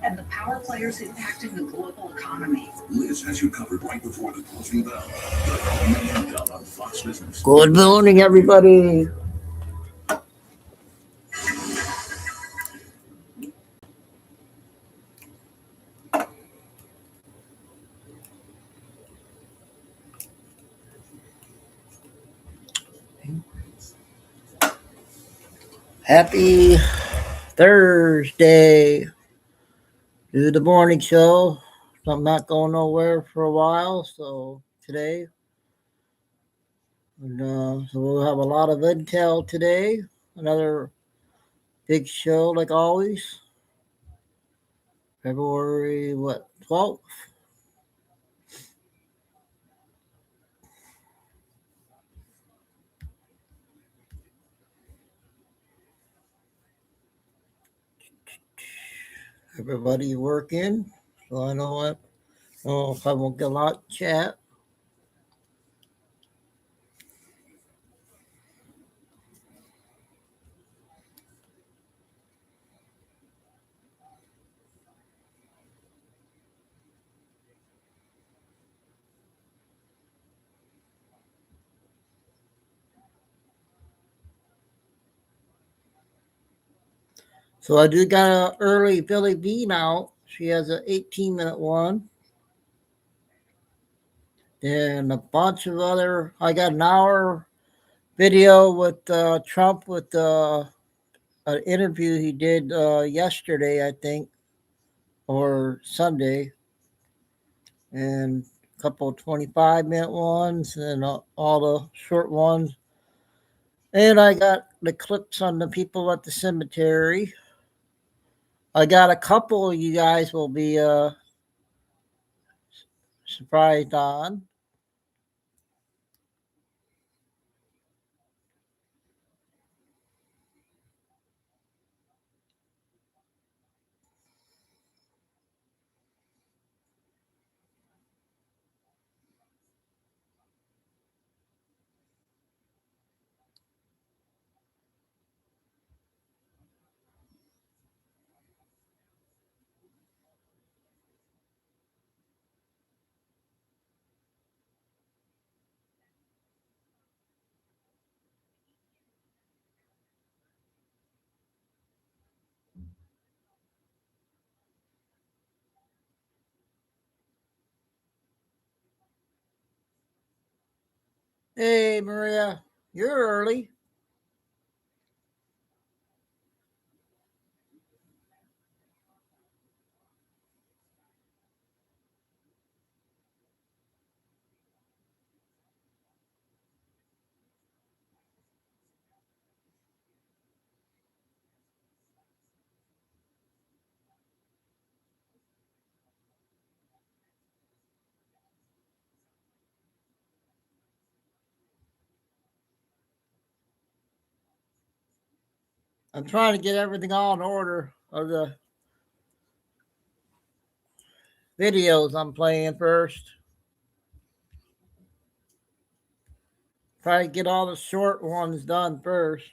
and the power players impacting the global economy. Liz has you covered right before the closing bell. The Morning Countdown on Fox Business. Good morning, everybody. Happy Thursday. Do the morning show. I'm not going nowhere for a while, so today. So we'll have a lot of intel today. Another big show like always. February 12th? Everybody working, so I know what. Oh, if I won't get a lot of chat. So I do got an early Billy Bean out. She has an 18-minute one. And a bunch of other. I got an hour video with Trump with an interview he did yesterday, I think, or Sunday. And a couple 25-minute ones and all the short ones. And I got the clips on the people at the cemetery. I got a couple you guys will be surprised on. Hey, Maria, you're early. I'm trying to get everything all in order of the videos I'm playing first. Try to get all the short ones done first.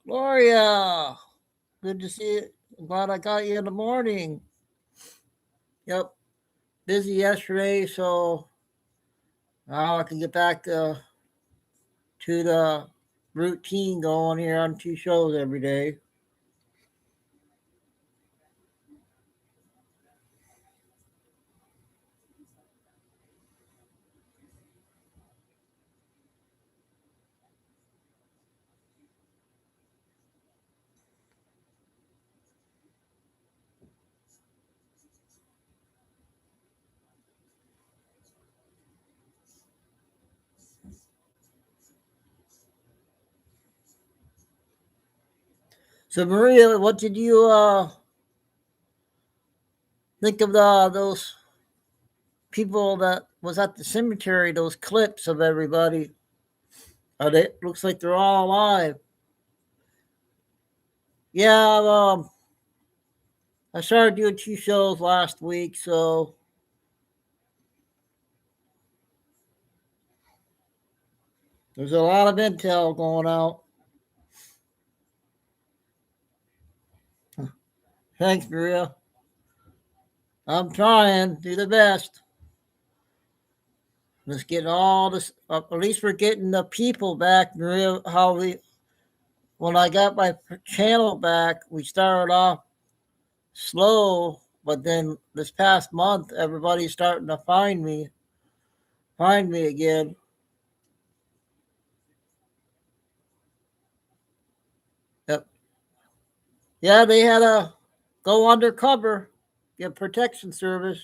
Gloria, good to see you. I'm glad I got you in the morning. Yep, busy yesterday, so now I can get back to the routine going here on 2 shows every day. So Maria, what did you Think of those people that was at the cemetery. Those clips of everybody. It looks like they're all alive. Yeah, I started doing 2 shows last week, so there's a lot of intel going out. Thanks, Maria. I'm trying, do the best. Let's get all this. At least we're getting the people back, Maria. When I got my channel back, we started off slow, but then this past month, everybody's starting to find me again. Yep. Yeah, they had to go undercover, get protection service.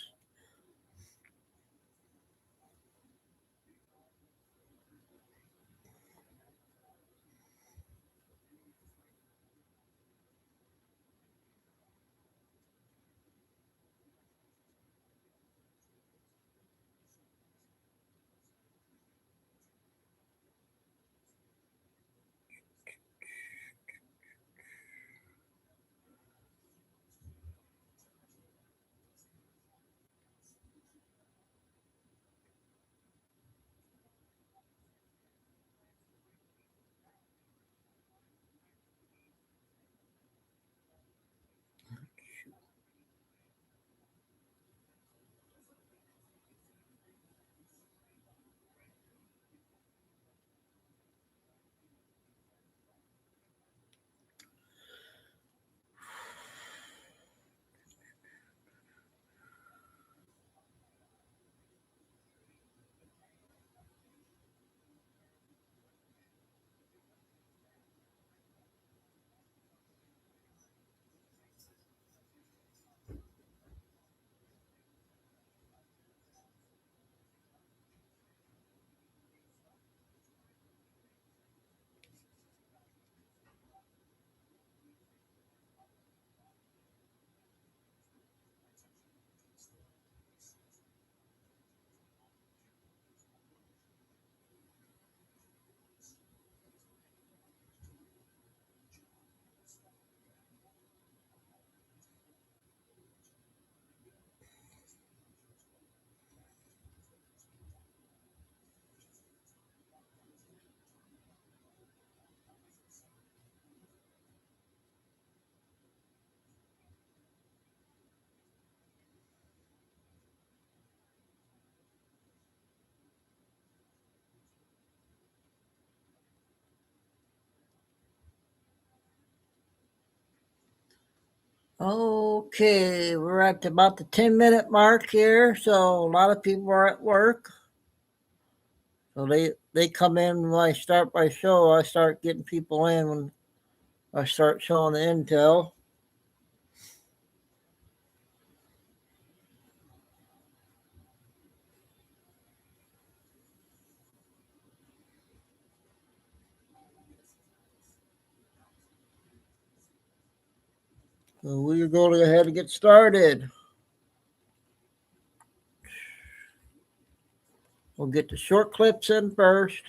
Okay, we're at about the 10-minute mark here, so a lot of people are at work. So they come in when I start my show. I start getting people in when I start showing the intel. So we're going to go ahead and get started. We'll get the short clips in first.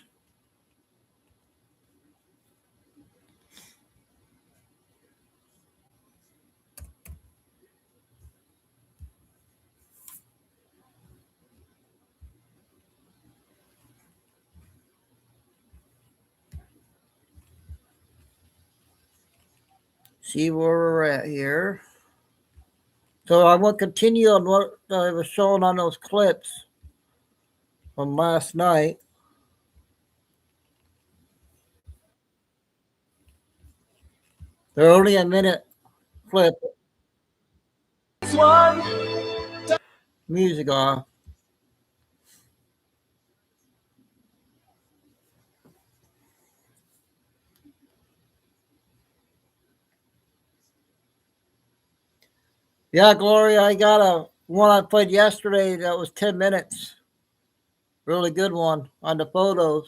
See where we're at here. So I'm going to continue on what I was showing on those clips from last night. They're only a minute clip. Music off. Yeah, Gloria, I got a one I played yesterday that was 10 minutes. Really good one on the photos.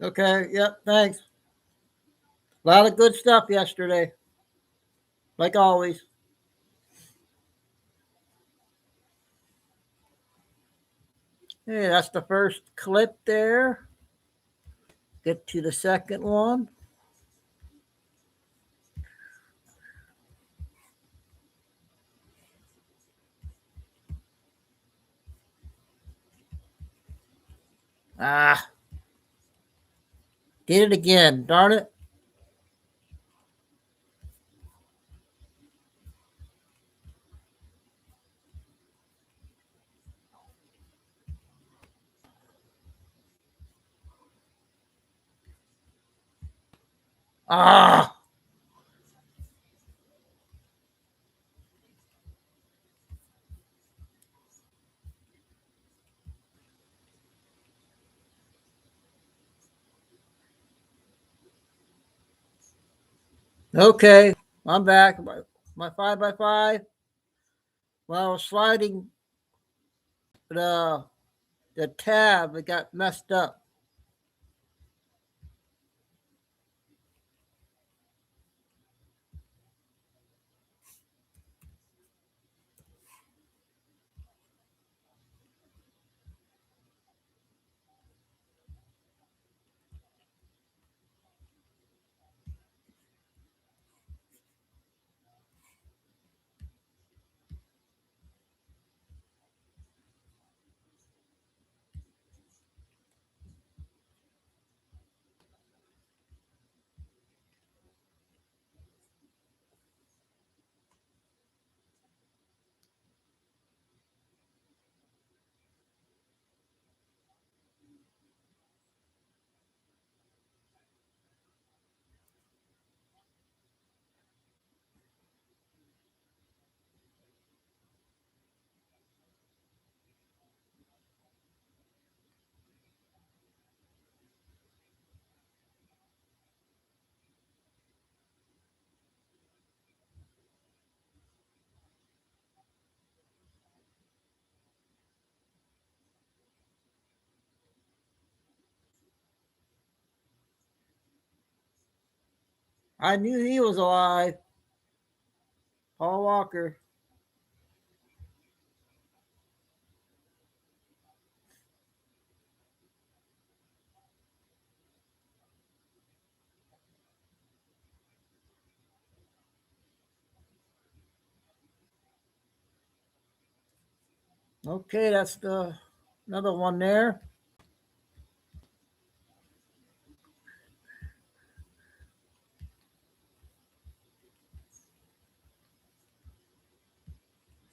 Okay. Yep. Thanks. A lot of good stuff yesterday, like always. Hey, that's the first clip there. Get to the second one. Ah, did it again. Darn it. Ah. Okay, I'm back. My 5x5. When I was sliding the the tab, it got messed up. I knew he was alive. Paul Walker. Okay, that's the another one there.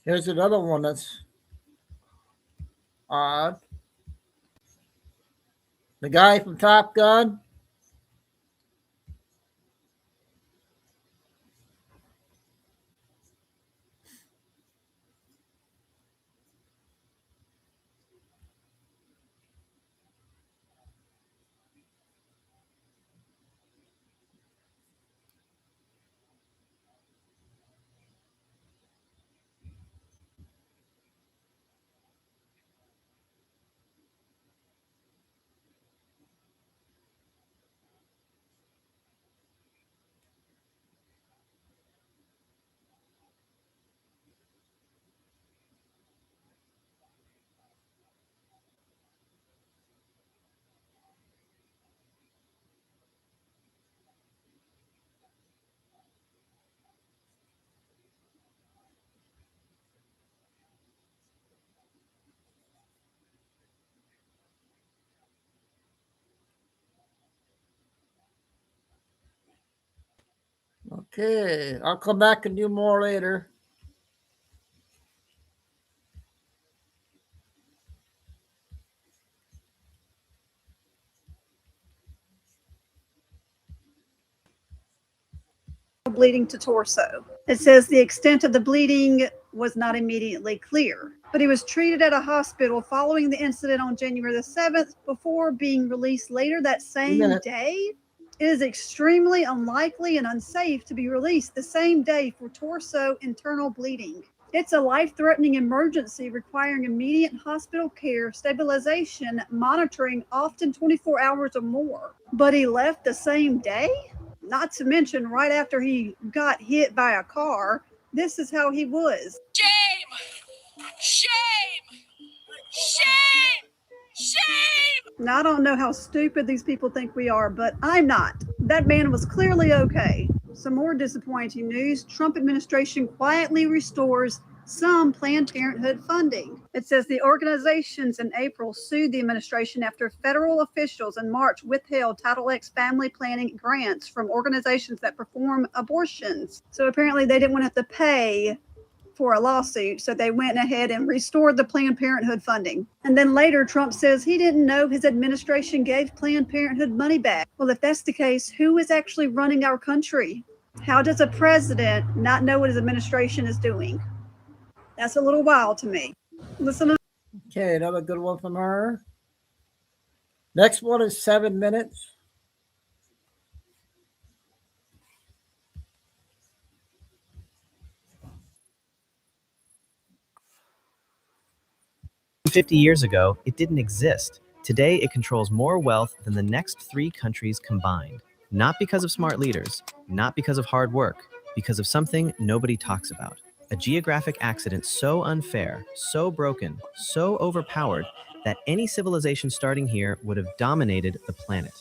Here's another one that's odd. The guy from Top Gun. Okay, I'll come back and do more later. Bleeding to torso. It says the extent of the bleeding was not immediately clear, but he was treated at a hospital following the incident on January the 7th before being released later that same day. It is extremely unlikely and unsafe to be released the same day for torso internal bleeding. It's a life-threatening emergency requiring immediate hospital care, stabilization, monitoring, often 24 hours or more. But he left the same day? Not to mention right after he got hit by a car. This is how he was. Shame! Shame! Shame! Shame! Now, I don't know how stupid these people think we are, but I'm not. That man was clearly okay. Some more disappointing news. Trump administration quietly restores some Planned Parenthood funding. It says the organizations in April sued the administration after federal officials in March withheld Title X family planning grants from organizations that perform abortions. So apparently they didn't want to have to pay for a lawsuit, so they went ahead and restored the Planned Parenthood funding. And then later, Trump says he didn't know his administration gave Planned Parenthood money back. Well, if that's the case, who is actually running our country? How does a president not know what his administration is doing? That's a little wild to me. Listen to Okay, another good one from her. Next one is 7 minutes. "50 years ago, it didn't exist. Today, it controls more wealth than the next 3 countries combined. Not because of smart leaders, not because of hard work, because of something nobody talks about. A geographic accident so unfair, so broken, so overpowered that any civilization starting here would have dominated the planet.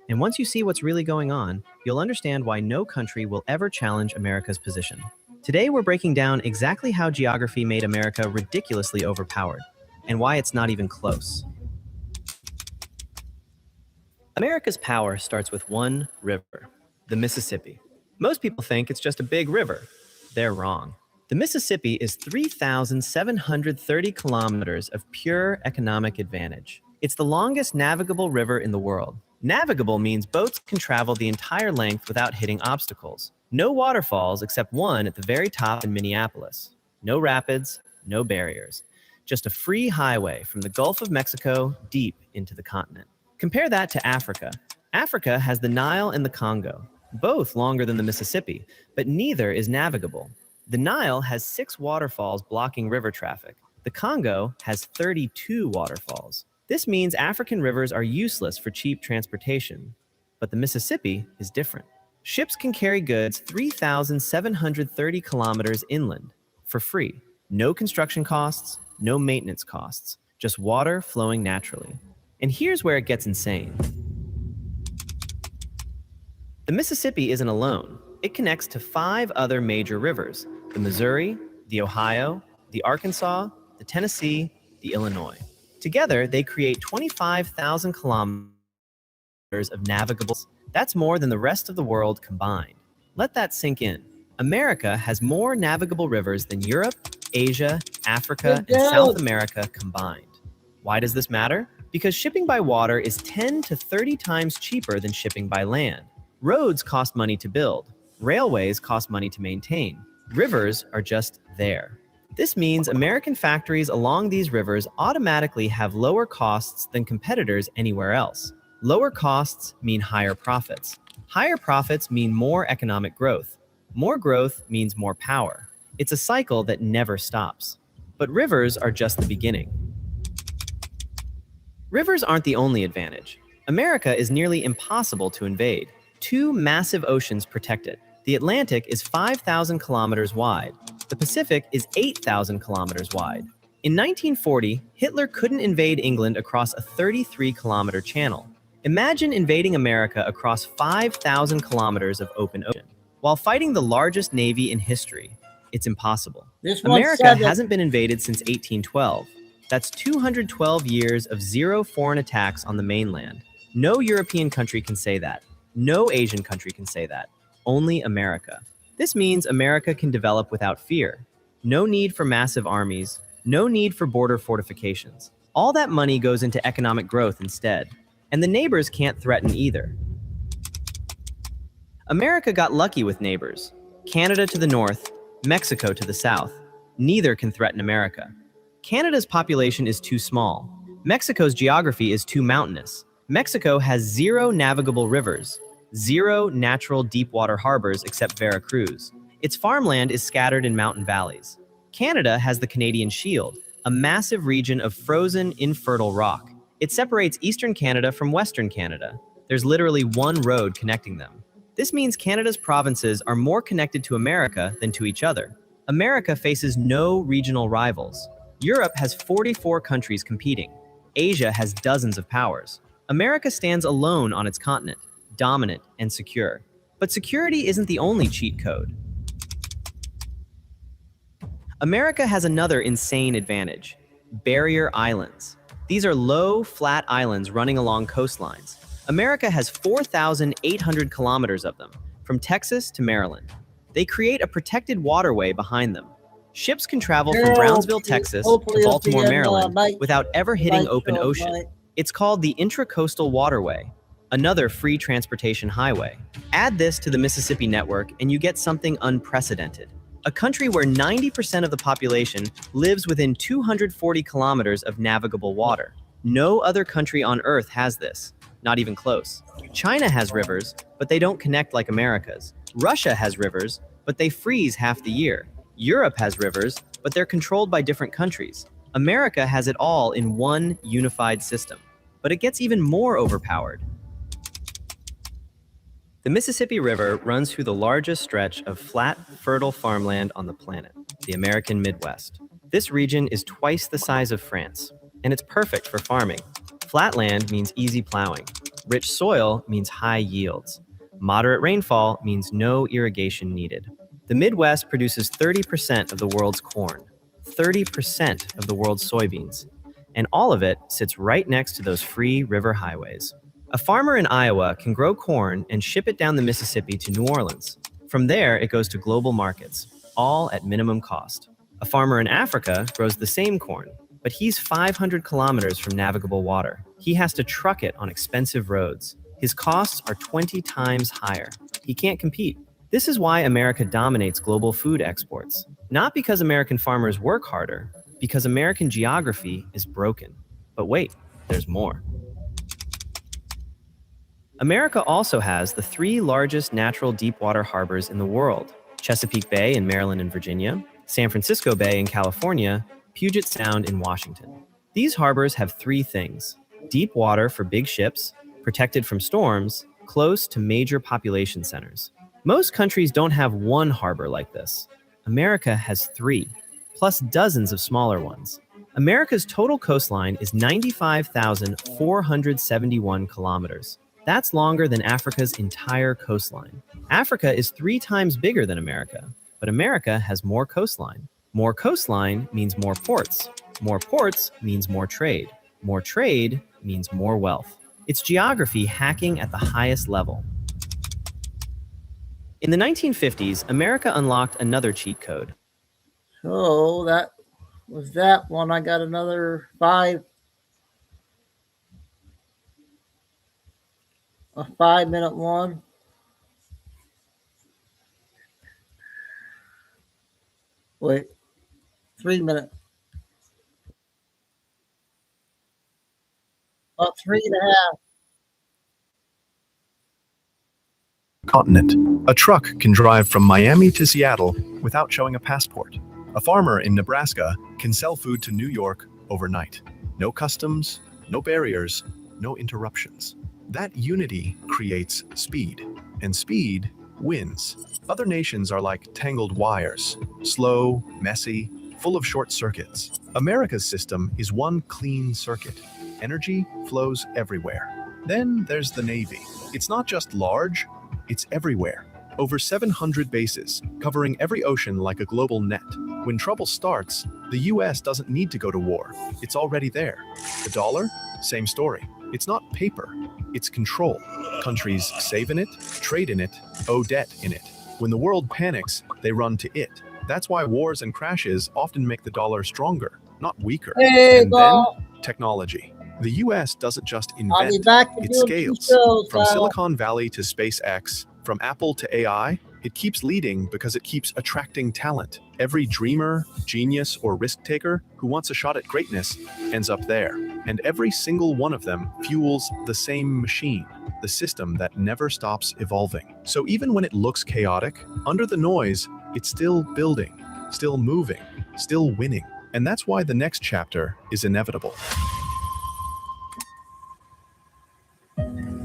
And once you see what's really going on, you'll understand why no country will ever challenge America's position. Today, we're breaking down exactly how geography made America ridiculously overpowered, and why it's not even close." America's power starts with one river, the Mississippi. Most people think it's just a big river. They're wrong. The Mississippi is 3,730 kilometers of pure economic advantage. It's the longest navigable river in the world. Navigable means boats can travel the entire length without hitting obstacles. No waterfalls except one at the very top in Minneapolis. No rapids, no barriers. Just a free highway from the Gulf of Mexico deep into the continent. Compare that to Africa. Africa has the Nile and the Congo, both longer than the Mississippi, but neither is navigable. The Nile has 6 waterfalls blocking river traffic. The Congo has 32 waterfalls. This means African rivers are useless for cheap transportation. But the Mississippi is different. Ships can carry goods 3,730 kilometers inland for free. No construction costs, no maintenance costs, just water flowing naturally. And here's where it gets insane. The Mississippi isn't alone. It connects to 5 other major rivers: the Missouri, the Ohio, the Arkansas, the Tennessee, the Illinois. Together, they create 25,000 kilometers of navigable. That's more than the rest of the world combined. Let that sink in. America has more navigable rivers than Europe, Asia, Africa, and South America combined. Why does this matter? Because shipping by water is 10 to 30 times cheaper than shipping by land. Roads cost money to build. Railways cost money to maintain. Rivers are just there. This means American factories along these rivers automatically have lower costs than competitors anywhere else. Lower costs mean higher profits. Higher profits mean more economic growth. More growth means more power. It's a cycle that never stops. But rivers are just the beginning. Rivers aren't the only advantage. America is nearly impossible to invade. 2 massive oceans protect it. The Atlantic is 5,000 kilometers wide. The Pacific is 8,000 kilometers wide. In 1940, Hitler couldn't invade England across a 33-kilometer channel. Imagine invading America across 5,000 kilometers of open ocean. While fighting the largest navy in history, it's impossible. America hasn't been invaded since 1812. That's 212 years of 0 foreign attacks on the mainland. No European country can say that. No Asian country can say that. Only America. This means America can develop without fear. No need for massive armies. No need for border fortifications. All that money goes into economic growth instead. And the neighbors can't threaten either. America got lucky with neighbors. Canada to the north, Mexico to the south. Neither can threaten America. Canada's population is too small. Mexico's geography is too mountainous. Mexico has 0 navigable rivers, 0 natural deep water harbors except Veracruz. Its farmland is scattered in mountain valleys. Canada has the Canadian Shield, a massive region of frozen, infertile rock. It separates eastern Canada from western Canada. There's literally one road connecting them. This means Canada's provinces are more connected to America than to each other. America faces no regional rivals. Europe has 44 countries competing. Asia has dozens of powers. America stands alone on its continent, dominant and secure. But security isn't the only cheat code. America has another insane advantage: barrier islands. These are low, flat islands running along coastlines. America has 4,800 kilometers of them, from Texas to Maryland. They create a protected waterway behind them. Ships can travel from Brownsville, Texas to Baltimore, Maryland without ever hitting open ocean. It's called the Intracoastal Waterway, another free transportation highway. Add this to the Mississippi network and you get something unprecedented. A country where 90% of the population lives within 240 kilometers of navigable water. No other country on Earth has this, not even close. China has rivers, but they don't connect like America's. Russia has rivers, but they freeze half the year. Europe has rivers, but they're controlled by different countries. America has it all in one unified system, but it gets even more overpowered. The Mississippi River runs through the largest stretch of flat, fertile farmland on the planet, the American Midwest. This region is twice the size of France, and it's perfect for farming. Flat land means easy plowing. Rich soil means high yields. Moderate rainfall means no irrigation needed. The Midwest produces 30% of the world's corn, 30% of the world's soybeans, and all of it sits right next to those free river highways. A farmer in Iowa can grow corn and ship it down the Mississippi to New Orleans. From there, it goes to global markets, all at minimum cost. A farmer in Africa grows the same corn, but he's 500 kilometers from navigable water. He has to truck it on expensive roads. His costs are 20 times higher. He can't compete. This is why America dominates global food exports. Not because American farmers work harder, because American geography is broken. But wait, there's more. America also has the 3 largest natural deepwater harbors in the world: Chesapeake Bay in Maryland and Virginia, San Francisco Bay in California, Puget Sound in Washington. These harbors have 3 things: deep water for big ships, protected from storms, close to major population centers. Most countries don't have one harbor like this. America has 3, plus dozens of smaller ones. America's total coastline is 95,471 kilometers. That's longer than Africa's entire coastline. Africa is 3 times bigger than America, but America has more coastline. More coastline means more ports. More ports means more trade. More trade means more wealth. It's geography hacking at the highest level. In the 1950s, America unlocked another cheat code. So that was that one. I got another 5. A 5-minute one. Wait, 3-minute. About 3.5. Continent. A truck can drive from Miami to Seattle without showing a passport. A farmer in Nebraska can sell food to New York overnight. No customs, no barriers, no interruptions. That unity creates speed, and speed wins. Other nations are like tangled wires, slow, messy, full of short circuits. America's system is one clean circuit. Energy flows everywhere. Then there's the Navy. It's not just large, it's everywhere. Over 700 bases, covering every ocean like a global net. When trouble starts, the US doesn't need to go to war. It's already there. The dollar? Same story. It's not paper, it's control. Countries save in it, trade in it, owe debt in it. When the world panics, they run to it. That's why wars and crashes often make the dollar stronger, not weaker. And then, technology. The US doesn't just invent, it scales. From Silicon Valley to SpaceX, from Apple to AI, it keeps leading because it keeps attracting talent. Every dreamer, genius, or risk taker who wants a shot at greatness ends up there. And every single one of them fuels the same machine, the system that never stops evolving. So even when it looks chaotic, under the noise, it's still building. still moving, still winning. And that's why the next chapter is inevitable.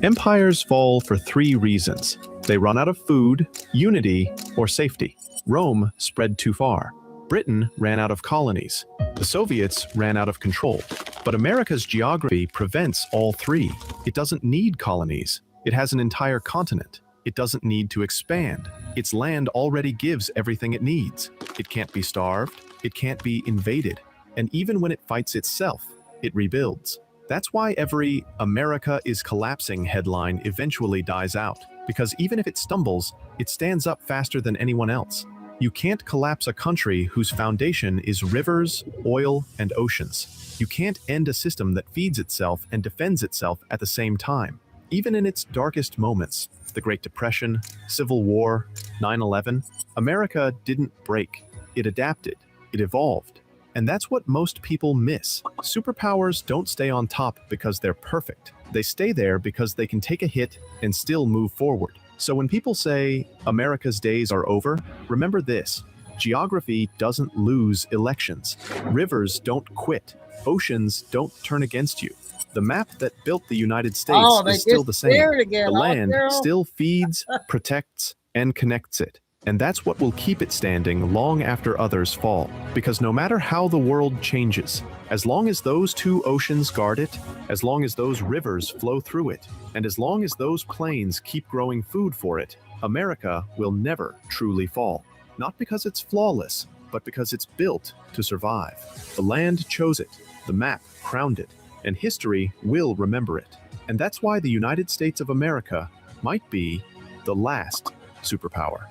Empires fall for 3 reasons. They run out of food, unity, or safety. Rome spread too far. Britain ran out of colonies. The Soviets ran out of control. But America's geography prevents all 3. It doesn't need colonies. It has an entire continent. It doesn't need to expand. Its land already gives everything it needs. It can't be starved. It can't be invaded. And even when it fights itself, it rebuilds. That's why every "America is collapsing" headline eventually dies out. Because even if it stumbles, it stands up faster than anyone else. You can't collapse a country whose foundation is rivers, oil, and oceans. You can't end a system that feeds itself and defends itself at the same time. Even in its darkest moments, the Great Depression, Civil War, 9/11, America didn't break. It adapted. It evolved. And that's what most people miss. Superpowers don't stay on top because they're perfect. They stay there because they can take a hit and still move forward. So when people say America's days are over, remember this: geography doesn't lose elections. Rivers don't quit. Oceans don't turn against you. The map that built the United States is still the same. The land still feeds, protects, and connects it. And that's what will keep it standing long after others fall. Because no matter how the world changes, as long as those 2 oceans guard it, as long as those rivers flow through it, and as long as those plains keep growing food for it, America will never truly fall. Not because it's flawless, but because it's built to survive. The land chose it, the map crowned it, and history will remember it. And that's why the United States of America might be the last superpower.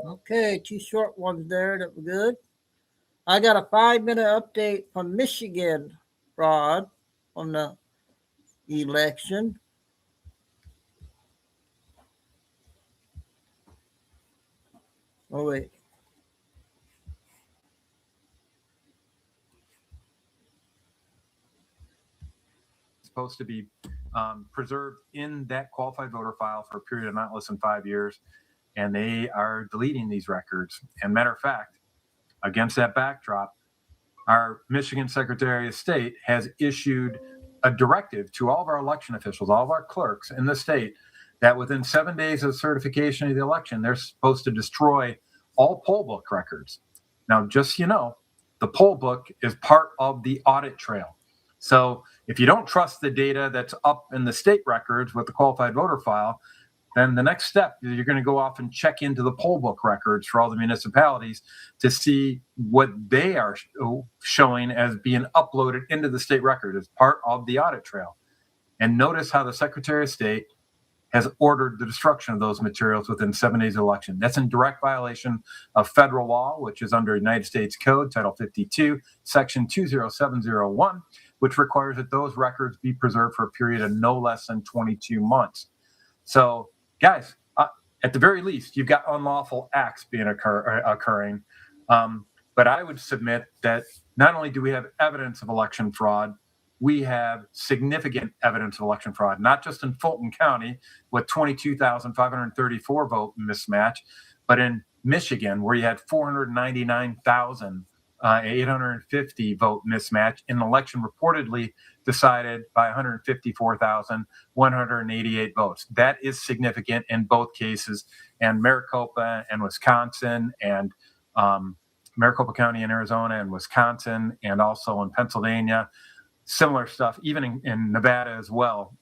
Okay, 2 short ones there that were good. I got a 5-minute update from Michigan, Rod, on the election. Oh, wait. Supposed to be preserved in that qualified voter file for a period of not less than 5 years, and they are deleting these records. And matter of fact, against that backdrop, our Michigan Secretary of State has issued a directive to all of our election officials, all of our clerks in the state, that within 7 days of certification of the election, they're supposed to destroy all poll book records. Now, just so you know, the poll book is part of the audit trail. So if you don't trust the data that's up in the state records with the qualified voter file, then the next step is you're going to go off and check into the poll book records for all the municipalities to see what they are showing as being uploaded into the state record as part of the audit trail. And notice how the Secretary of State has ordered the destruction of those materials within 7 days of election. That's in direct violation of federal law, which is under United States Code, Title 52, Section 20701, which requires that those records be preserved for a period of no less than 22 months. So, guys, at the very least, you've got unlawful acts being occurring. But I would submit that not only do we have evidence of election fraud, we have significant evidence of election fraud, not just in Fulton County with 22,534 vote mismatch, but in Michigan, where you had 499,850 vote mismatch in an election reportedly decided by 154,188 votes. That is significant in both cases. And Maricopa and Wisconsin, and Maricopa County in Arizona and Wisconsin, and also in Pennsylvania, similar stuff, even in Nevada as well.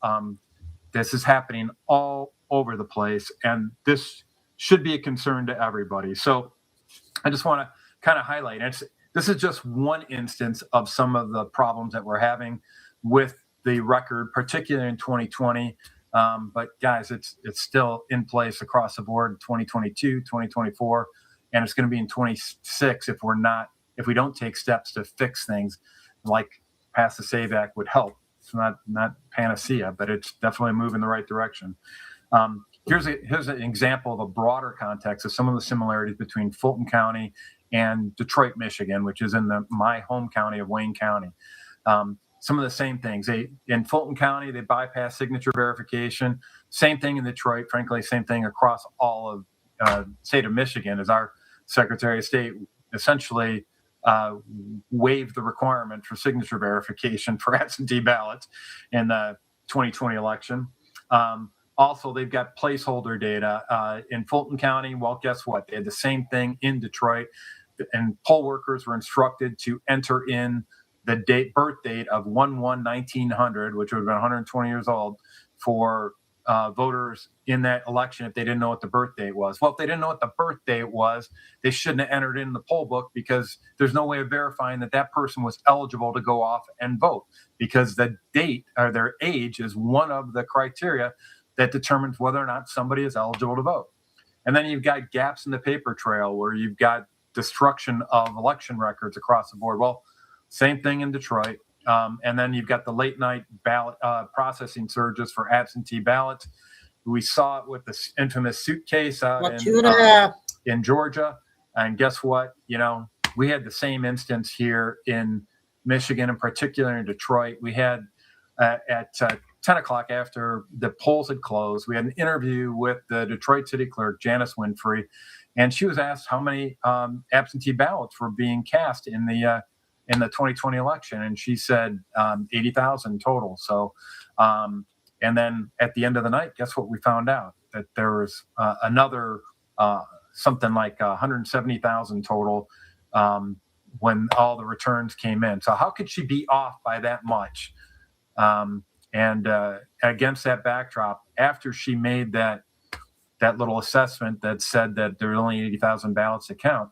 This is happening all over the place, and this should be a concern to everybody. So I just want to kind of highlight it. This is just one instance of some of the problems that we're having with the record, particularly in 2020. But guys, it's still in place across the board, 2022, 2024, and it's going to be in 26 if we don't take steps to fix things like Pass the Save Act would help. It's not panacea, but it's definitely a move in the right direction. Here's an example of a broader context of some of the similarities between Fulton County and Detroit, Michigan, which is in my home county of Wayne County. Some of the same things. In Fulton County, they bypass signature verification. Same thing in Detroit, frankly, same thing across all of state of Michigan. As our Secretary of State essentially waived the requirement for signature verification for absentee ballots in the 2020 election. Also, they've got placeholder data in Fulton County. Well, guess what? They had the same thing in Detroit, and poll workers were instructed to enter in the birth date of 1/1/1900, which would have been 120 years old, for voters in that election if they didn't know what the birth date was. Well, if they didn't know what the birth date was, they shouldn't have entered in the poll book, because there's no way of verifying that that person was eligible to go off and vote, because the date or their age is one of the criteria that determines whether or not somebody is eligible to vote. And then you've got gaps in the paper trail where you've got destruction of election records across the board. Well, same thing in Detroit. And then you've got the late night ballot processing surges for absentee ballots. We saw it with this infamous suitcase out in Georgia. And guess what? You know, we had the same instance here in Michigan, in particular in Detroit. We had at 10 o'clock, after the polls had closed, we had an interview with the Detroit City Clerk, Janice Winfrey, and she was asked how many absentee ballots were being cast in the 2020 election, and she said 80,000 total. So, and then at the end of the night, guess what we found out? That there was another something like 170,000 total when all the returns came in. So how could she be off by that much? And against that backdrop, after she made that little assessment that said that there were only 80,000 ballots to count,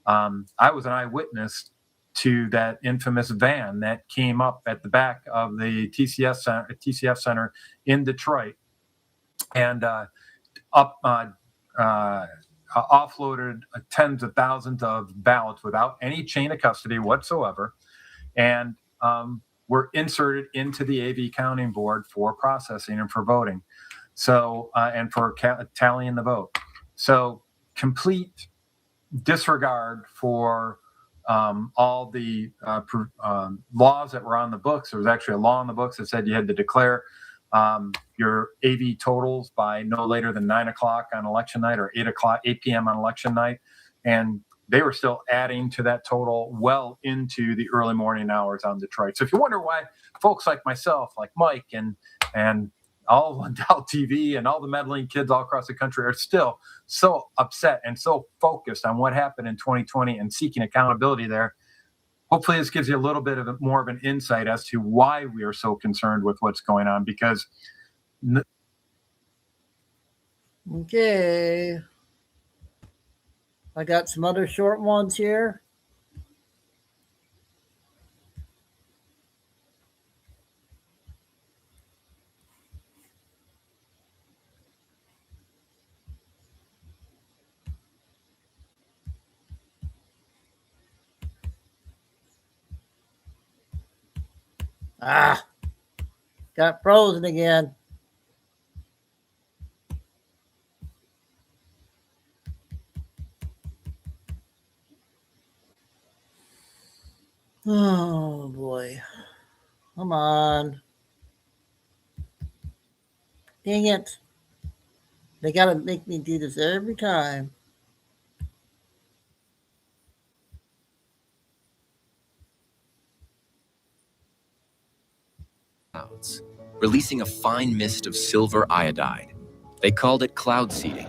I was an eyewitness to that infamous van that came up at the back of the TCF Center in Detroit, and offloaded tens of thousands of ballots without any chain of custody whatsoever, and were inserted into the AV counting board for processing and for voting. So, and for tallying the vote. So complete disregard for all the laws that were on the books. There was actually a law on the books that said you had to declare your AV totals by no later than 9 o'clock on election night, or 8 p.m. on election night. And they were still adding to that total well into the early morning hours on Detroit. So if you wonder why folks like myself, like Mike, and all of Lindell TV and all the meddling kids all across the country are still so upset and so focused on what happened in 2020 and seeking accountability there, hopefully this gives you a little bit of more of an insight as to why we are so concerned with what's going on. Because okay, I got some other short ones here. Got frozen again. Oh boy. Come on. Dang it. They gotta make me do this every time. Clouds, releasing a fine mist of silver iodide. They called it cloud seeding.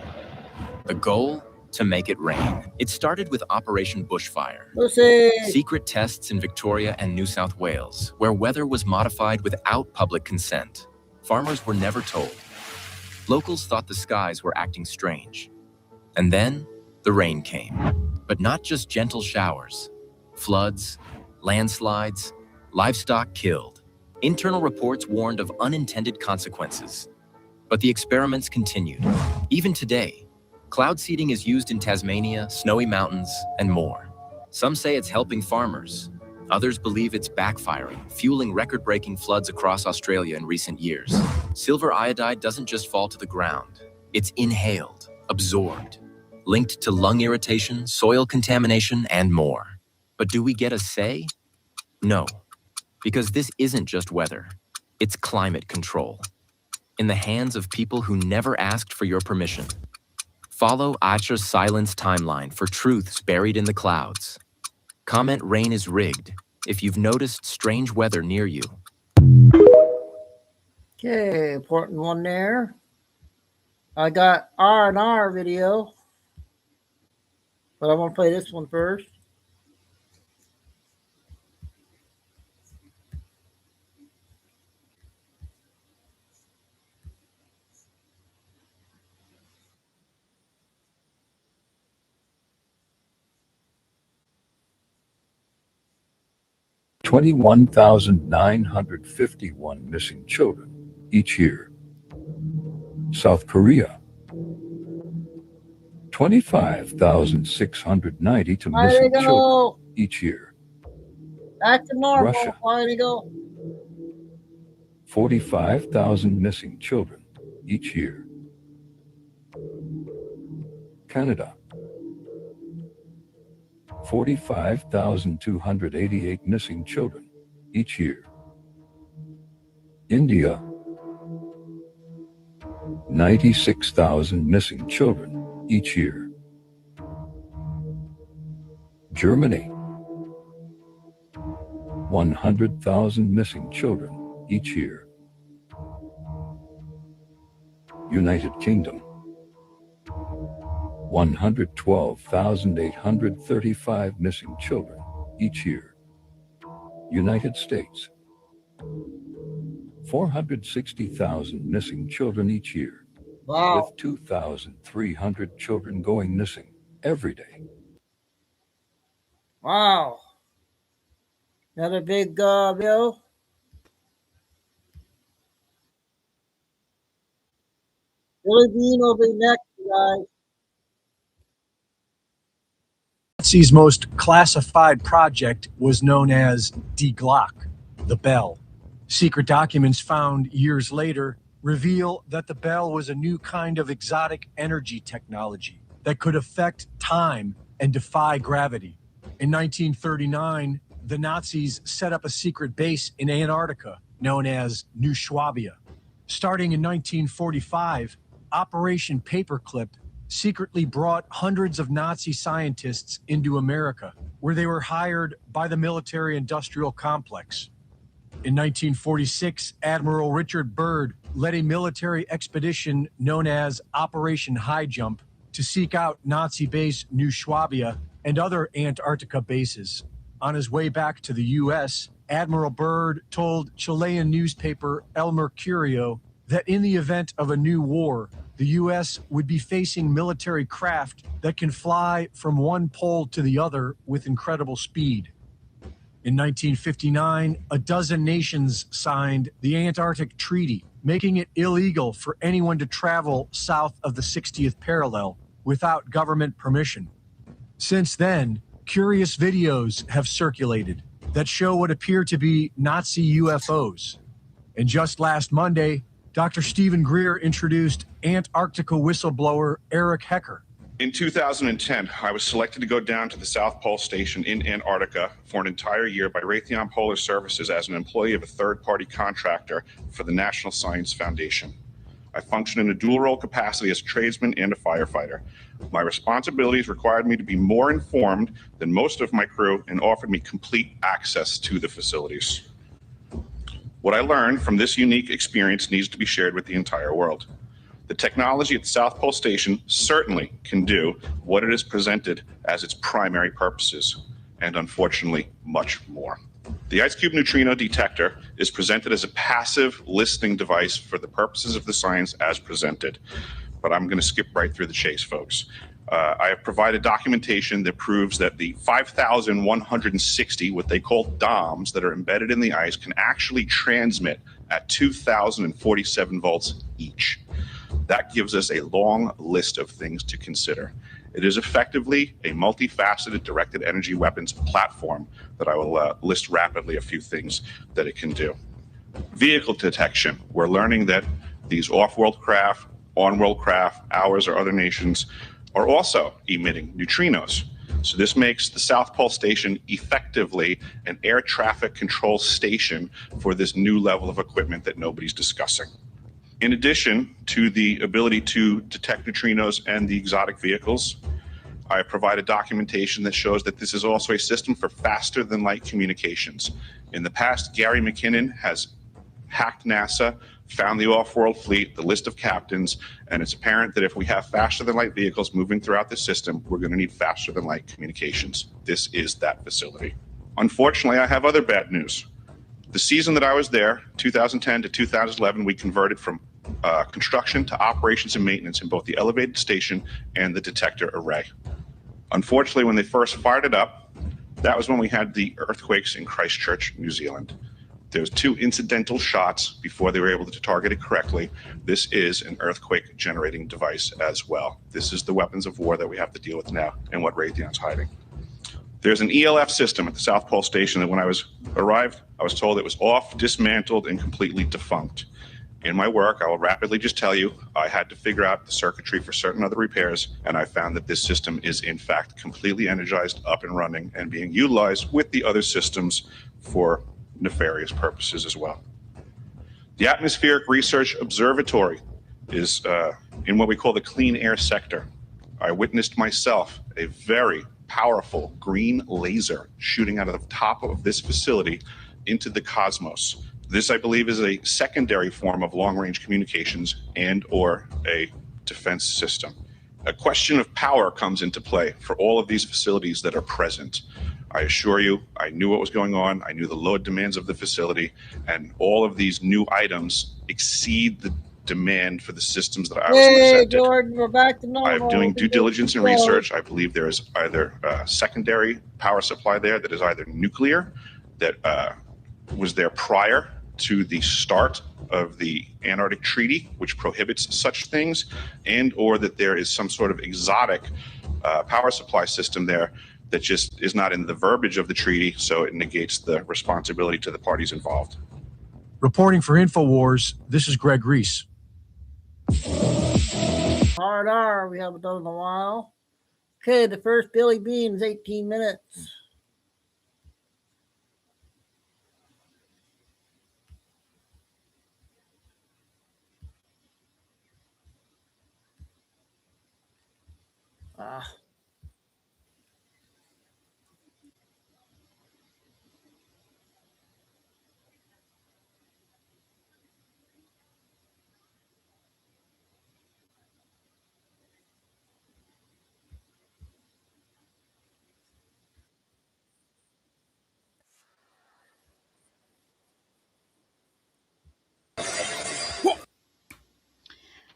The goal? To make it rain. It started with Operation Bushfire. Lucy. Secret tests in Victoria and New South Wales, where weather was modified without public consent. Farmers were never told. Locals thought the skies were acting strange. And then the rain came. But not just gentle showers. Floods, landslides, livestock killed. Internal reports warned of unintended consequences. But the experiments continued. Even today, cloud seeding is used in Tasmania, Snowy Mountains, and more. Some say it's helping farmers. Others believe it's backfiring, fueling record-breaking floods across Australia in recent years. Silver iodide doesn't just fall to the ground. It's inhaled, absorbed, linked to lung irritation, soil contamination, and more. But do we get a say? No, because this isn't just weather. It's climate control. In the hands of people who never asked for your permission. Follow Acha's silence timeline for truths buried in the clouds. Comment rain is rigged if you've noticed strange weather near you. Okay, important one there. I got R&R video, but I'm going to play this one first. $21,951 missing children each year. South Korea, 25,690 to missing children each year. Back to normal. Russia, Why did he go? 45,000 missing children each year. Canada, 45,288 missing children each year. India, 96,000 missing children each year. Germany, 100,000 missing children each year. United Kingdom, 112,835 missing children each year. United States, 460,000 missing children each year, with 2,300 children going missing every day. Wow. Another big bill. Billy Bean will be next, guys. Nazi's most classified project was known as Die Glock, the bell. Secret documents found years later reveal that the bell was a new kind of exotic energy technology that could affect time and defy gravity. In 1939, the Nazis set up a secret base in Antarctica known as New Swabia. Starting in 1945, Operation Paperclip secretly brought hundreds of Nazi scientists into America, where they were hired by the military-industrial complex. In 1946, Admiral Richard Byrd led a military expedition known as Operation High Jump to seek out Nazi base New Swabia and other Antarctica bases. On his way back to the U.S., Admiral Byrd told Chilean newspaper El Mercurio that in the event of a new war, the U.S. would be facing military craft that can fly from one pole to the other with incredible speed. In 1959, a dozen nations signed the Antarctic Treaty, making it illegal for anyone to travel south of the 60th parallel without government permission. Since then, curious videos have circulated that show what appear to be Nazi UFOs. And just last Monday, Dr. Stephen Greer introduced Antarctica whistleblower Eric Hecker. In 2010, I was selected to go down to the South Pole Station in Antarctica for an entire year by Raytheon Polar Services as an employee of a third-party contractor for the National Science Foundation. I function in a dual-role capacity as a tradesman and a firefighter. My responsibilities required me to be more informed than most of my crew and offered me complete access to the facilities. What I learned from this unique experience needs to be shared with the entire world. The technology at the South Pole Station certainly can do what it is presented as its primary purposes, and unfortunately, much more. The Ice Cube Neutrino Detector is presented as a passive listening device for the purposes of the science as presented, but I'm going to skip right through the chase, folks. I have provided documentation that proves that the 5,160, what they call DOMs, that are embedded in the ice can actually transmit at 2,047 volts each. That gives us a long list of things to consider. It is effectively a multifaceted directed energy weapons platform that I will list rapidly a few things that it can do. Vehicle detection. We're learning that these off-world craft, on-world craft, ours or other nations, are also emitting neutrinos. So this makes the South Pole Station effectively an air traffic control station for this new level of equipment that nobody's discussing. In addition to the ability to detect neutrinos and the exotic vehicles, I provided documentation that shows that this is also a system for faster than light communications. In the past, Gary McKinnon has hacked NASA, found the off-world fleet, the list of captains, and it's apparent that if we have faster than light vehicles moving throughout the system, we're going to need faster than light communications. This is that facility. Unfortunately, I have other bad news. The season that I was there, 2010 to 2011, we converted from construction to operations and maintenance in both the elevated station and the detector array. Unfortunately, when they first fired it up, that was when we had the earthquakes in Christchurch, New Zealand. There's 2 incidental shots before they were able to target it correctly. This is an earthquake generating device as well. This is the weapons of war that we have to deal with now and what Raytheon's hiding. There's an ELF system at the South Pole Station that when I arrived, I was told it was off, dismantled, and completely defunct. In my work, I will rapidly just tell you, I had to figure out the circuitry for certain other repairs, and I found that this system is in fact completely energized, up and running, and being utilized with the other systems for nefarious purposes as well. The Atmospheric Research Observatory is in what we call the clean air sector. I witnessed myself a very powerful green laser shooting out of the top of this facility into the cosmos. This, I believe, is a secondary form of long-range communications and or a defense system. A question of power comes into play for all of these facilities that are present. I assure you, I knew what was going on. I knew the load demands of the facility, and all of these new items exceed the demand for the systems that I was presented. Jordan, we're back to normal. I'm doing due diligence and research. I believe there is either a secondary power supply there that is either nuclear, that was there prior to the start of the Antarctic Treaty, which prohibits such things, and or that there is some sort of exotic power supply system there that just is not in the verbiage of the treaty, so it negates the responsibility to the parties involved. Reporting for InfoWars, this is Greg Reese. Hard R, we haven't done in a while. Okay, the first Billy Bean is 18 minutes.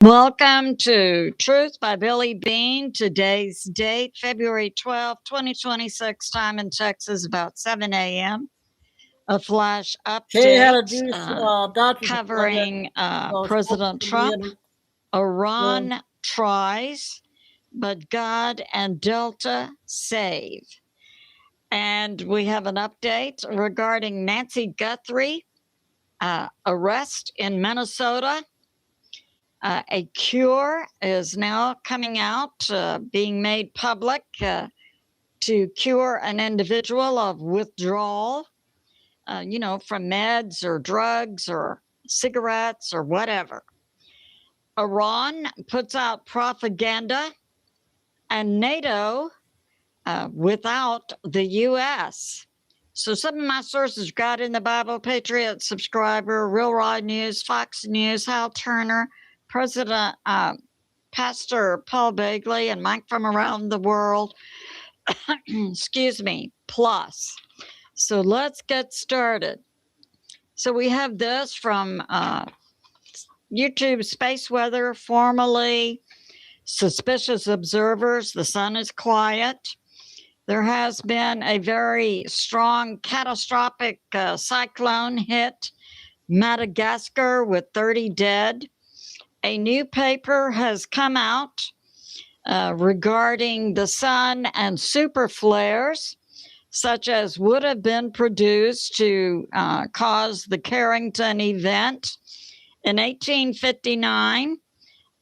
Welcome to Truth by Billy Bean. Today's date, February 12, 2026, time in Texas, about 7 a.m. A flash update covering President Trump. Iran tries, but God and Delta save. And we have an update regarding Nancy Guthrie arrest in Minnesota. A cure is now coming out, being made public to cure an individual of withdrawal, from meds or drugs or cigarettes or whatever. Iran puts out propaganda, and NATO without the U.S. So some of my sources got in the Bible Patriot subscriber, Real Raw News, Fox News, Hal Turner, President, Pastor Paul Begley, and Mike from Around the World, plus. So let's get started. So we have this from YouTube Space Weather, formerly Suspicious Observers. The sun is quiet. There has been a very strong catastrophic cyclone hit Madagascar with 30 dead. A new paper has come out regarding the sun and super flares, such as would have been produced to cause the Carrington event in 1859,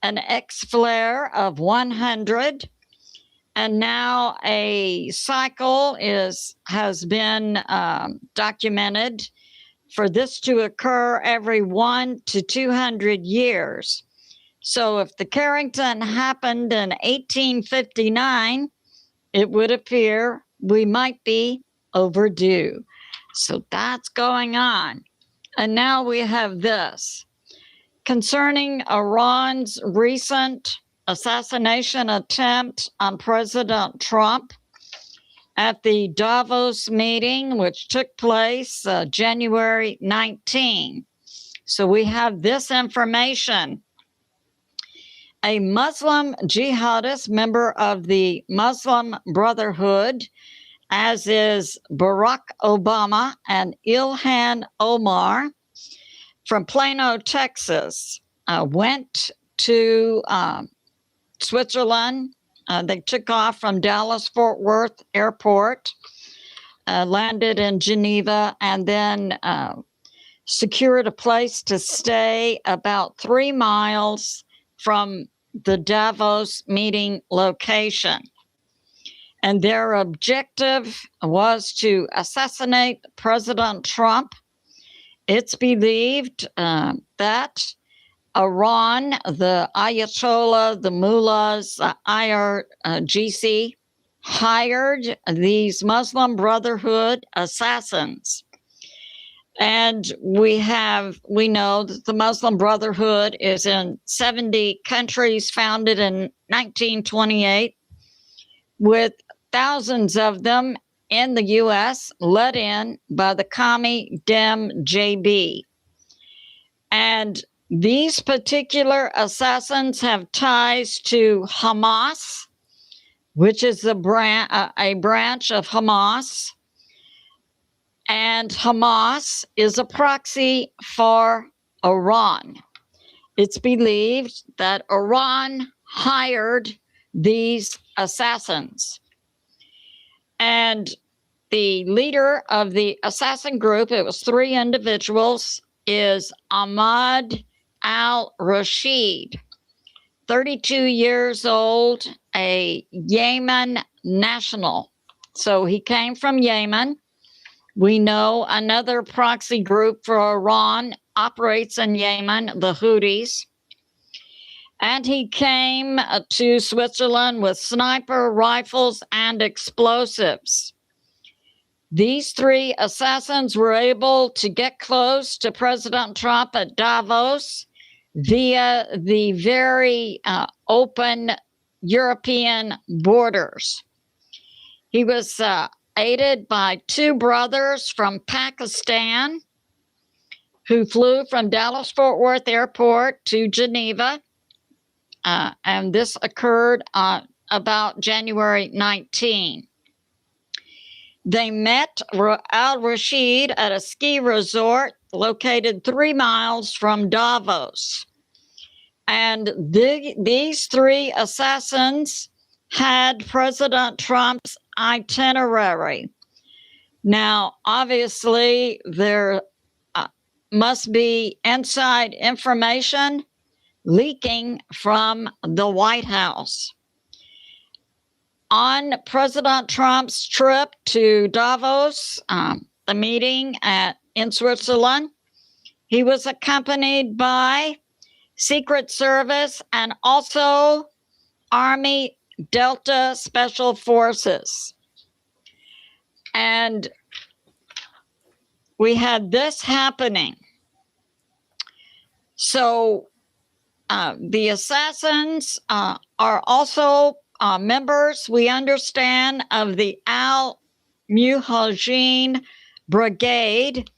an X flare of 100, and now a cycle has been documented for this to occur every 1 to 200 years. So if the Carrington happened in 1859, it would appear we might be overdue. So that's going on. And now we have this. Concerning Iran's recent assassination attempt on President Trump at the Davos meeting, which took place January 19. So we have this information. A Muslim jihadist member of the Muslim Brotherhood, as is Barack Obama and Ilhan Omar, from Plano, Texas, went to Switzerland. They took off from Dallas-Fort Worth Airport, landed in Geneva, and then secured a place to stay about 3 miles from the Davos meeting location. And their objective was to assassinate President Trump. It's believed that Iran, the Ayatollah, the mullahs, IRGC, hired these Muslim Brotherhood assassins. And we know that the Muslim Brotherhood is in 70 countries, founded in 1928, with thousands of them in the U.S., led in by the Commie Dem JB. And these particular assassins have ties to Hamas, which is a branch of Hamas. And Hamas is a proxy for Iran. It's believed that Iran hired these assassins. And the leader of the assassin group, it was 3 individuals, is Ahmad al-Rashid, 32 years old, a Yemen national. So he came from Yemen. We know another proxy group for Iran operates in Yemen, the Houthis. And he came to Switzerland with sniper rifles and explosives. These 3 assassins were able to get close to President Trump at Davos via the very open European borders. He was aided by 2 brothers from Pakistan who flew from Dallas-Fort Worth Airport to Geneva. And this occurred about January 19. They met al-Rashid at a ski resort located 3 miles from Davos. And these 3 assassins had President Trump's itinerary. Now, obviously, there must be inside information leaking from the White House. On President Trump's trip to Davos, the meeting in Switzerland, he was accompanied by Secret Service and also Army Delta Special Forces. And we had this happening. So the assassins are also members, we understand, of the Al-Mujahideen Brigade,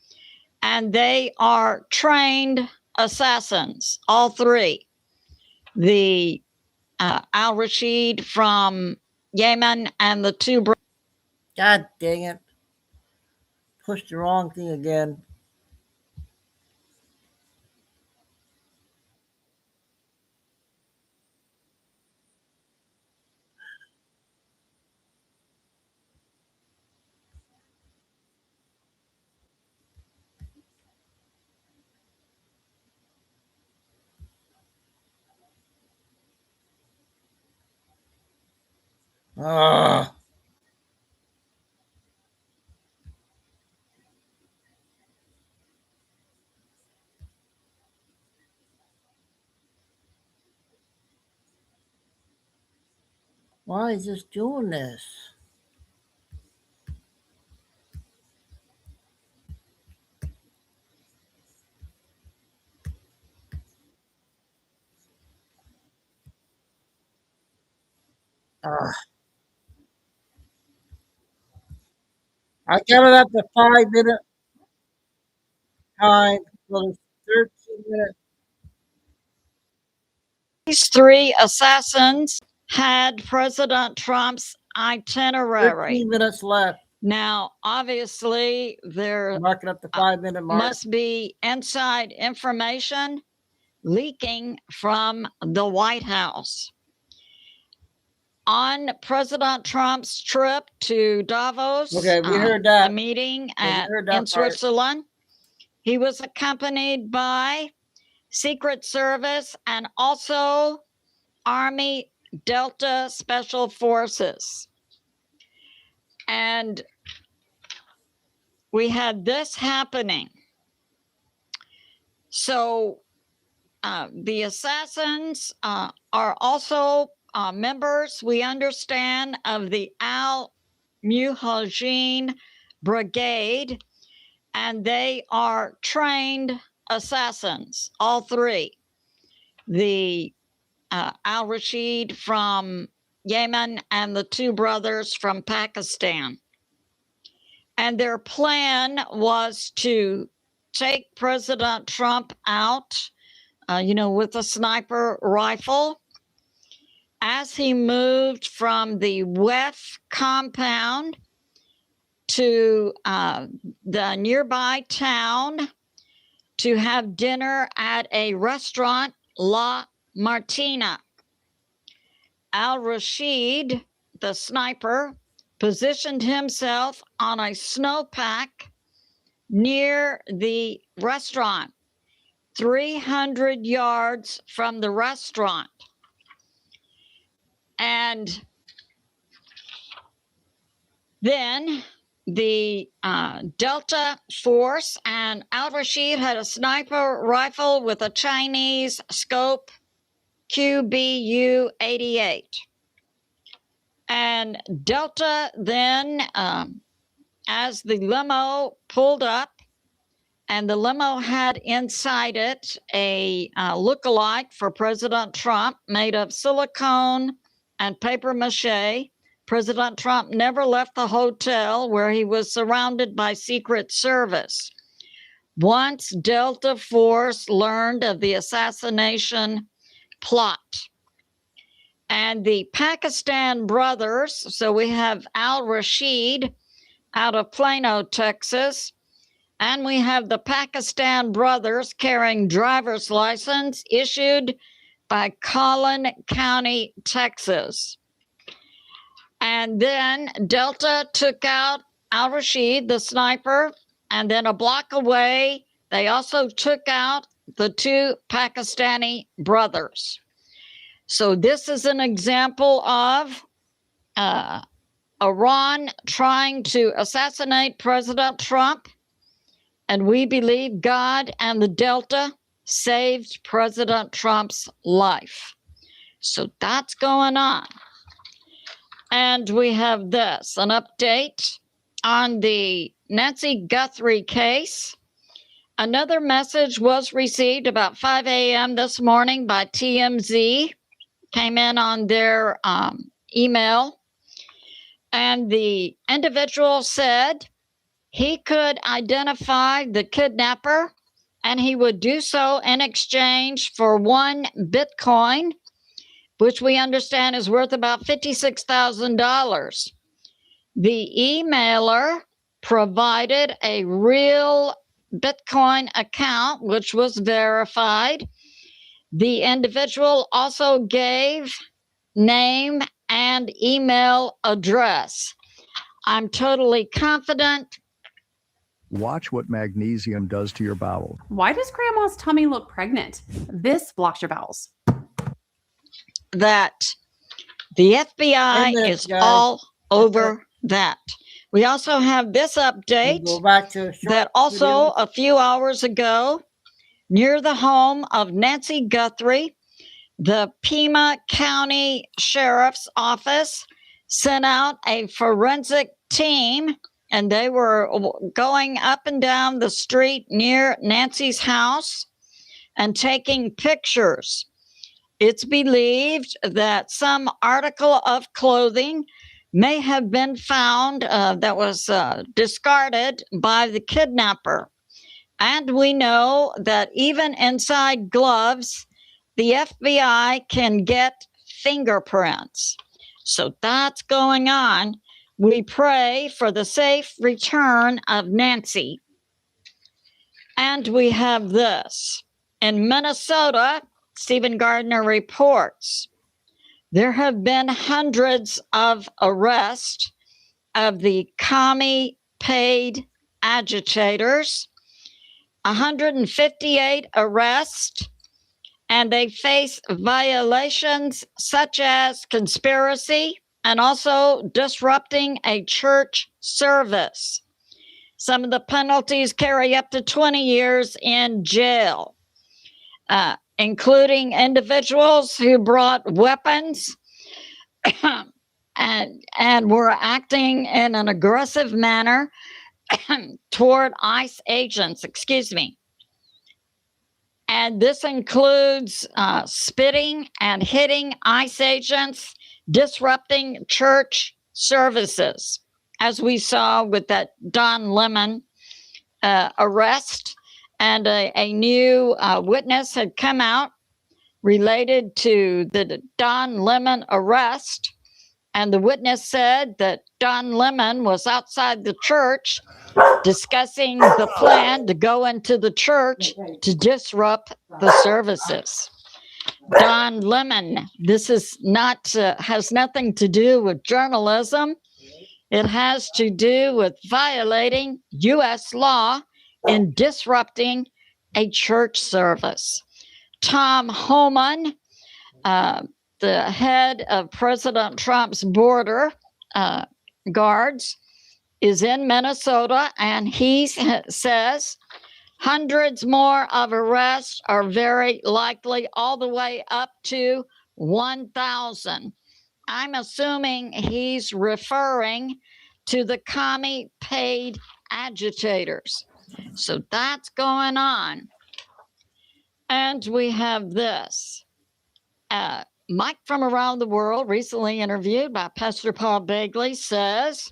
and they are trained assassins, all 3. The al-Rashid from Yemen and the 2 God dang it. Pushed the wrong thing again. Why is this doing this? I got it at the 5-minute time. So it's 13 minutes. These three assassins had President Trump's itinerary. 13 minutes left. Now, obviously, there Marking up the 5-minute mark. must be inside information leaking from the White House. On President Trump's trip to Davos, Okay, we heard that. the meeting heard that in Switzerland, he was accompanied by Secret Service and also Army Delta Special Forces. And we had this happening. So the assassins are also members, we understand, of the Al-Mujahideen Brigade, and they are trained assassins, all three. The Al-Rashid from Yemen and the two brothers from Pakistan. And their plan was to take President Trump out, with a sniper rifle as he moved from the WEF compound to the nearby town to have dinner at a restaurant, La Martina. Al-Rashid, the sniper, positioned himself on a snowpack near the restaurant, 300 yards from the restaurant. And then the Delta Force and Al-Rashid had a sniper rifle with a Chinese scope QBU-88. And Delta then, as the limo pulled up, and the limo had inside it a lookalike for President Trump made of silicone and paper mache. President Trump never left the hotel where he was surrounded by Secret Service. Once Delta Force learned of the assassination plot. And the Pakistan brothers, so we have Al-Rashid out of Plano, Texas, and we have the Pakistan brothers carrying driver's license issued by Collin County, Texas. And then Delta took out Al-Rashid, the sniper, and then a block away, they also took out the two Pakistani brothers. So this is an example of Iran trying to assassinate President Trump. And we believe God and the Delta saved President Trump's life. So that's going on. And we have this, an update on the Nancy Guthrie case. Another message was received about 5 a.m. this morning by TMZ, came in on their email. And the individual said he could identify the kidnapper and he would do so in exchange for 1 Bitcoin, which we understand is worth about $56,000. The emailer provided a real Bitcoin account, which was verified. The individual also gave name and email address. I'm totally confident. Watch what magnesium does to your bowels. Why does grandma's tummy look pregnant? This blocks your bowels. That the FBI is all over that. We also have this update that also a few hours ago, near the home of Nancy Guthrie, The Pima County Sheriff's Office sent out a forensic team, and they were going up and down the street near Nancy's house and taking pictures. It's believed that some article of clothing may have been found that was discarded by the kidnapper. And we know that even inside gloves, the FBI can get fingerprints. So that's going on. We pray for the safe return of Nancy. And we have this. In Minnesota, Stephen Gardner reports, there have been hundreds of arrests of the commie paid agitators, 158 arrests, and they face violations such as conspiracy and also disrupting a church service. Some of the penalties carry up to 20 years in jail, including individuals who brought weapons and were acting in an aggressive manner toward ICE agents, And this includes spitting and hitting ICE agents, disrupting church services, as we saw with that Don Lemon arrest. And a new witness had come out related to the Don Lemon arrest. And the witness said that Don Lemon was outside the church discussing the plan to go into the church to disrupt the services. Don Lemon, this is not has nothing to do with journalism. It has to do with violating U.S. law and disrupting a church service. Tom Homan, the head of President Trump's border guards, is in Minnesota, and he says hundreds more of arrests are very likely, all the way up to 1,000. I'm assuming he's referring to the commie paid agitators. So that's going on. And we have this. Mike from Around the World, recently interviewed by Pastor Paul Begley, says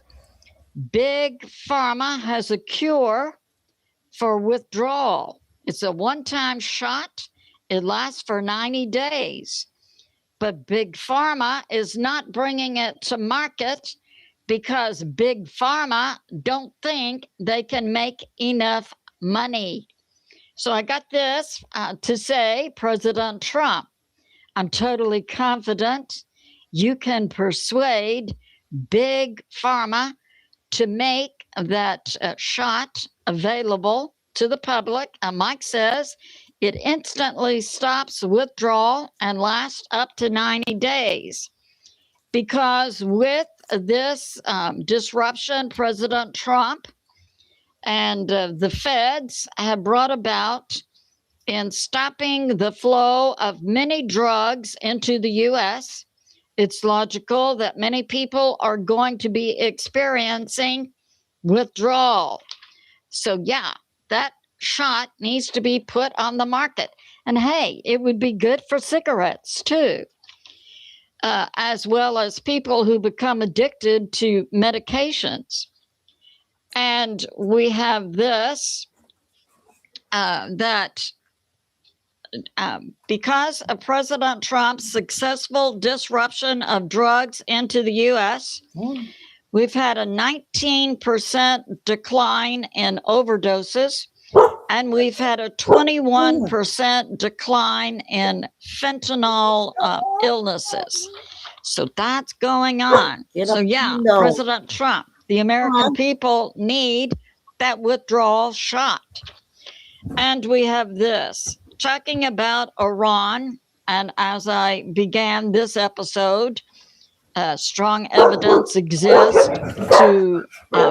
Big Pharma has a cure for withdrawal. It's a one-time shot. It lasts for 90 days. But Big Pharma is not bringing it to market because Big Pharma don't think they can make enough money. So I got this to say, President Trump, I'm totally confident you can persuade Big Pharma to make that shot available to the public. Mike says it instantly stops withdrawal and lasts up to 90 days. Because with this disruption, President Trump and the feds have brought about in stopping the flow of many drugs into the U.S., it's logical that many people are going to be experiencing withdrawal. So, yeah, that shot needs to be put on the market. And hey, it would be good for cigarettes, too, as well as people who become addicted to medications. And we have this, because of President Trump's successful disruption of drugs into the U.S., we've had a 19% decline in overdoses, and we've had a 21% decline in fentanyl illnesses. So that's going on. So yeah, President Trump, the American people need that withdrawal shot. And we have this. Talking about Iran, and as I began this episode, strong evidence exists to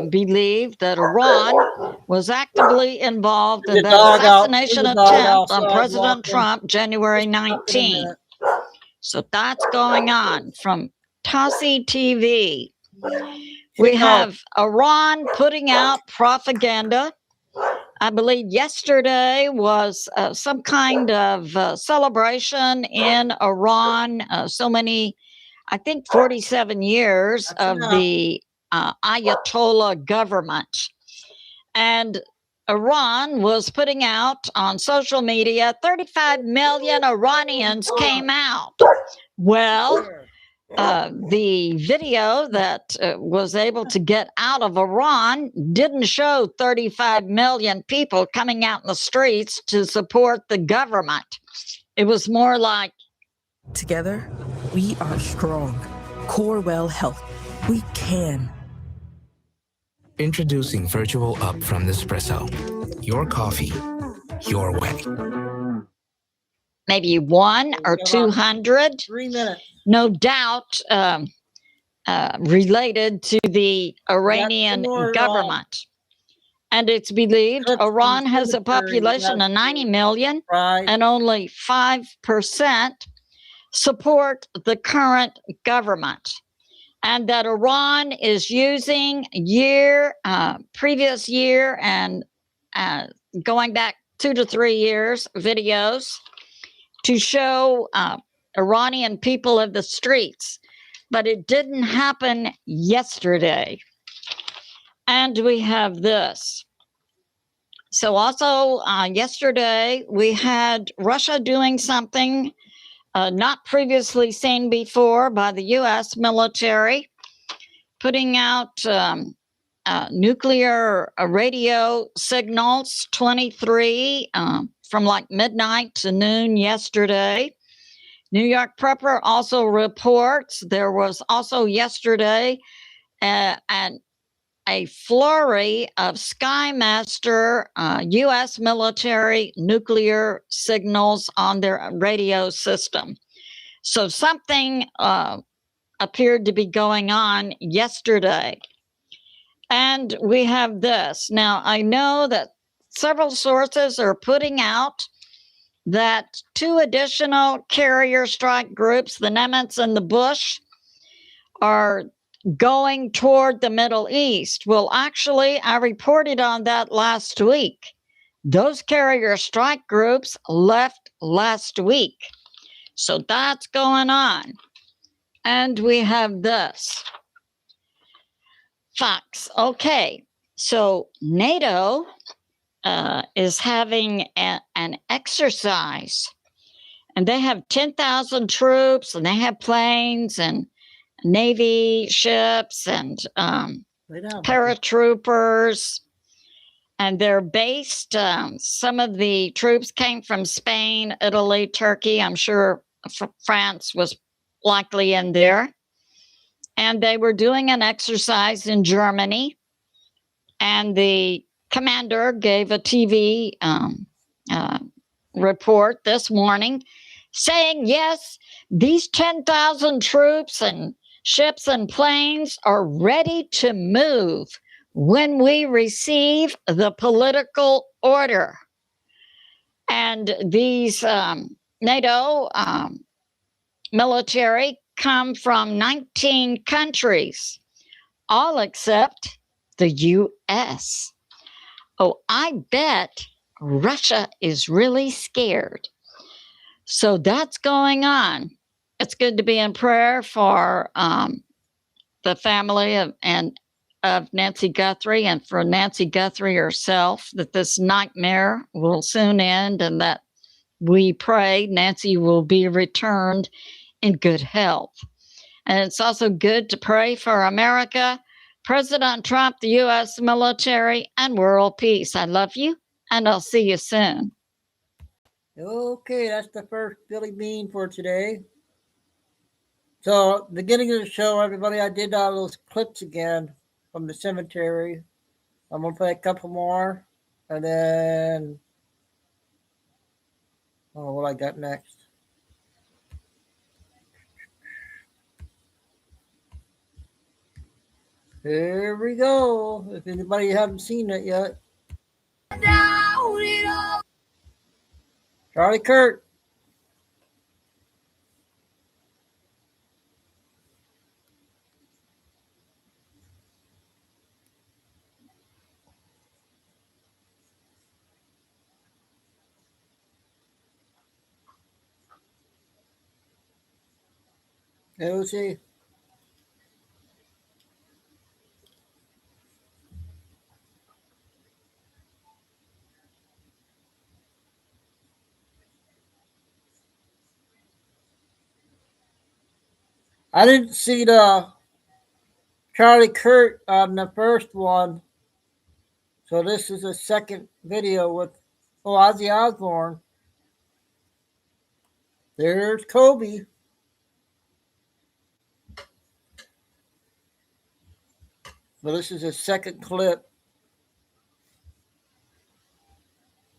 believe that Iran was actively involved in the assassination attempt on President Trump January 19. So that's going on from Tassi TV. We have Iran putting out propaganda. I believe yesterday was some kind of celebration in Iran. So many, I think 47 years of the Ayatollah government. And Iran was putting out on social media, 35 million Iranians came out. Well, the video that was able to get out of Iran didn't show 35 million people coming out in the streets to support the government. It was more like, together, we are strong. Corewell Health. We can. Introducing Virtual Up from Nespresso. Your coffee, your way. maybe 1 or 200. 3 minutes. No doubt related to the Iranian government. And it's believed Iran has a population of 90 million and only 5% support the current government. And that Iran is using previous year and going back 2 to 3 years videos to show Iranian people of the streets. But it didn't happen yesterday. And we have this. So also yesterday, we had Russia doing something not previously seen before by the U.S. military, putting out nuclear radio signals, 23 from like midnight to noon yesterday. New York Prepper also reports there was also yesterday a flurry of Skymaster U.S. military nuclear signals on their radio system. So something appeared to be going on yesterday. And we have this. Now, I know that several sources are putting out that 2 additional carrier strike groups, the Nimitz and the Bush, are going toward the Middle East. Well, actually, I reported on that last week. Those carrier strike groups left last week. So that's going on. And we have this. Fox. Okay. So NATO is having an exercise. And they have 10,000 troops, and they have planes and Navy ships and paratroopers, and they're based. Some of the troops came from Spain, Italy, Turkey. I'm sure France was likely in there. And they were doing an exercise in Germany. And the commander gave a TV report this morning saying, yes, these 10,000 troops and ships and planes are ready to move when we receive the political order. And these NATO military come from 19 countries, all except the U.S. Oh, I bet Russia is really scared. So that's going on. It's good to be in prayer for the family of Nancy Guthrie and for Nancy Guthrie herself, that this nightmare will soon end and that we pray Nancy will be returned in good health. And it's also good to pray for America, President Trump, the U.S. military, and world peace. I love you, and I'll see you soon. Okay, that's the first Billy Bean for today. So, beginning of the show, everybody, I did all those clips again from the cemetery. I'm going to play a couple more. And then, what I got next? Here we go. If anybody haven't seen it yet. Charlie Kirk. Lucy. I didn't see the Charlie Kirk on the first one, so this is a second video with Ozzy Osbourne. There's Kobe. So this is a second clip.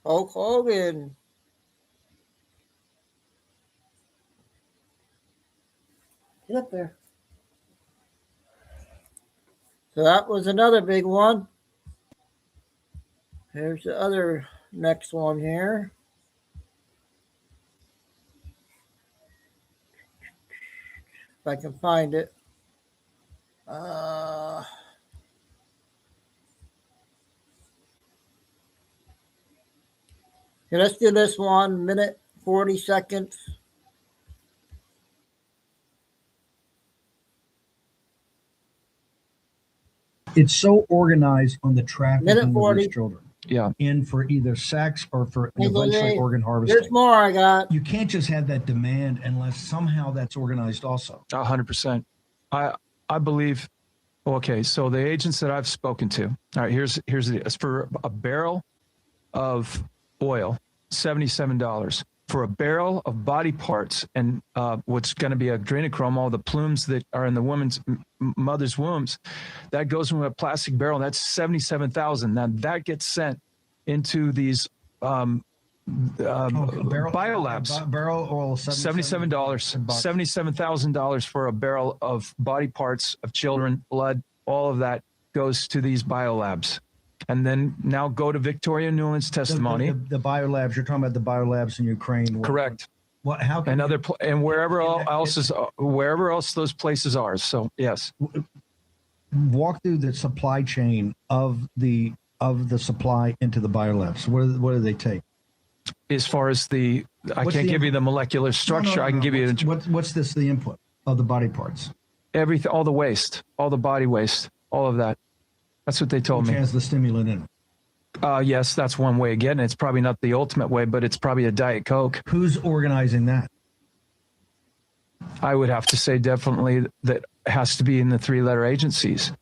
Hulk Hogan. Get up there. So that was another big one. Here's the other next one here. If I can find it. Okay, let's do this one, minute 40 seconds. It's so organized on the trafficking Minute of 40. these children. Yeah. In for either sex or for Hey, device like Jose, organ harvesting. there's more I got. You can't just have that demand unless somehow that's organized also. 100%. I believe. Okay, so the agents that I've spoken to. All right, here's it's for a barrel of oil, $77. For a barrel of body parts and what's going to be adrenochrome, all the plumes that are in the woman's mother's wombs, that goes from a plastic barrel. That's $77,000. Now that gets sent into these biolabs. Barrel oil, $77. $77,000 for a barrel of body parts of children, blood, all of that goes to these biolabs. And then now go to Victoria Nuland's testimony. The biolabs, you're talking about the biolabs in Ukraine. Correct. What? How can and wherever else those places are. So yes. Walk through the supply chain of the supply into the biolabs. What do they take? As far as I can't give you the molecular structure. I can give you what's the input of the body parts? Everything, all the waste, all the body waste, all of that. That's what they told me. Which has the stimulant in it. Yes, that's one way of getting it. It's probably not the ultimate way, but it's probably a Diet Coke. Who's organizing that? I would have to say definitely that has to be in the three-letter agencies.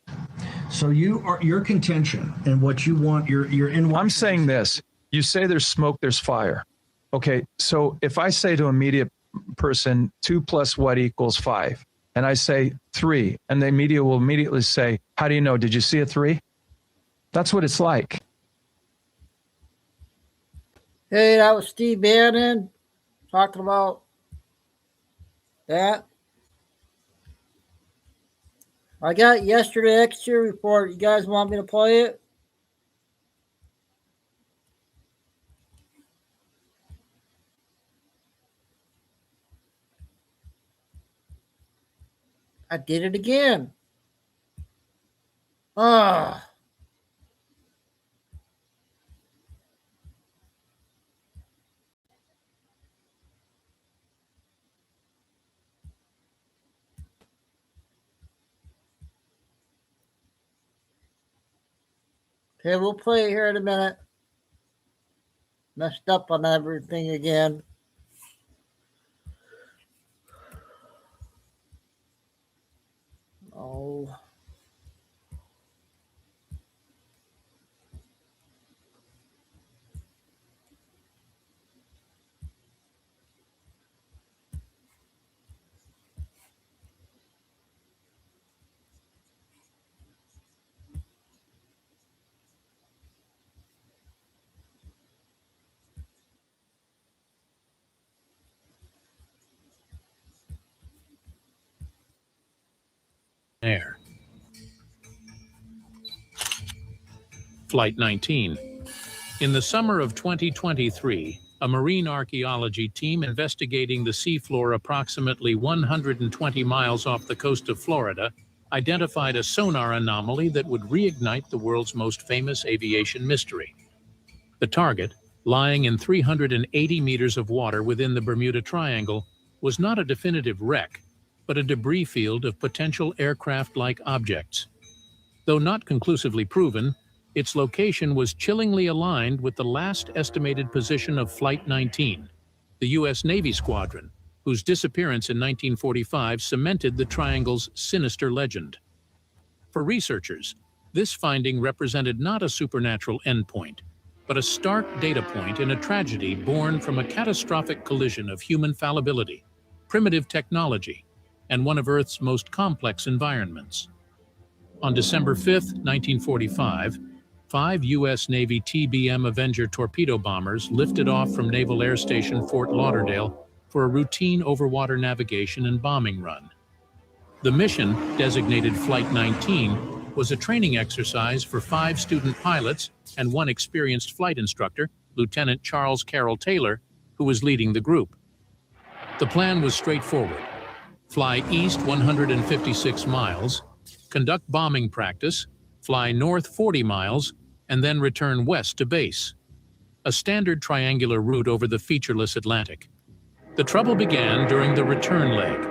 So your contention and what you want, you're in. I'm saying this. You say there's smoke, there's fire. Okay, so if I say to a media person, 2 + what = 5, and I say 3, and the media will immediately say, how do you know? Did you see a 3? That's what it's like. Hey, that was Steve Bannon talking about that. I got yesterday extra report. You guys want me to play it? I did it again. Ah. Okay, we'll play it here in a minute. Messed up on everything again. Oh. Air. Flight 19. In the summer of 2023, a marine archaeology team investigating the seafloor approximately 120 miles off the coast of Florida identified a sonar anomaly that would reignite the world's most famous aviation mystery. The target, lying in 380 meters of water within the Bermuda Triangle, was not a definitive wreck, but a debris field of potential aircraft-like objects. Though not conclusively proven, its location was chillingly aligned with the last estimated position of Flight 19, the U.S. Navy squadron, whose disappearance in 1945 cemented the triangle's sinister legend. For researchers, this finding represented not a supernatural endpoint, but a stark data point in a tragedy born from a catastrophic collision of human fallibility, primitive technology, and one of Earth's most complex environments. On December 5, 1945, 5 U.S. Navy TBM Avenger torpedo bombers lifted off from Naval Air Station Fort Lauderdale for a routine overwater navigation and bombing run. The mission, designated Flight 19, was a training exercise for 5 student pilots and 1 experienced flight instructor, Lieutenant Charles Carroll Taylor, who was leading the group. The plan was straightforward: fly east 156 miles, conduct bombing practice, fly north 40 miles, and then return west to base. A standard triangular route over the featureless Atlantic. The trouble began during the return leg.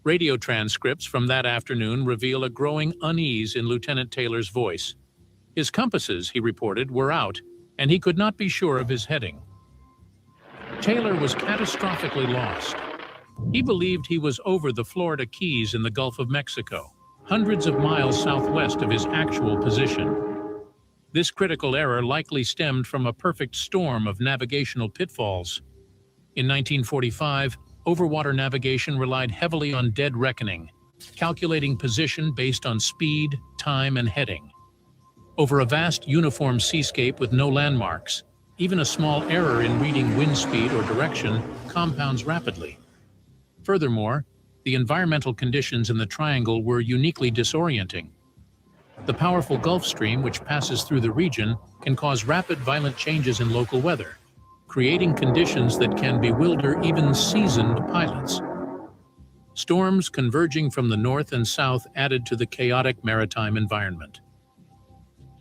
Radio transcripts from that afternoon reveal a growing unease in Lieutenant Taylor's voice. His compasses, he reported, were out, and he could not be sure of his heading. Taylor was catastrophically lost. He believed he was over the Florida Keys in the Gulf of Mexico, hundreds of miles southwest of his actual position. This critical error likely stemmed from a perfect storm of navigational pitfalls. In 1945, overwater navigation relied heavily on dead reckoning, calculating position based on speed, time, and heading. Over a vast uniform seascape with no landmarks, even a small error in reading wind speed or direction compounds rapidly. Furthermore, the environmental conditions in the triangle were uniquely disorienting. The powerful Gulf Stream, which passes through the region, can cause rapid, violent changes in local weather, creating conditions that can bewilder even seasoned pilots. Storms converging from the north and south added to the chaotic maritime environment.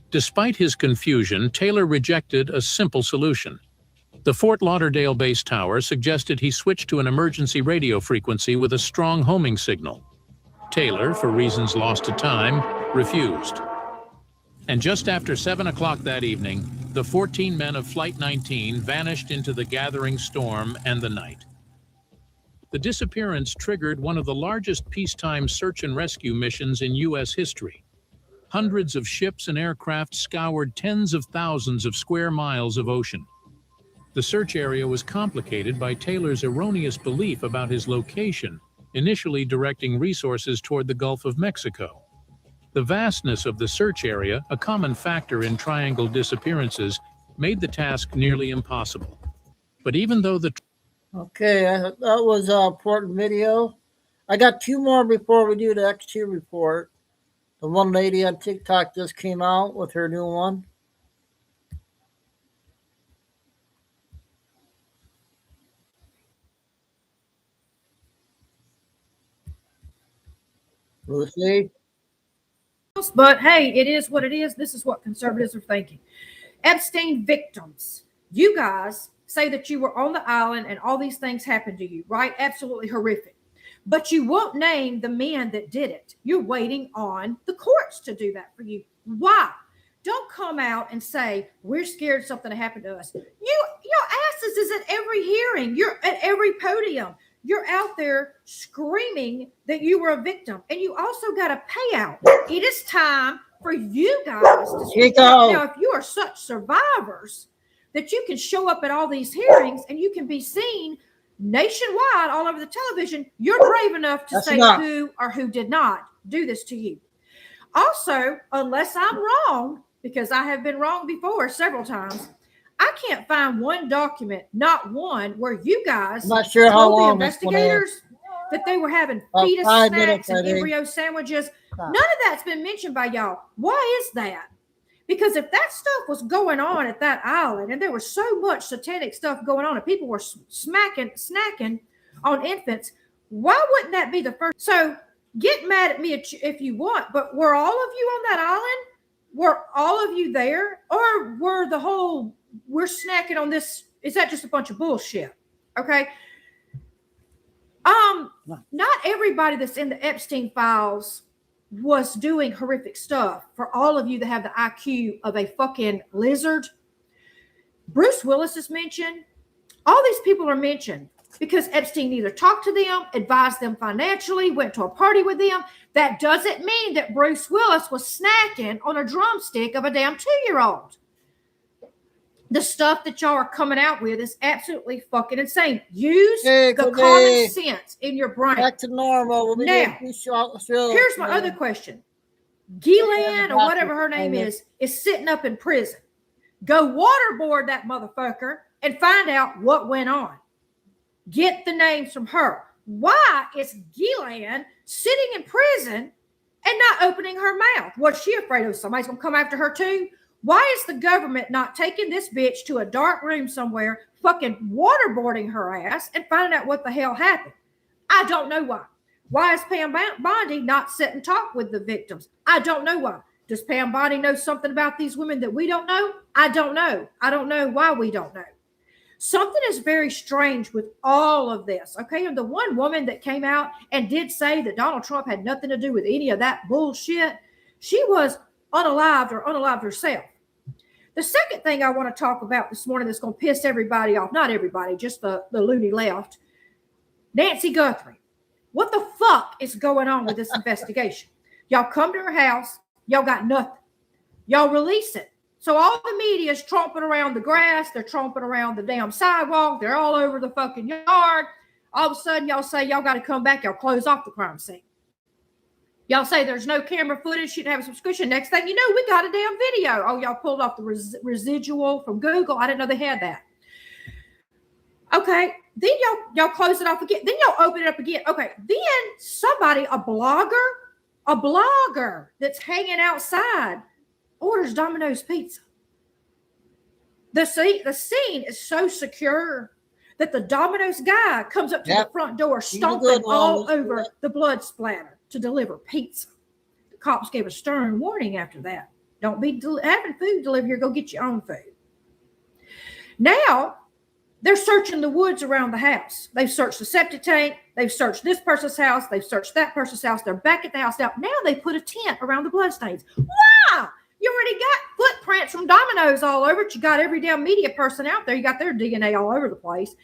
Despite his confusion, Taylor rejected a simple solution. The Fort Lauderdale base tower suggested he switch to an emergency radio frequency with a strong homing signal. Taylor, for reasons lost to time, refused. And just after 7 o'clock that evening, the 14 men of Flight 19 vanished into the gathering storm and the night. The disappearance triggered one of the largest peacetime search and rescue missions in U.S. history. Hundreds of ships and aircraft scoured tens of thousands of square miles of ocean. The search area was complicated by Taylor's erroneous belief about his location, initially directing resources toward the Gulf of Mexico. The vastness of the search area, a common factor in triangle disappearances, made the task nearly impossible. But even though the... Okay, that was an important video. I got 2 more before we do the X2 report. The one lady on TikTok just came out with her new one. Lucy? But hey, it is what it is. This is what conservatives are thinking. Epstein victims. You guys say that you were on the island and all these things happened to you, right? Absolutely horrific. But you won't name the men that did it. You're waiting on the courts to do that for you. Why? Don't come out and say, we're scared something to happen to us. Your asses is at every hearing. You're at every podium. You're out there screaming that you were a victim. And you also got a payout. It is time for you guys to speak up. Now, if you are such survivors that you can show up at all these hearings and you can be seen nationwide all over the television, you're brave enough to say who or who did not do this to you. Also, unless I'm wrong, because I have been wrong before several times, I can't find one document, not one, where you guys I'm not sure how told long the investigators that they were having fetus snacks and embryo sandwiches. None of that's been mentioned by y'all. Why is that? Because if that stuff was going on at that island and there was so much satanic stuff going on and people were snacking on infants, why wouldn't that be the first? So get mad at me if you want, but were all of you on that island? Were all of you there? Or were the whole, we're snacking on this, is that just a bunch of bullshit? Okay. Not everybody that's in the Epstein files was doing horrific stuff. For all of you that have the IQ of a fucking lizard, Bruce Willis is mentioned. All these people are mentioned because Epstein either talked to them, advised them financially, went to a party with them. That doesn't mean that Bruce Willis was snacking on a drumstick of a damn 2-year-old. The stuff that y'all are coming out with is absolutely fucking insane. Use the common sense in your brain. Back to normal. Now, here's my other question. Ghislaine, or whatever her name is sitting up in prison. Go waterboard that motherfucker and find out what went on. Get the names from her. Why is Ghislaine sitting in prison and not opening her mouth? What's she afraid of? Somebody's going to come after her too? Why is the government not taking this bitch to a dark room somewhere, fucking waterboarding her ass and finding out what the hell happened? I don't know why. Why is Pam Bondi not sit and talk with the victims? I don't know why. Does Pam Bondi know something about these women that we don't know? I don't know. I don't know why we don't know. Something is very strange with all of this, okay? And the one woman that came out and did say that Donald Trump had nothing to do with any of that bullshit, she was unalived herself. The second thing I want to talk about this morning that's going to piss everybody off, not everybody, just the loony left, Nancy Guthrie. What the fuck is going on with this investigation? Y'all come to her house, y'all got nothing. Y'all release it. So all the media is tromping around the grass, they're tromping around the damn sidewalk, they're all over the fucking yard. All of a sudden, y'all say y'all got to come back, y'all close off the crime scene. Y'all say there's no camera footage, you have a subscription. Next thing you know, we got a damn video. Oh, y'all pulled off the residual from Google. I didn't know they had that. Okay, then y'all close it off again. Then y'all open it up again. Okay, then somebody, a blogger that's hanging outside orders Domino's pizza. The scene is so secure that the Domino's guy comes up to the front door, stomping all over the blood splatter to deliver pizza. The cops gave a stern warning after that. Don't be having food delivered here. Go get your own food. Now, they're searching the woods around the house. They've searched the septic tank. They've searched this person's house. They've searched that person's house. They're back at the house now. Now they put a tent around the bloodstains. Wow! You already got footprints from Domino's all over it. You got every damn media person out there. You got their DNA all over the place.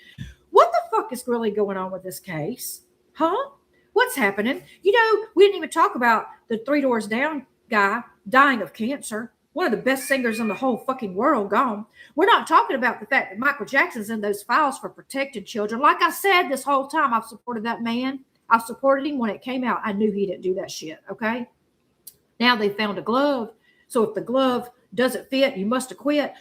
What the fuck is really going on with this case? Huh? What's happening? You know, we didn't even talk about the 3 Doors Down guy dying of cancer. One of the best singers in the whole fucking world gone. We're not talking about the fact that Michael Jackson's in those files for protecting children. Like I said, this whole time I've supported that man. I've supported him when it came out. I knew he didn't do that shit, okay? Now they found a glove. So if the glove doesn't fit, you must have quit.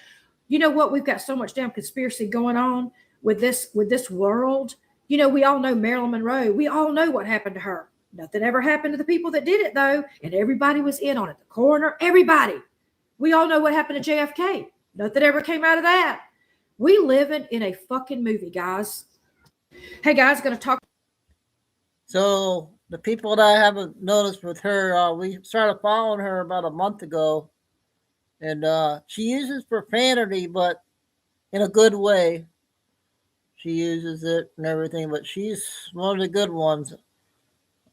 You know what? We've got so much damn conspiracy going on with this world. You know, we all know Marilyn Monroe. We all know what happened to her. Nothing ever happened to the people that did it, though. And everybody was in on it. The coroner, everybody. We all know what happened to JFK. Nothing ever came out of that. We living in a fucking movie, guys. Hey, guys, going to talk. So the people that I haven't noticed with her, we started following her about a month ago. And she uses profanity, but in a good way. She uses it and everything, but she's one of the good ones.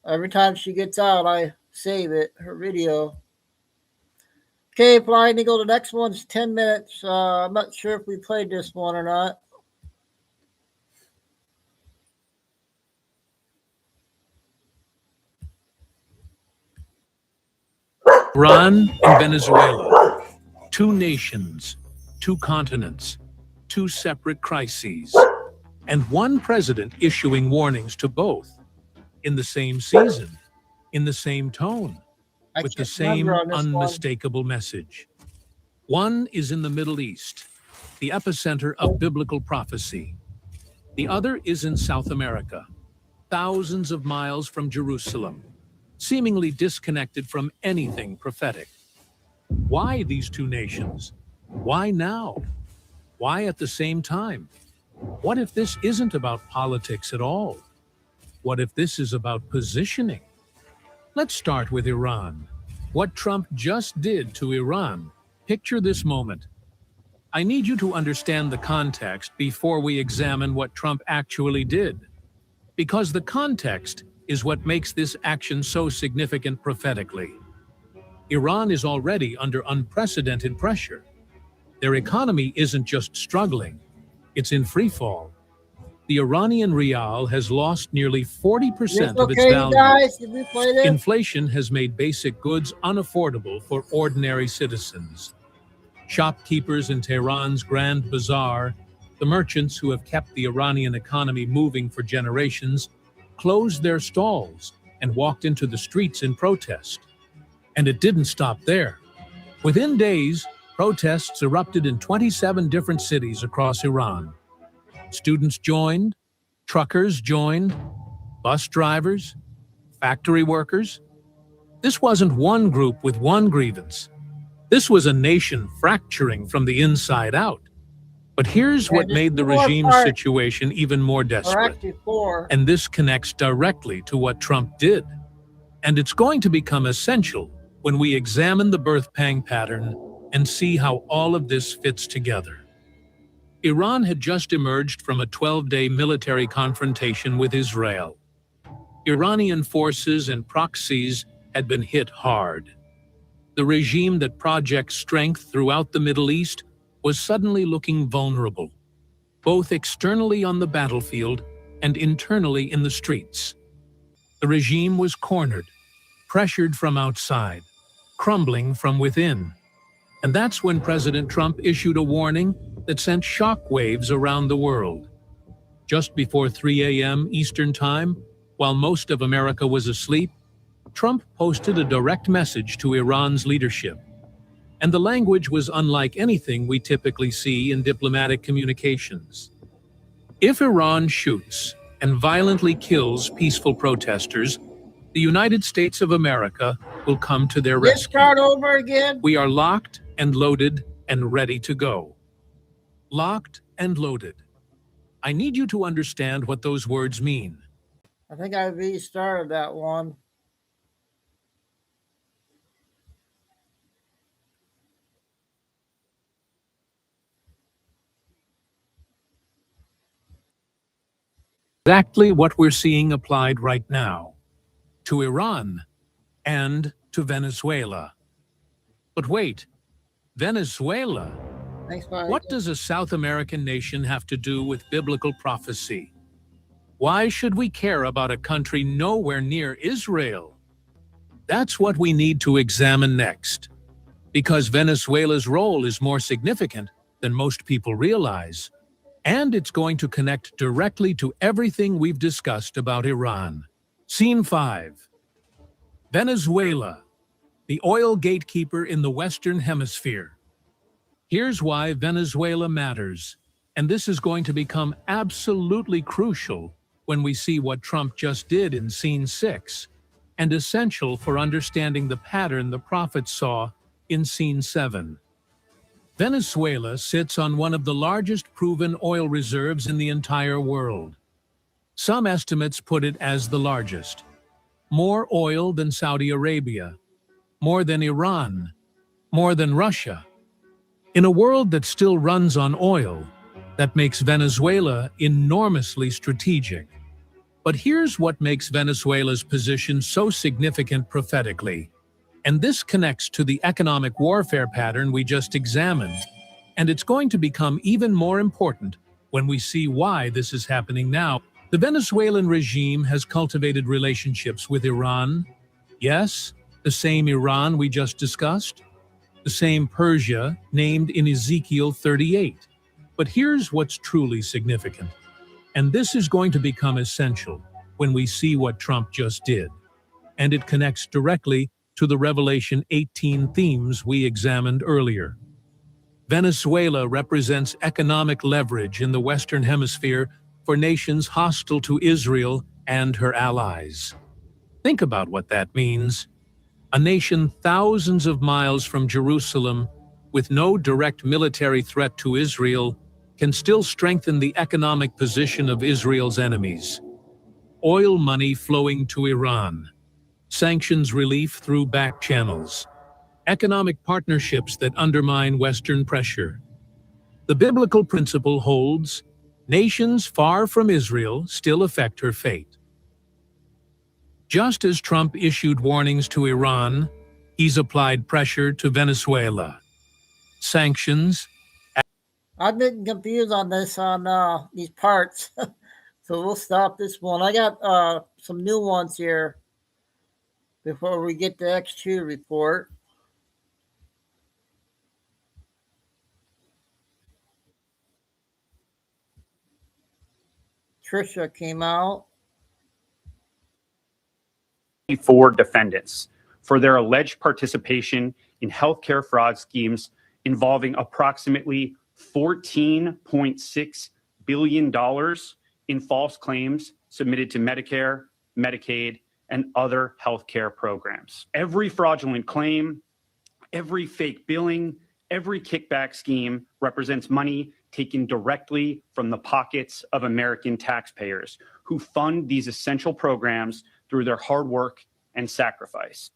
Every time she gets out, I save it, her video. Okay, Flying Eagle, the next one's 10 minutes. I'm not sure if we played this one or not. Iran and Venezuela. 2 nations, 2 continents, 2 separate crises, and 1 president issuing warnings to both in the same season, in the same tone, with the same unmistakable message. One is in the Middle East, the epicenter of biblical prophecy. The other is in South America, thousands of miles from Jerusalem, seemingly disconnected from anything prophetic. Why these 2 nations? Why now? Why at the same time? What if this isn't about politics at all? What if this is about positioning? Let's start with Iran. What Trump just did to Iran. Picture this moment. I need you to understand the context before we examine what Trump actually did. because the context is what makes this action so significant prophetically. Iran is already under unprecedented pressure. Their economy isn't just struggling, it's in free fall. The Iranian rial has lost nearly 40% of its value. Guys? Did we play this? Inflation has made basic goods unaffordable for ordinary citizens. Shopkeepers in Tehran's Grand Bazaar, the merchants who have kept the Iranian economy moving for generations, closed their stalls and walked into the streets in protest. And it didn't stop there. Within days, protests erupted in 27 different cities across Iran. Students joined, truckers joined, bus drivers, factory workers. This wasn't one group with one grievance. This was a nation fracturing from the inside out. But here's what made the regime's situation even more desperate. And this connects directly to what Trump did. And it's going to become essential when we examine the birth pang pattern and see how all of this fits together. Iran had just emerged from a 12-day military confrontation with Israel. Iranian forces and proxies had been hit hard. The regime that projects strength throughout the Middle East was suddenly looking vulnerable, both externally on the battlefield and internally in the streets. The regime was cornered, pressured from outside, crumbling from within. And that's when President Trump issued a warning that sent shockwaves around the world. Just before 3 a.m. Eastern Time, while most of America was asleep, Trump posted a direct message to Iran's leadership. And the language was unlike anything we typically see in diplomatic communications. If Iran shoots and violently kills peaceful protesters, the United States of America will come to their rescue. Start over again. We are locked and loaded and ready to go. Locked and loaded. I need you to understand what those words mean. I think I restarted that one. Exactly what we're seeing applied right now to Iran and to Venezuela. But wait, Venezuela? What does a South American nation have to do with biblical prophecy? Why should we care about a country nowhere near Israel? That's what we need to examine next, because Venezuela's role is more significant than most people realize. And it's going to connect directly to everything we've discussed about Iran. Scene 5. Venezuela, the oil gatekeeper in the Western Hemisphere. Here's why Venezuela matters, and this is going to become absolutely crucial when we see what Trump just did in Scene 6, and essential for understanding the pattern the prophet saw in Scene 7. Venezuela sits on one of the largest proven oil reserves in the entire world. Some estimates put it as the largest. More oil than Saudi Arabia, more than Iran, more than Russia. In a world that still runs on oil, that makes Venezuela enormously strategic. But here's what makes Venezuela's position so significant prophetically. And this connects to the economic warfare pattern we just examined. And it's going to become even more important when we see why this is happening now. The Venezuelan regime has cultivated relationships with Iran. Yes, the same Iran we just discussed. The same Persia named in Ezekiel 38. But here's what's truly significant. And this is going to become essential when we see what Trump just did. And it connects directly to the Revelation 18 themes we examined earlier. Venezuela represents economic leverage in the Western Hemisphere for nations hostile to Israel and her allies. Think about what that means. A nation thousands of miles from Jerusalem, with no direct military threat to Israel, can still strengthen the economic position of Israel's enemies. Oil money flowing to Iran. Sanctions relief through back channels, economic partnerships that undermine Western pressure. The biblical principle holds, nations far from Israel still affect her fate. Just as Trump issued warnings to Iran, he's applied pressure to Venezuela. Sanctions. I've been confused on this, on these parts. So we'll stop this one. I got some new ones here before we get the X2 report. Trisha came out. 4 defendants for their alleged participation in healthcare fraud schemes involving approximately $14.6 billion in false claims submitted to Medicare, Medicaid, and other healthcare programs. Every fraudulent claim, every fake billing, every kickback scheme represents money taken directly from the pockets of American taxpayers who fund these essential programs through their hard work and sacrifice.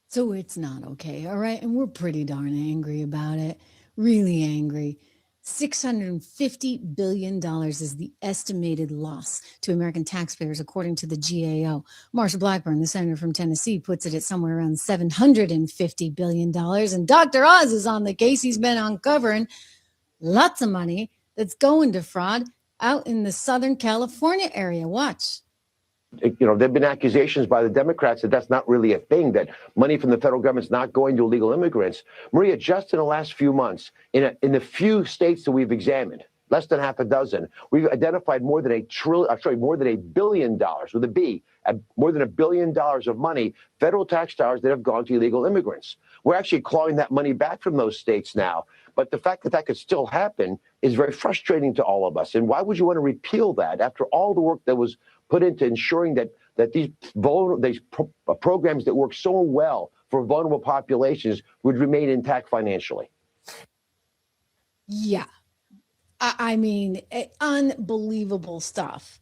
So it's not okay, all right? And we're pretty darn angry about it, really angry. $650 billion is the estimated loss to American taxpayers, according to the GAO. Marsha Blackburn, the senator from Tennessee, puts it at somewhere around $750 billion. And Dr. Oz is on the case. He's been uncovering lots of money that's going to fraud out in the Southern California area. Watch. You know, there have been accusations by the Democrats that that's not really a thing, that money from the federal government's not going to illegal immigrants. Maria, just in the last few months, in the few states that we've examined, less than half a dozen, we've identified more than $1 billion with a B, more than $1 billion of money, federal tax dollars that have gone to illegal immigrants. We're actually clawing that money back from those states now. But the fact that that could still happen is very frustrating to all of us. And why would you want to repeal that after all the work that was put into ensuring that these programs that work so well for vulnerable populations would remain intact financially? Yeah. I mean, unbelievable stuff.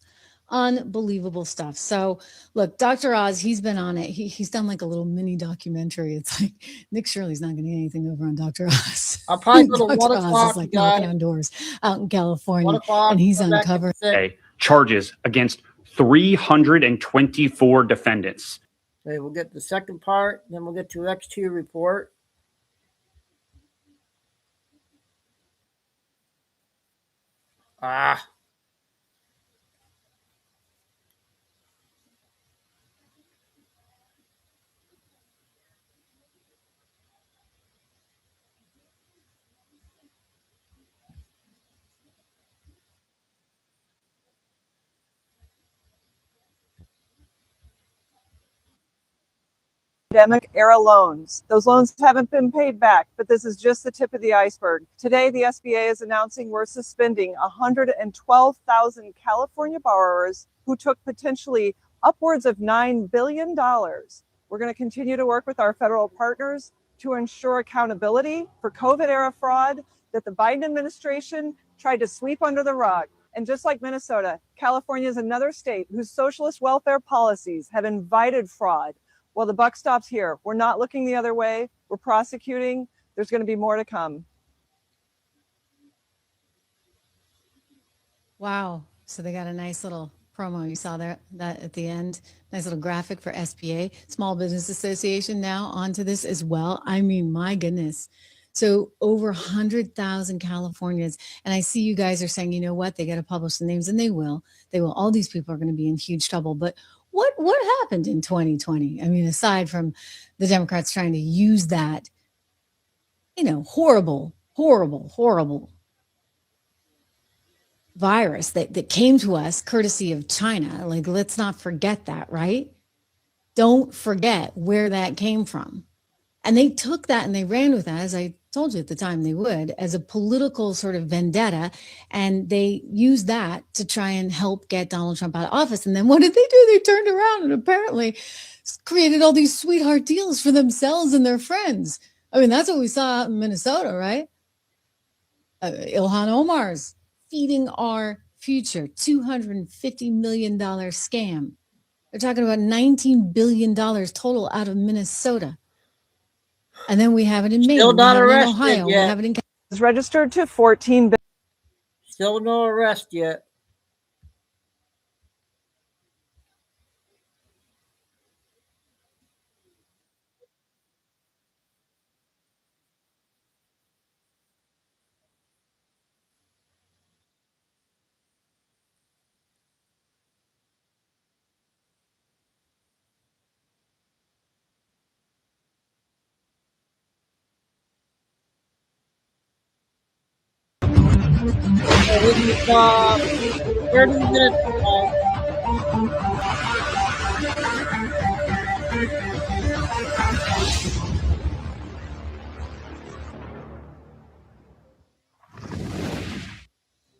Unbelievable stuff. So look, Dr. Oz, he's been on it. He's done like a little mini documentary. It's like Nick Shirley's not going to get anything over on Dr. Oz. I'll probably go to Dr. 1 Oz o'clock, is like knocking on doors out in California. 1 o'clock, and he's uncovered Charges against 324 defendants. Okay, we'll get the second part, then we'll get to X2 report. Pandemic era loans. Those loans haven't been paid back, but this is just the tip of the iceberg. Today, the SBA is announcing we're suspending 112,000 California borrowers who took potentially upwards of $9 billion. We're going to continue to work with our federal partners to ensure accountability for COVID era fraud that the Biden administration tried to sweep under the rug. And just like Minnesota, California is another state whose socialist welfare policies have invited fraud. Well, the buck stops here. We're not looking the other way. We're prosecuting. There's going to be more to come. Wow. So they got a nice little promo. You saw that at the end. Nice little graphic for SBA, Small Business Association, now onto this as well. I mean, my goodness. So over 100,000 Californians. And I see you guys are saying, you know what? They got to publish the names, and they will. They will. All these people are going to be in huge trouble. But what happened in 2020? I mean, aside from the Democrats trying to use that, horrible virus that came to us courtesy of China. Like, let's not forget that, right? Don't forget where that came from. And they took that and they ran with that, as I told you at the time they would, as a political sort of vendetta. And they used that to try and help get Donald Trump out of office. And then what did they do? They turned around and apparently created all these sweetheart deals for themselves and their friends. I mean, that's what we saw out in Minnesota, right? Ilhan Omar's Feeding Our Future, $250 million scam. They're talking about $19 billion total out of Minnesota. And then we have it in Maine, Still not we have it in arrested Ohio, we yet. have it in It's registered to 14 billion. Still no arrest yet. this is 30 minutes ago.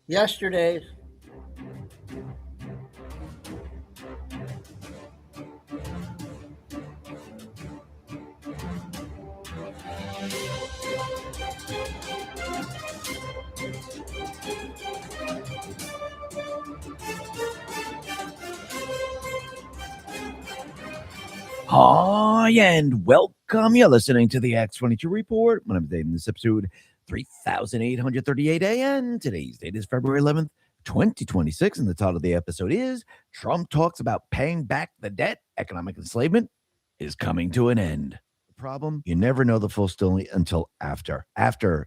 Yesterday's. Hi, and welcome. You're listening to the X22 Report. My name is Dave, and this episode 3838 AM. Today's date is February 11th, 2026, and the title of the episode is Trump Talks About Paying Back the Debt. Economic enslavement is coming to an end. The problem, you never know the full story until after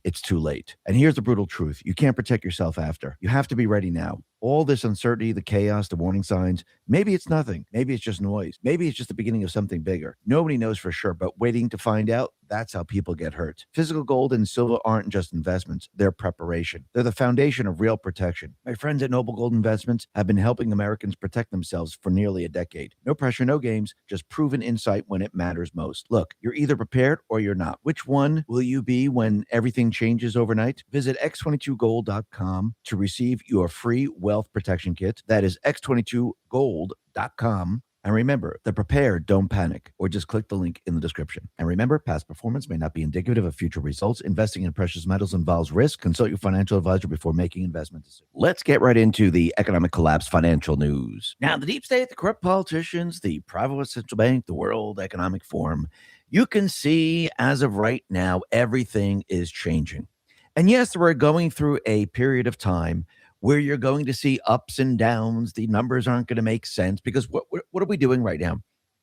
it's too late. And here's the brutal truth. You can't protect yourself after. You have to be ready now. All this uncertainty, the chaos, the warning signs, maybe it's nothing. Maybe it's just noise. Maybe it's just the beginning of something bigger. Nobody knows for sure, but waiting to find out, that's how people get hurt. Physical gold and silver aren't just investments. They're preparation. They're the foundation of real protection. My friends at Noble Gold Investments have been helping Americans protect themselves for nearly a decade. No pressure, no games, just proven insight when it matters most. Look, you're either prepared or you're not. Which one will you be when everything changes overnight? Visit x22gold.com to receive your free wealth protection kit. That is x22gold.com. And remember, the prepared don't panic, or just click the link in the description. And remember, past performance may not be indicative of future results. Investing in precious metals involves risk. Consult your financial advisor before making investment decisions. Let's get right into the economic collapse financial news. Now, the deep state, the corrupt politicians, the private central bank, the World Economic Forum, you can see as of right now, everything is changing. And yes, we're going through a period of time where you're going to see ups and downs. The numbers aren't going to make sense because what are we doing right now?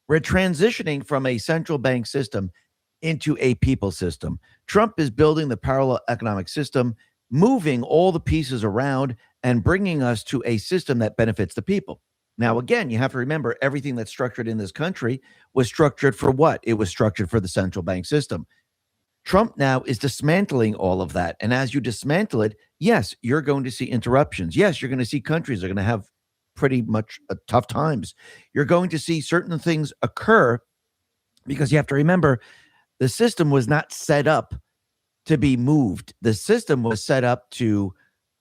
We're transitioning from a central bank system into a people system. Trump is building the parallel economic system, moving all the pieces around and bringing us to a system that benefits the people. Now, again, you have to remember everything that's structured in this country was structured for what? It was structured for the central bank system. Trump now is dismantling all of that. And as you dismantle it, yes, you're going to see interruptions. Yes, you're going to see countries are going to have pretty much tough times. You're going to see certain things occur because you have to remember the system was not set up to be moved. The system was set up to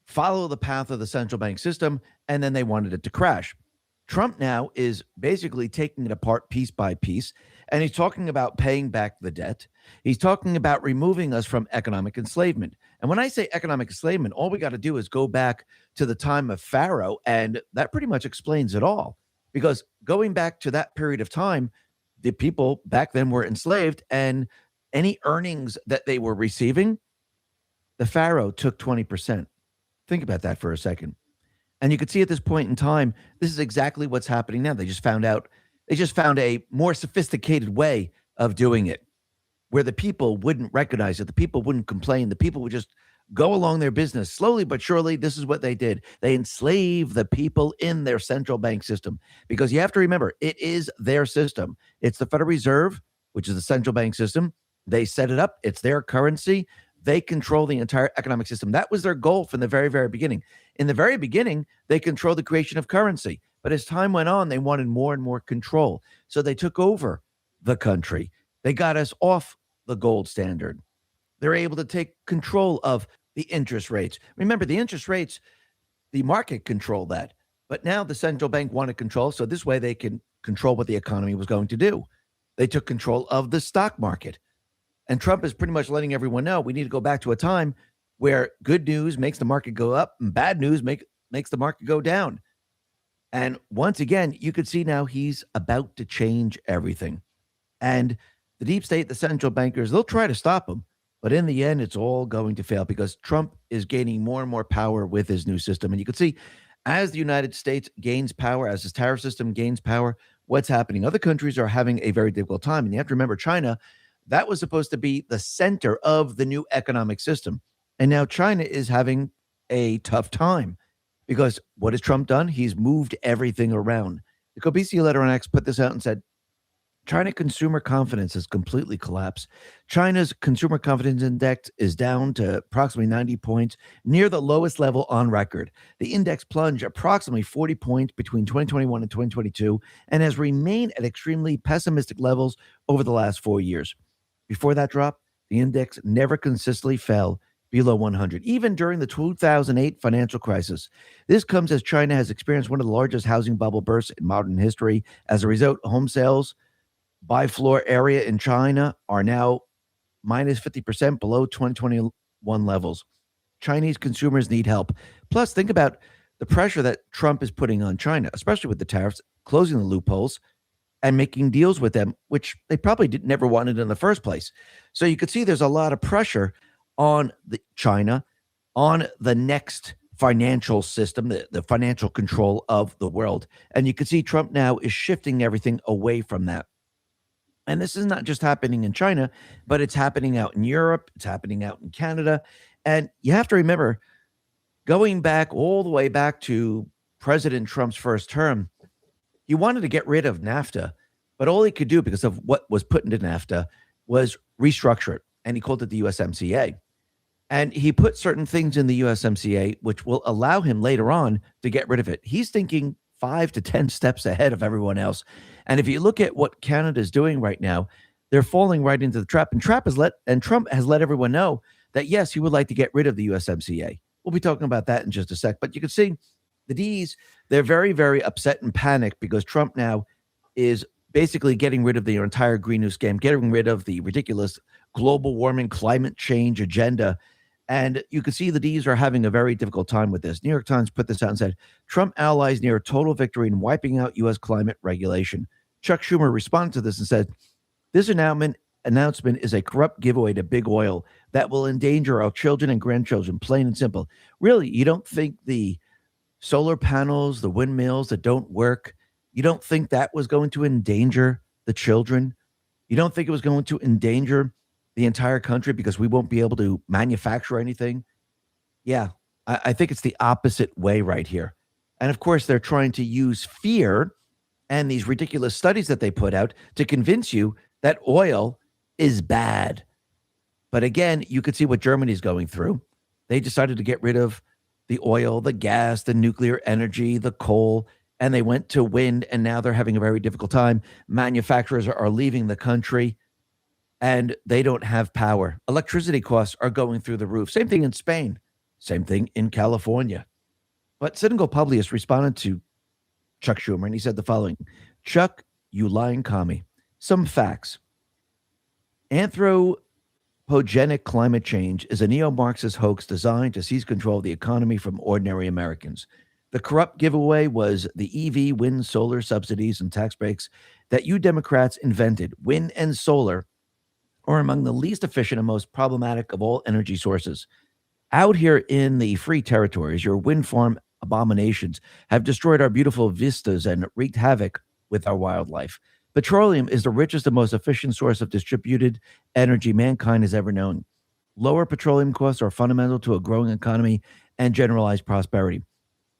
follow the path of the central bank system, and then they wanted it to crash. Trump now is basically taking it apart piece by piece, and he's talking about paying back the debt. He's talking about removing us from economic enslavement. And when I say economic enslavement, all we got to do is go back to the time of Pharaoh, and that pretty much explains it all. Because going back to that period of time, the people back then were enslaved, and any earnings that they were receiving, the Pharaoh took 20%. Think about that for a second. And you could see at this point in time, this is exactly what's happening now. They just found a more sophisticated way of doing it where the people wouldn't recognize it. The people wouldn't complain. The people would just go along their business. Slowly but surely, this is what they did. They enslaved the people in their central bank system because you have to remember, it is their system. It's the Federal Reserve, which is the central bank system. They set it up. It's their currency. They control the entire economic system. That was their goal from the very, very beginning. In the very beginning, they controlled the creation of currency. But as time went on, they wanted more and more control. So they took over the country. They got us off the gold standard. They're able to take control of the interest rates. Remember, the interest rates, the market controlled that. But now the central bank wanted control. So this way they can control what the economy was going to do. They took control of the stock market. And Trump is pretty much letting everyone know we need to go back to a time where good news makes the market go up and bad news makes the market go down. And once again, you could see now he's about to change everything. And the deep state, the central bankers, they'll try to stop him. But in the end, it's all going to fail because Trump is gaining more and more power with his new system. And you can see as the United States gains power, as his tariff system gains power, what's happening? Other countries are having a very difficult time. And you have to remember China, that was supposed to be the center of the new economic system. And now China is having a tough time because what has Trump done? He's moved everything around. The Kobisi letter on X put this out and said, China consumer confidence has completely collapsed. China's consumer confidence index is down to approximately 90 points, near the lowest level on record. The index plunged approximately 40 points between 2021 and 2022 and has remained at extremely pessimistic levels over the last 4 years. Before that drop, the index never consistently fell below 100, even during the 2008 financial crisis. This comes as China has experienced one of the largest housing bubble bursts in modern history. As a result, home sales by floor area in China are now minus 50% below 2021 levels. Chinese consumers need help. Plus, think about the pressure that Trump is putting on China, especially with the tariffs, closing the loopholes and making deals with them, which they probably never wanted in the first place. So you could see there's a lot of pressure on China, on the next financial system, the financial control of the world. And you can see Trump now is shifting everything away from that. And this is not just happening in China, but it's happening out in Europe. It's happening out in Canada. And you have to remember, going back all the way back to President Trump's first term, he wanted to get rid of NAFTA, but all he could do because of what was put into NAFTA was restructure it. And he called it the USMCA. And he put certain things in the USMCA, which will allow him later on to get rid of it. He's thinking 5 to 10 steps ahead of everyone else. And if you look at what Canada is doing right now, they're falling right into the trap. And Trump has let everyone know that, yes, he would like to get rid of the USMCA. We'll be talking about that in just a sec. But you can see the Ds, they're very, very upset and panicked because Trump now is basically getting rid of the entire Green New scam, getting rid of the ridiculous global warming, climate change agenda. And you can see the Ds are having a very difficult time with this. New York Times put this out and said, Trump allies near a total victory in wiping out U.S. climate regulation. Chuck Schumer responded to this and said, this announcement is a corrupt giveaway to big oil that will endanger our children and grandchildren, plain and simple. Really, you don't think the solar panels, the windmills that don't work, you don't think that was going to endanger the children? You don't think it was going to endanger the entire country because we won't be able to manufacture anything? Yeah, I think it's the opposite way right here. And of course, they're trying to use fear and these ridiculous studies that they put out to convince you that oil is bad. But again, you could see what Germany's going through. They decided to get rid of the oil, the gas, the nuclear energy, the coal, and they went to wind, and now they're having a very difficult time. Manufacturers are leaving the country, and they don't have power. Electricity costs are going through the roof. Same thing in Spain. Same thing in California. But Citadel Publius responded to Chuck Schumer, and he said the following: Chuck, you lying commie. Some facts. Anthropogenic climate change is a neo-Marxist hoax designed to seize control of the economy from ordinary Americans. The corrupt giveaway was the EV, wind, solar subsidies, and tax breaks that you Democrats invented. Wind and solar are among the least efficient and most problematic of all energy sources. Out here in the free territories, your wind farm abominations have destroyed our beautiful vistas and wreaked havoc with our wildlife. Petroleum is the richest and most efficient source of distributed energy mankind has ever known. Lower petroleum costs are fundamental to a growing economy and generalized prosperity.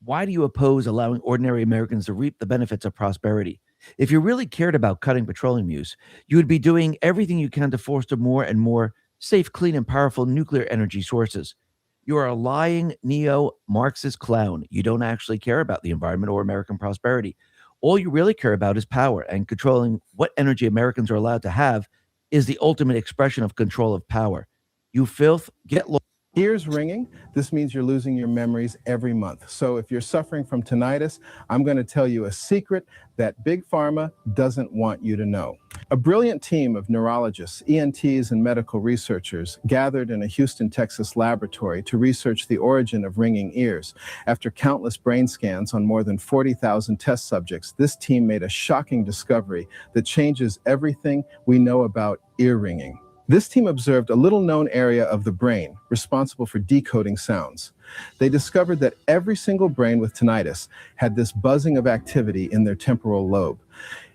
Why do you oppose allowing ordinary Americans to reap the benefits of prosperity? If you really cared about cutting petroleum use, you would be doing everything you can to foster more and more safe, clean, and powerful nuclear energy sources. You are a lying neo-Marxist clown. You don't actually care about the environment or American prosperity. All you really care about is power, and controlling what energy Americans are allowed to have is the ultimate expression of control of power. You filth, get lost. Ears ringing, this means you're losing your memories every month. So if you're suffering from tinnitus, I'm going to tell you a secret that Big Pharma doesn't want you to know. A brilliant team of neurologists, ENTs, and medical researchers gathered in a Houston, Texas laboratory to research the origin of ringing ears. After countless brain scans on more than 40,000 test subjects, this team made a shocking discovery that changes everything we know about ear ringing. This team observed a little-known area of the brain responsible for decoding sounds. They discovered that every single brain with tinnitus had this buzzing of activity in their temporal lobe.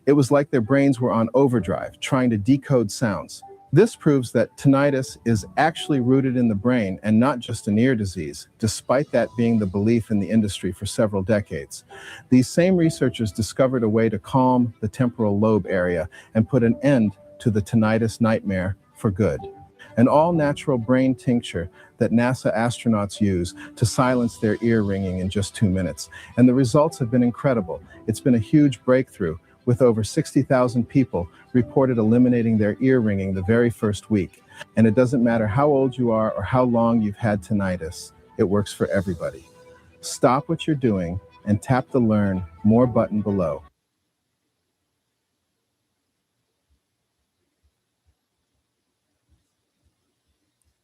It was like their brains were on overdrive, trying to decode sounds. This proves that tinnitus is actually rooted in the brain and not just an ear disease, despite that being the belief in the industry for several decades. These same researchers discovered a way to calm the temporal lobe area and put an end to the tinnitus nightmare for good. An all-natural brain tincture that NASA astronauts use to silence their ear ringing in just 2 minutes. And the results have been incredible. It's been a huge breakthrough, with over 60,000 people reported eliminating their ear ringing the very first week. And it doesn't matter how old you are or how long you've had tinnitus, it works for everybody. Stop what you're doing and tap the Learn More button below.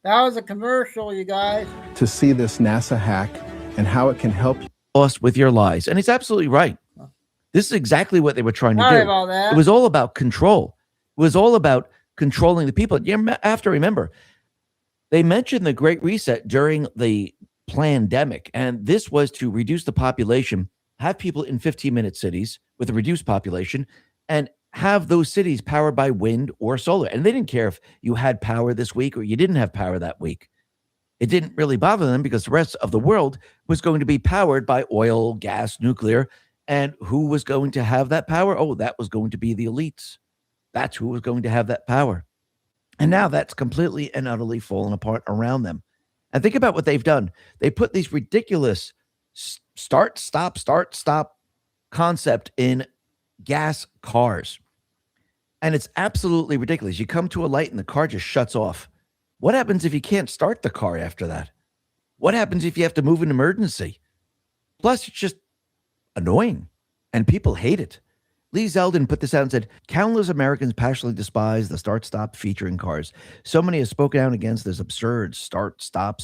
That was a commercial, you guys. To see this NASA hack and how it can help you. Lost with your lies. And he's absolutely right. This is exactly what they were trying to Sorry do. about that. It was all about control. It was all about controlling the people. You have to remember, they mentioned the Great Reset during the pandemic, and this was to reduce the population, have people in 15-minute cities with a reduced population, and have those cities powered by wind or solar. And they didn't care if you had power this week or you didn't have power that week. It didn't really bother them because the rest of the world was going to be powered by oil, gas, nuclear. And who was going to have that power? Oh, that was going to be the elites. That's who was going to have that power. And now that's completely and utterly fallen apart around them. And think about what they've done. They put these ridiculous start, stop concept in gas cars. And it's absolutely ridiculous. You come to a light and the car just shuts off. What happens if you can't start the car after that? What happens if you have to move an emergency? Plus, it's just annoying, and people hate it. Lee Zeldin put this out and said, countless Americans passionately despise the start-stop feature in cars. So many have spoken out against this absurd start-stop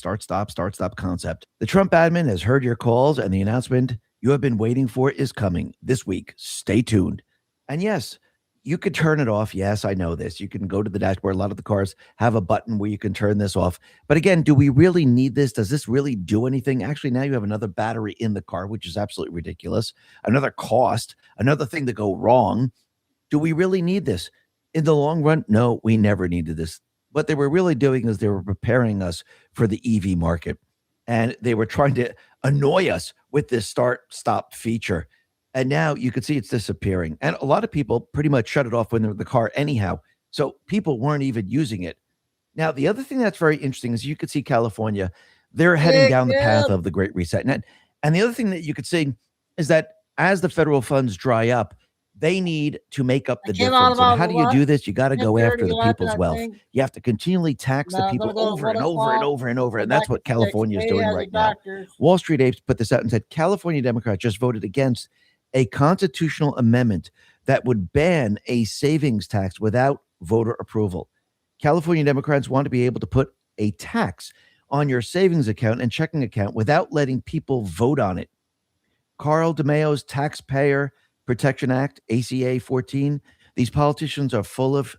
concept. The Trump admin has heard your calls, and the announcement you have been waiting for is coming this week. Stay tuned. And yes, you could turn it off. Yes, I know this. You can go to the dashboard. A lot of the cars have a button where you can turn this off. But again, do we really need this? Does this really do anything? Actually, now you have another battery in the car, which is absolutely ridiculous. Another cost, another thing to go wrong. Do we really need this? In the long run, no, we never needed this. What they were really doing is they were preparing us for the EV market. And they were trying to annoy us with this start-stop feature. And now you can see it's disappearing. And a lot of people pretty much shut it off when they're in the car anyhow. So people weren't even using it. Now, the other thing that's very interesting is you could see California, they're heading down the path of the Great Reset. And the other thing that you could see is that as the federal funds dry up, they need to make up the difference. And how do you do this? You got to go after the people's wealth. You have to continually tax the people over and over and over and over. And that's what California is doing right now. Wall Street Apes put this out and said, California Democrats just voted against a constitutional amendment that would ban a savings tax without voter approval. California Democrats want to be able to put a tax on your savings account and checking account without letting people vote on it. Carl DeMaio's Taxpayer Protection Act, ACA 14, these politicians are full of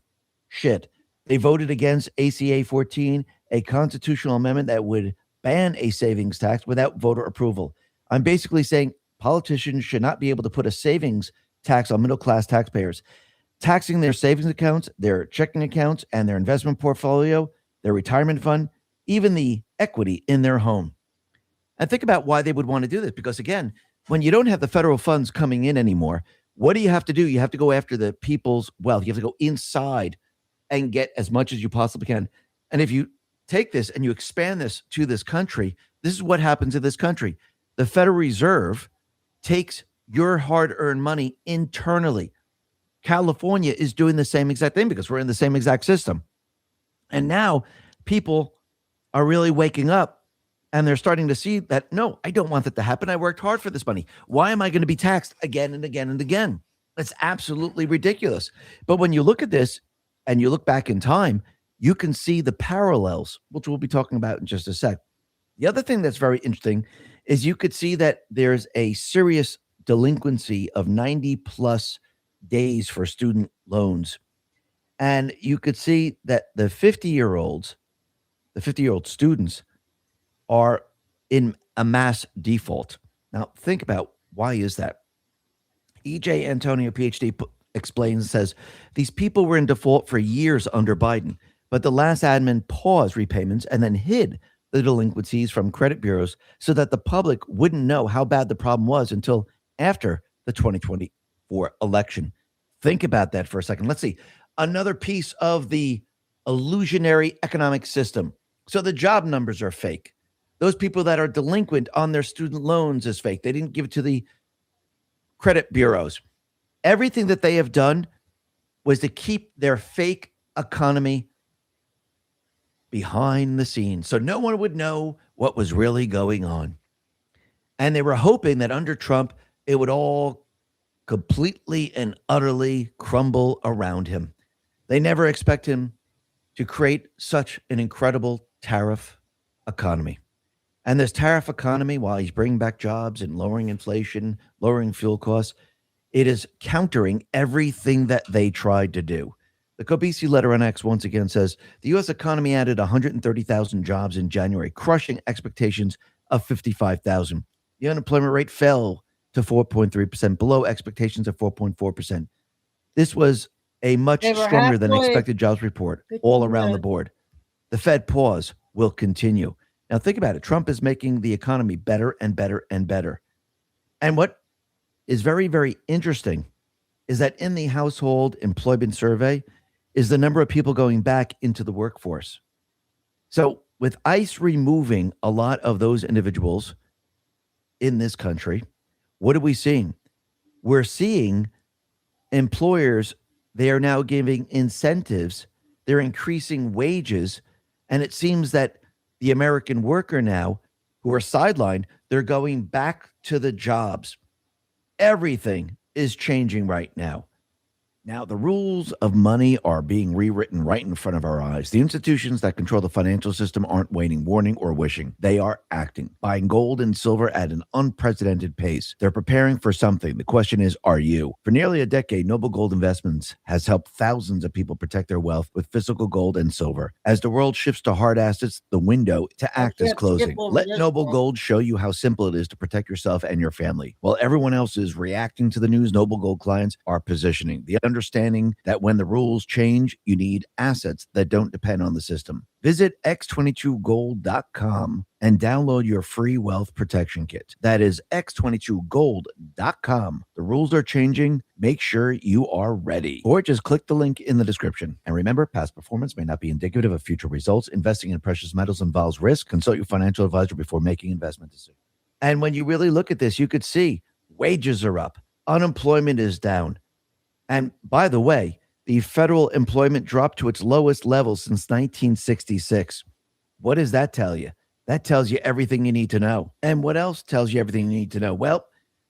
shit. They voted against ACA 14, a constitutional amendment that would ban a savings tax without voter approval. I'm basically saying politicians should not be able to put a savings tax on middle-class taxpayers. Taxing their savings accounts, their checking accounts, and their investment portfolio, their retirement fund, even the equity in their home. And think about why they would want to do this. Because again, when you don't have the federal funds coming in anymore, what do you have to do? You have to go after the people's wealth. You have to go inside and get as much as you possibly can. And if you take this and you expand this to this country, this is what happens in this country. The Federal Reserve takes your hard-earned money internally. California is doing the same exact thing because we're in the same exact system. And now people are really waking up and they're starting to see that, no, I don't want that to happen. I worked hard for this money. Why am I going to be taxed again and again and again? It's absolutely ridiculous. But when you look at this and you look back in time, you can see the parallels, which we'll be talking about in just a sec. The other thing that's very interesting is you could see that there's a serious delinquency of 90 plus days for student loans. And you could see that the 50-year-old students are in a mass default. Now, think about why is that? EJ Antonio, PhD, explains and says, these people were in default for years under Biden. But the last admin paused repayments and then hid the delinquencies from credit bureaus so that the public wouldn't know how bad the problem was until after the 2024 election. Think about that for a second. Let's see. Another piece of the illusionary economic system. So the job numbers are fake. Those people that are delinquent on their student loans is fake. They didn't give it to the credit bureaus. Everything that they have done was to keep their fake economy behind the scenes so no one would know what was really going on. And they were hoping that under Trump, it would all completely and utterly crumble around him. They never expect him to create such an incredible tariff economy. And this tariff economy, while he's bringing back jobs and lowering inflation, lowering fuel costs, it is countering everything that they tried to do. The Kobisi letter on X once again says, the U.S. economy added 130,000 jobs in January, crushing expectations of 55,000. The unemployment rate fell to 4.3%, below expectations of 4.4%. This was a much stronger than expected jobs report all around the board. The Fed pause will continue. Now think about it. Trump is making the economy better and better and better. And what is very, very interesting is that in the household employment survey is the number of people going back into the workforce. So with ICE removing a lot of those individuals in this country, what are we seeing? We're seeing employers, they are now giving incentives, they're increasing wages, and it seems that the American worker now, who are sidelined, they're going back to the jobs. Everything is changing right now. Now, the rules of money are being rewritten right in front of our eyes. The institutions that control the financial system aren't waiting, warning, or wishing. They are acting, buying gold and silver at an unprecedented pace. They're preparing for something. The question is, are you? For nearly a decade, Noble Gold Investments has helped thousands of people protect their wealth with physical gold and silver. As the world shifts to hard assets, the window to act is closing. Let Noble Gold show you how simple it is to protect yourself and your family. While everyone else is reacting to the news, Noble Gold clients are positioning. The understanding that when the rules change, you need assets that don't depend on the system. Visit x22gold.com and download your free wealth protection kit. That is x22gold.com. The rules are changing. Make sure you are ready. Or just click the link in the description. And remember, past performance may not be indicative of future results. Investing in precious metals involves risk. Consult your financial advisor before making investment decisions. And when you really look at this, you could see wages are up. Unemployment is down. And by the way, the federal employment dropped to its lowest level since 1966. What does that tell you? That tells you everything you need to know. And what else tells you everything you need to know? Well,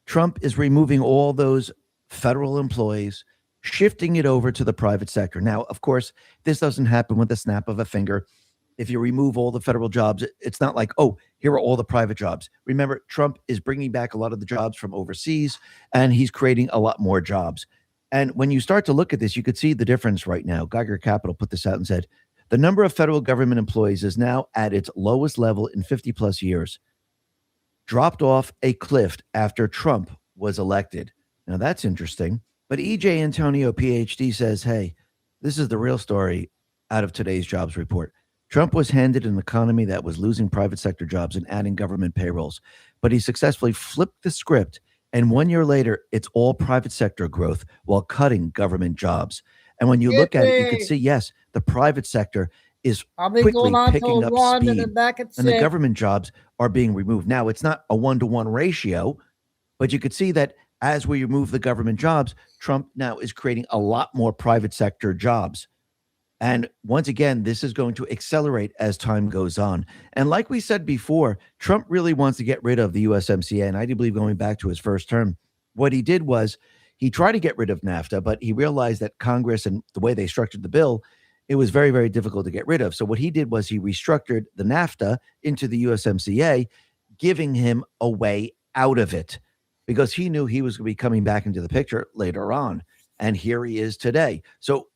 Trump is removing all those federal employees, shifting it over to the private sector. Now, of course, this doesn't happen with the snap of a finger. If you remove all the federal jobs, it's not like, oh, here are all the private jobs. Remember, Trump is bringing back a lot of the jobs from overseas, and he's creating a lot more jobs. And when you start to look at this, you could see the difference right now. Geiger Capital put this out and said, the number of federal government employees is now at its lowest level in 50 plus years, dropped off a cliff after Trump was elected. Now that's interesting. But EJ Antonio, PhD, says, hey, this is the real story out of today's jobs report. Trump was handed an economy that was losing private sector jobs and adding government payrolls, but he successfully flipped the script. And 1 year later, it's all private sector growth while cutting government jobs. And when you look at it, you can see, yes, the private sector is quickly picking up speed, and the government jobs are being removed. Now, it's not a 1-to-1 ratio, but you could see that as we remove the government jobs, Trump now is creating a lot more private sector jobs. And once again, this is going to accelerate as time goes on. And like we said before, Trump really wants to get rid of the USMCA. And I do believe going back to his first term, what he did was he tried to get rid of NAFTA, but he realized that Congress and the way they structured the bill, it was very, very difficult to get rid of. So what he did was he restructured the NAFTA into the USMCA, giving him a way out of it because he knew he was going to be coming back into the picture later on. And here he is today. So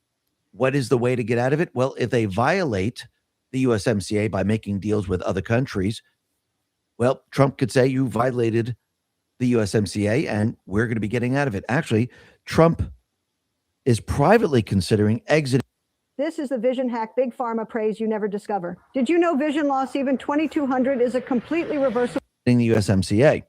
what is the way to get out of it? Well, if they violate the USMCA by making deals with other countries, well, Trump could say you violated the USMCA and we're going to be getting out of it. Actually, Trump is privately considering exiting This is the vision hack Big Pharma prays you never discover. Did you know vision loss, even 2200, is a completely reversible? In the USMCA.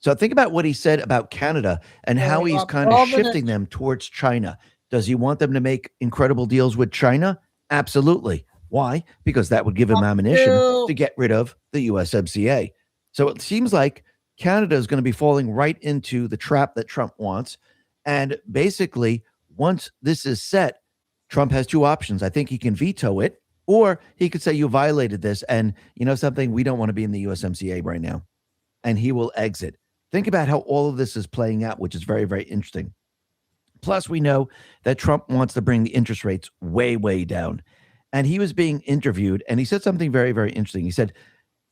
So think about what he said about Canada and how he's kind of shifting them towards China. Does he want them to make incredible deals with China? Absolutely. Why? Because that would give him ammunition to get rid of the USMCA. So it seems like Canada is going to be falling right into the trap that Trump wants. And basically, once this is set, Trump has two options. I think he can veto it, or he could say, you violated this. And you know something? We don't want to be in the USMCA right now. And he will exit. Think about how all of this is playing out, which is very, very interesting. Plus, we know that Trump wants to bring the interest rates way, way down. And he was being interviewed, and he said something very, very interesting. He said,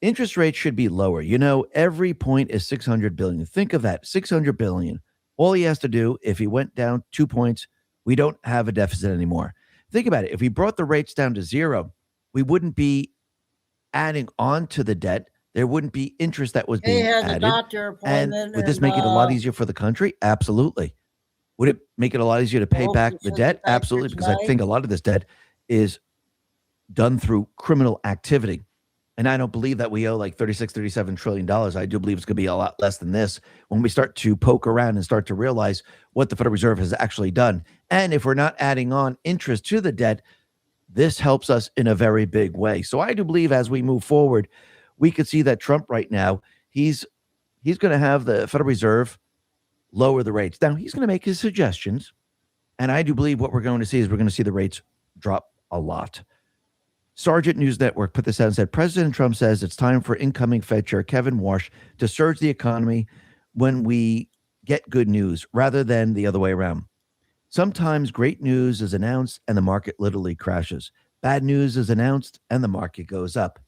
interest rates should be lower. You know, every point is $600 billion. Think of that, $600 billion. All he has to do, if he went down 2 points, we don't have a deficit anymore. Think about it. If we brought the rates down to zero, we wouldn't be adding on to the debt. There wouldn't be interest that was being added. And would this make it a lot easier for the country? Absolutely. Would it make it a lot easier to pay back the debt? Absolutely, because I think a lot of this debt is done through criminal activity. And I don't believe that we owe like $37 trillion. I do believe it's going to be a lot less than this when we start to poke around and start to realize what the Federal Reserve has actually done. And if we're not adding on interest to the debt, this helps us in a very big way. So I do believe as we move forward, we could see that Trump right now, he's going to have the Federal Reserve lower the rates. Now, he's going to make his suggestions. And I do believe what we're going to see is we're going to see the rates drop a lot. Sargent News Network put this out and said, President Trump says it's time for incoming Fed Chair Kevin Warsh to surge the economy when we get good news rather than the other way around. Sometimes great news is announced and the market literally crashes. Bad news is announced and the market goes up.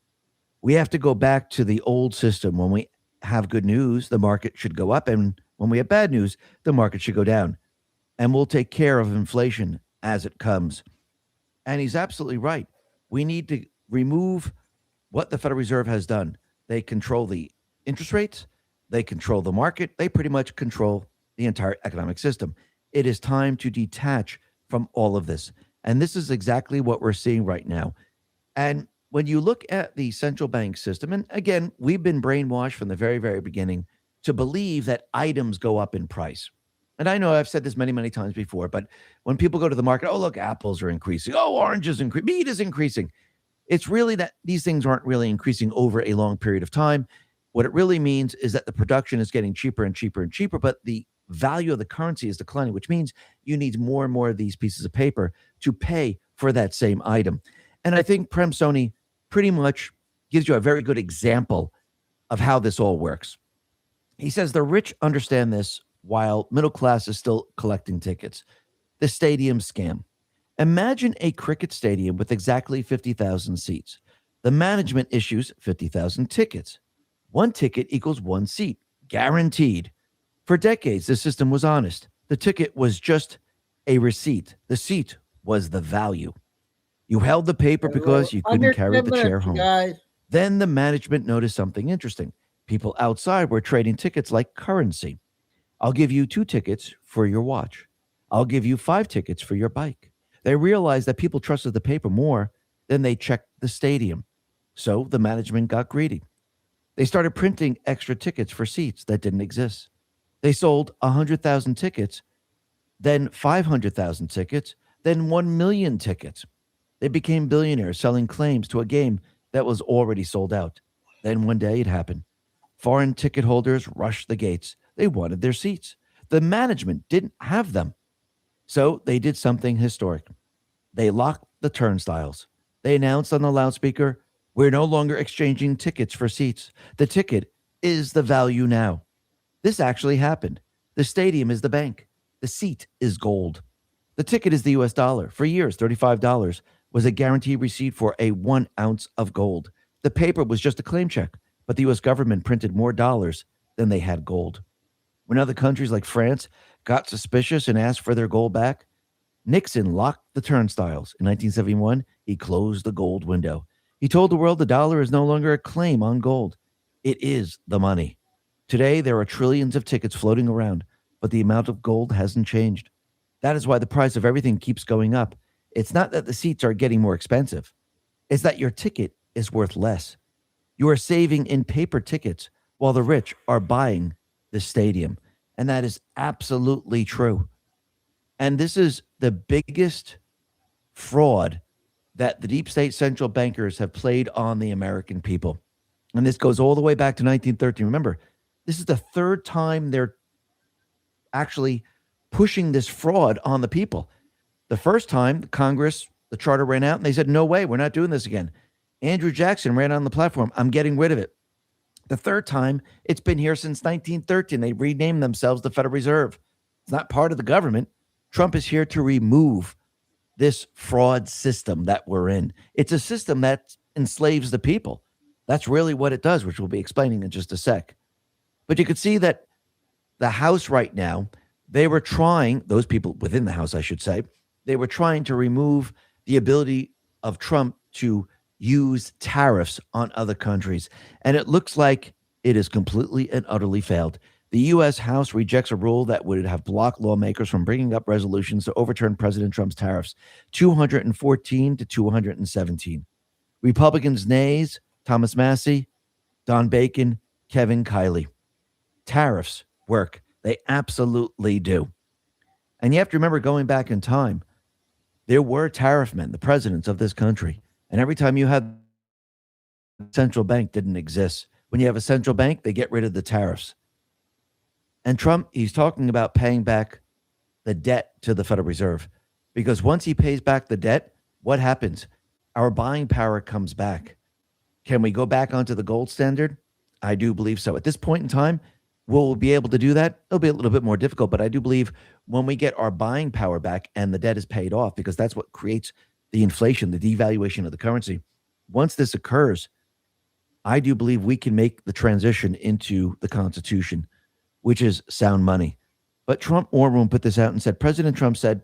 We have to go back to the old system. When we have good news, the market should go up. And when we have bad news, the market should go down. And we'll take care of inflation as it comes. And he's absolutely right. We need to remove what the Federal Reserve has done. They control the interest rates. They control the market. They pretty much control the entire economic system. It is time to detach from all of this. And this is exactly what we're seeing right now. And when you look at the central bank system, and again, we've been brainwashed from the very, very beginning to believe that items go up in price. And I know I've said this many, many times before, but when people go to the market, oh, look, apples are increasing. Oh, oranges increasing. Meat is increasing. It's really that these things aren't really increasing over a long period of time. What it really means is that the production is getting cheaper and cheaper and cheaper, but the value of the currency is declining, which means you need more and more of these pieces of paper to pay for that same item. And I think Prem Soni pretty much gives you a very good example of how this all works. He says the rich understand this while middle class is still collecting tickets. The stadium scam. Imagine a cricket stadium with exactly 50,000 seats. The management issues 50,000 tickets. One ticket equals one seat, guaranteed. For decades, the system was honest. The ticket was just a receipt. The seat was the value. You held the paper because you couldn't carry the chair home. Then the management noticed something interesting. People outside were trading tickets like currency. I'll give you 2 tickets for your watch. I'll give you 5 tickets for your bike. They realized that people trusted the paper more than they checked the stadium. So the management got greedy. They started printing extra tickets for seats that didn't exist. They sold 100,000 tickets, then 500,000 tickets, then 1 million tickets. They became billionaires selling claims to a game that was already sold out. Then one day it happened. Foreign ticket holders rushed the gates. They wanted their seats. The management didn't have them. So they did something historic. They locked the turnstiles. They announced on the loudspeaker, we're no longer exchanging tickets for seats. The ticket is the value now. This actually happened. The stadium is the bank. The seat is gold. The ticket is the US dollar. For years, $35 was a guaranteed receipt for a 1 ounce of gold. The paper was just a claim check, but the US government printed more dollars than they had gold. When other countries like France got suspicious and asked for their gold back, Nixon locked the turnstiles. In 1971, he closed the gold window. He told the world the dollar is no longer a claim on gold. It is the money. Today, there are trillions of tickets floating around, but the amount of gold hasn't changed. That is why the price of everything keeps going up. It's not that the seats are getting more expensive. It's that your ticket is worth less. You are saving in paper tickets while the rich are buying the stadium. And that is absolutely true. And this is the biggest fraud that the deep state central bankers have played on the American people. And this goes all the way back to 1913. Remember, this is the third time they're actually pushing this fraud on the people. The first time, Congress, the charter ran out, and they said, no way, we're not doing this again. Andrew Jackson ran on the platform, I'm getting rid of it. The third time, it's been here since 1913. They renamed themselves the Federal Reserve. It's not part of the government. Trump is here to remove this fraud system that we're in. It's a system that enslaves the people. That's really what it does, which we'll be explaining in just a sec. But you could see that the House right now, they were trying, those people within the House, I should say, they were trying to remove the ability of Trump to use tariffs on other countries. And it looks like it is completely and utterly failed. The U.S. House rejects a rule that would have blocked lawmakers from bringing up resolutions to overturn President Trump's tariffs, 214 to 217. Republicans nays, Thomas Massey, Don Bacon, Kevin Kiley. Tariffs work. They absolutely do. And you have to remember, going back in time, there were tariff men, the presidents of this country. And every time you had a central bank, didn't exist. When you have a central bank, they get rid of the tariffs. And Trump, he's talking about paying back the debt to the Federal Reserve. Because once he pays back the debt, what happens? Our buying power comes back. Can we go back onto the gold standard? I do believe so. At this point in time, will we be able to do that? It'll be a little bit more difficult, but I do believe when we get our buying power back and the debt is paid off, because that's what creates the inflation, the devaluation of the currency. Once this occurs, I do believe we can make the transition into the Constitution, which is sound money. But Trump War Room put this out and said, President Trump said,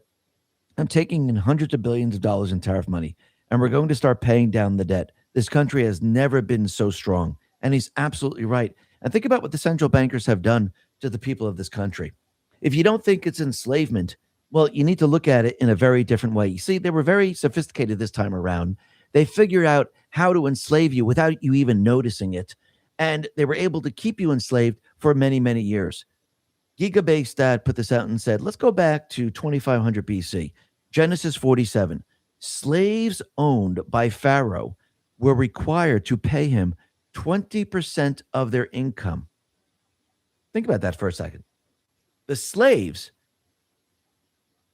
I'm taking in hundreds of billions of dollars in tariff money, and we're going to start paying down the debt. This country has never been so strong. And he's absolutely right. And think about what the central bankers have done to the people of this country. If you don't think it's enslavement, well, you need to look at it in a very different way. You see, they were very sophisticated this time around. They figured out how to enslave you without you even noticing it. And they were able to keep you enslaved for many, many years. Gigabase Dad put this out and said, let's go back to 2500 BC. Genesis 47. Slaves owned by Pharaoh were required to pay him 20% of their income. Think about that for a second. The slaves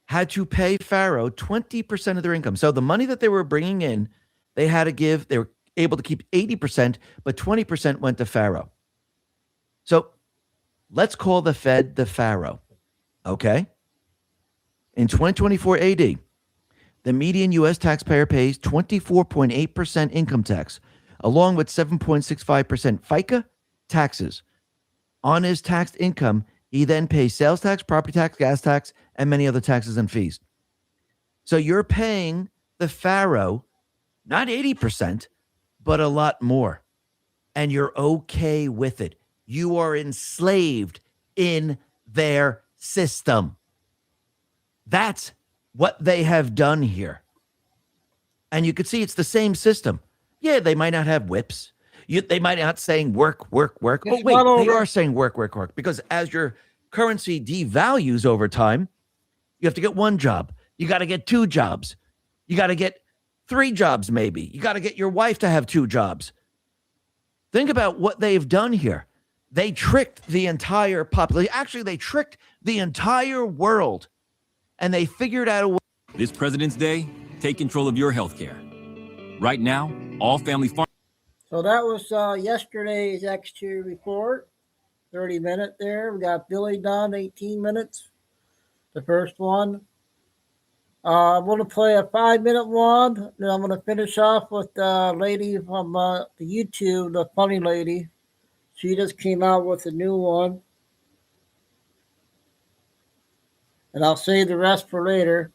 had to pay Pharaoh 20% of their income. So the money that they were bringing in, they had to give, they were able to keep 80%, but 20% went to Pharaoh. So let's call the Fed the Pharaoh, okay? In 2024 AD, the median U.S. taxpayer pays 24.8% income tax, along with 7.65% FICA taxes. On his taxed income, he then pays sales tax, property tax, gas tax, and many other taxes and fees. So you're paying the Pharaoh not 80%, but a lot more. And you're okay with it. You are enslaved in their system. That's what they have done here. And you can see it's the same system. Yeah, they might not have whips. They might not saying work, work, work. Oh, wait, they are saying work, work, work. Because as your currency devalues over time, you have to get one job. You got to get two jobs. You got to get three jobs, maybe. You got to get your wife to have two jobs. Think about what they've done here. They tricked the entire population. Actually, they tricked the entire world. And they figured out a way. This President's Day, take control of your healthcare. Right now, all family farm. So that was yesterday's X2 report, 30 minute there. We got Billy done, 18 minutes, the first one. I'm going to play a 5-minute one, then I'm going to finish off with the lady from the YouTube, the funny lady. She just came out with a new one. And I'll save the rest for later.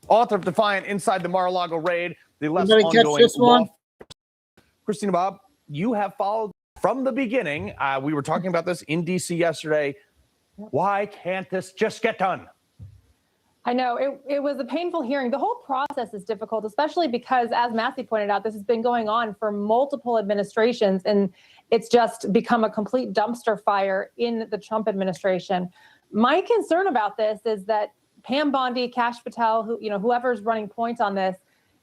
Author of Defiant Inside the Mar-a-Lago Raid, the less Anybody catch ongoing this one? Christina Bob, you have followed from the beginning. We were talking about this in D.C. yesterday. Why can't this just get done? I know it was a painful hearing. The whole process is difficult, especially because, as Massey pointed out, this has been going on for multiple administrations, and it's just become a complete dumpster fire in the Trump administration. My concern about this is that Pam Bondi, Kash Patel, whoever's running point on this,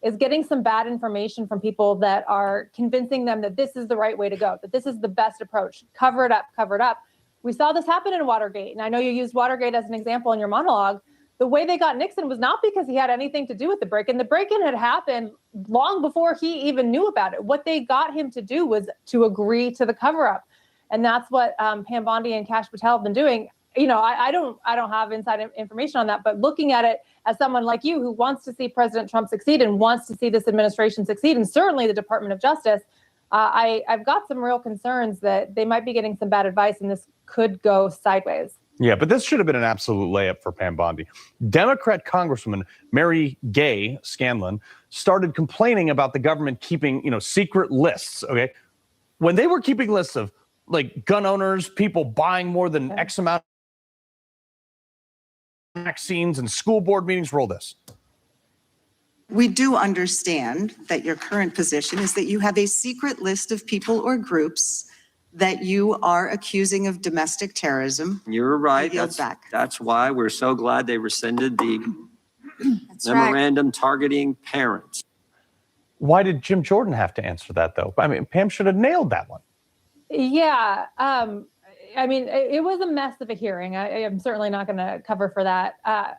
is getting some bad information from people that are convincing them that this is the right way to go, that this is the best approach. Cover it up, cover it up. We saw this happen in Watergate, and I know you used Watergate as an example in your monologue. The way they got Nixon was not because he had anything to do with the break-in. The break-in had happened long before he even knew about it. What they got him to do was to agree to the cover-up. And that's what Pam Bondi and Kash Patel have been doing. I don't have inside information on that, but looking at it as someone like you who wants to see President Trump succeed and wants to see this administration succeed, and certainly the Department of Justice, I've got some real concerns that they might be getting some bad advice and this could go sideways. Yeah, but this should have been an absolute layup for Pam Bondi. Democrat Congresswoman Mary Gay Scanlon started complaining about the government keeping, secret lists. Okay, when they were keeping lists of like gun owners, people buying more than X amount of vaccines, and school board meetings, roll this. We do understand that your current position is that you have a secret list of people or groups that you are accusing of domestic terrorism. You're right. Yield back. That's why we're so glad they rescinded the That's memorandum targeting parents. Why did Jim Jordan have to answer that, though? I mean, Pam should have nailed that one. Yeah. I mean, it was a mess of a hearing. I am certainly not going to cover for that. I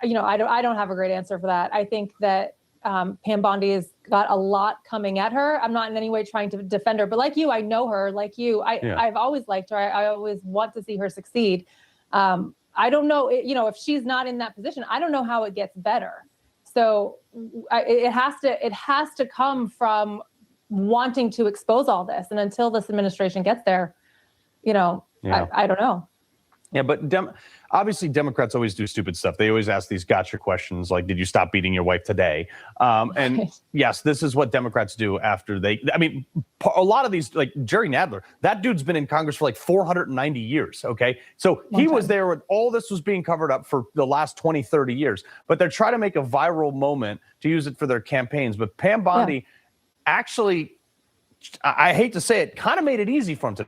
don't have a great answer for that. I think that Pam Bondi has got a lot coming at her. I'm not in any way trying to defend her, but like you, I know her. Like you, I've always liked her. I always want to see her succeed. I don't know, if she's not in that position, I don't know how it gets better. So it has to come from wanting to expose all this. And until this administration gets there, I don't know. Yeah, but obviously Democrats always do stupid stuff. They always ask these gotcha questions like, did you stop beating your wife today? And yes, this is what Democrats do after a lot of these, like Jerry Nadler, that dude's been in Congress for like 490 years, okay? So he was there when all this was being covered up for the last 20, 30 years. But they're trying to make a viral moment to use it for their campaigns. But Pam Bondi actually, I hate to say it, kind of made it easy for him to.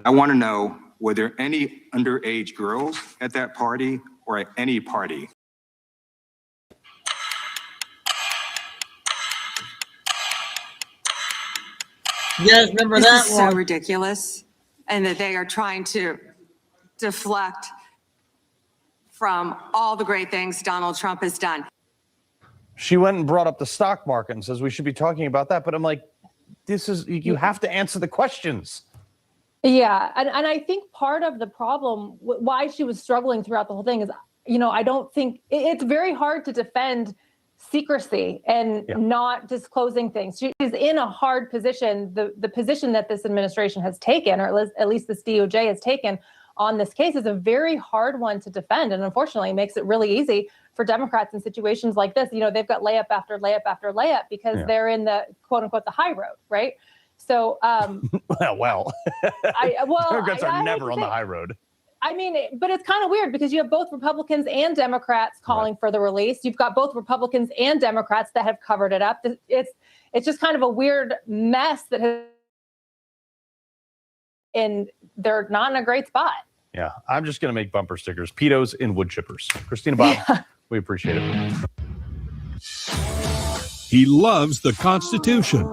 I want to know, were there any underage girls at that party or at any party? You guys remember This that is one? so ridiculous, and that they are trying to deflect from all the great things Donald Trump has done. She went and brought up the stock market and says we should be talking about that. But I'm like, you have to answer the questions. Yeah. And I think part of the problem, why she was struggling throughout the whole thing is, I don't think it's very hard to defend secrecy and not disclosing things. She's in a hard position. The position that this administration has taken, or at least this DOJ has taken on this case, is a very hard one to defend. And unfortunately, it makes it really easy for Democrats in situations like this. They've got layup after layup after layup because they're in the quote unquote the high road, right? So, Democrats are never on the high road. I mean, but it's kind of weird because you have both Republicans and Democrats calling for the release. You've got both Republicans and Democrats that have covered it up. It's just kind of a weird mess and they're not in a great spot. Yeah, I'm just going to make bumper stickers, pedos and wood chippers. Christina Bob, we appreciate it. He loves the Constitution.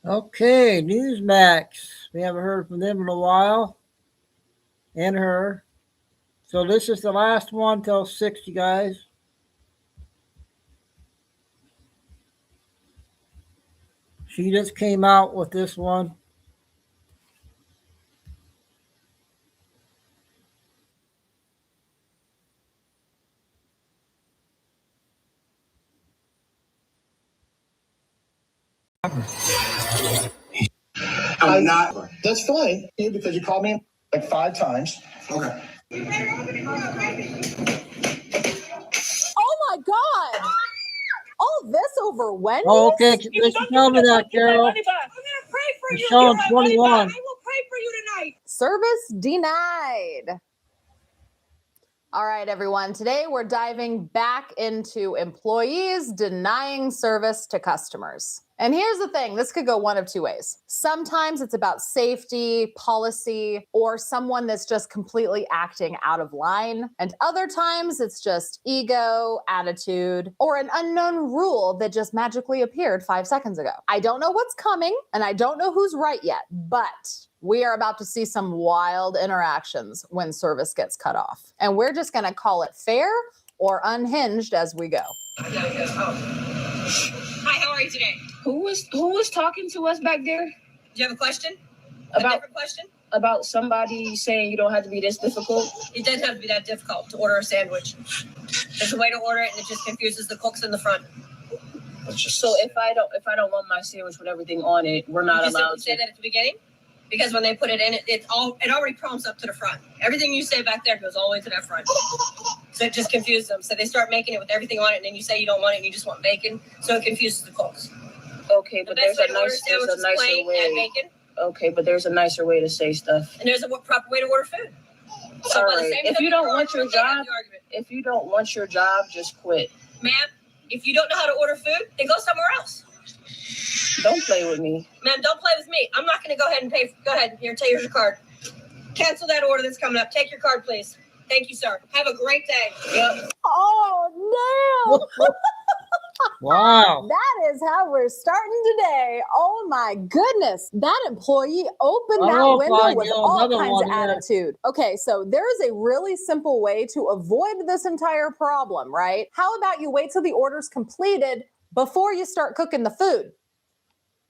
Okay, Newsmax. We haven't heard from them in a while. And her. So this is the last one till 6, you guys. She just came out with this one. I'm not. That's fine, because you called me like 5 times. Okay. Oh my God! All this over Wendy's? Oh, okay. They should tell me that, Carol. Michelle 21. I will pray for you tonight. Service denied. All right, everyone. Today we're diving back into employees denying service to customers. And here's the thing, this could go one of two ways. Sometimes it's about safety, policy, or someone that's just completely acting out of line. And other times it's just ego, attitude, or an unknown rule that just magically appeared 5 seconds ago. I don't know what's coming, and I don't know who's right yet, but we are about to see some wild interactions when service gets cut off. And we're just gonna call it fair or unhinged as we go. Hi, how are you today? Who was talking to us back there? Do you have a question? A different question? About somebody saying you don't have to be this difficult? It doesn't have to be that difficult to order a sandwich. There's a way to order it, and it just confuses the cooks in the front. So if I don't want my sandwich with everything on it, we're not allowed to say that at the beginning? Because when they put it in, it already prompts up to the front. Everything you say back there goes all the way to that front. So it just confuses them. So they start making it with everything on it, and then you say you don't want it, and you just want bacon. So it confuses the cooks. Okay, but there's a nicer way. Okay, but there's a nicer way to say stuff. And there's a proper way to order food. So all right. If you don't want your job, just quit. Ma'am, if you don't know how to order food, then go somewhere else. Don't play with me. Ma'am, don't play with me. I'm not going to go ahead and pay. Go ahead. Here's your card. Cancel that order that's coming up. Take your card, please. Thank you, sir. Have a great day. Yep. Oh, no. Wow. That is how we're starting today. Oh my goodness. That employee opened that Oh, window my with God, all another kinds one of here. attitude. Okay, so there is a really simple way to avoid this entire problem, right? How about you wait till the order's completed before you start cooking the food?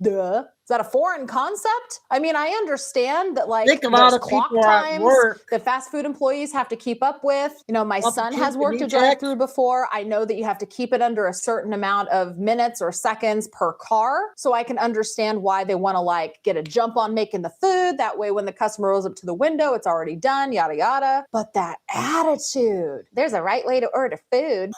Duh. Is that a foreign concept? I mean, I understand that like Think about there's it, clock people at times work. that fast food employees have to keep up with. You know, my Want to son keep has the worked a knee check? drive-through before. I know that you have to keep it under a certain amount of minutes or seconds per car. So I can understand why they want to like get a jump on making the food. That way when the customer rolls up to the window, it's already done, yada, yada. But that attitude, there's a right way to order food.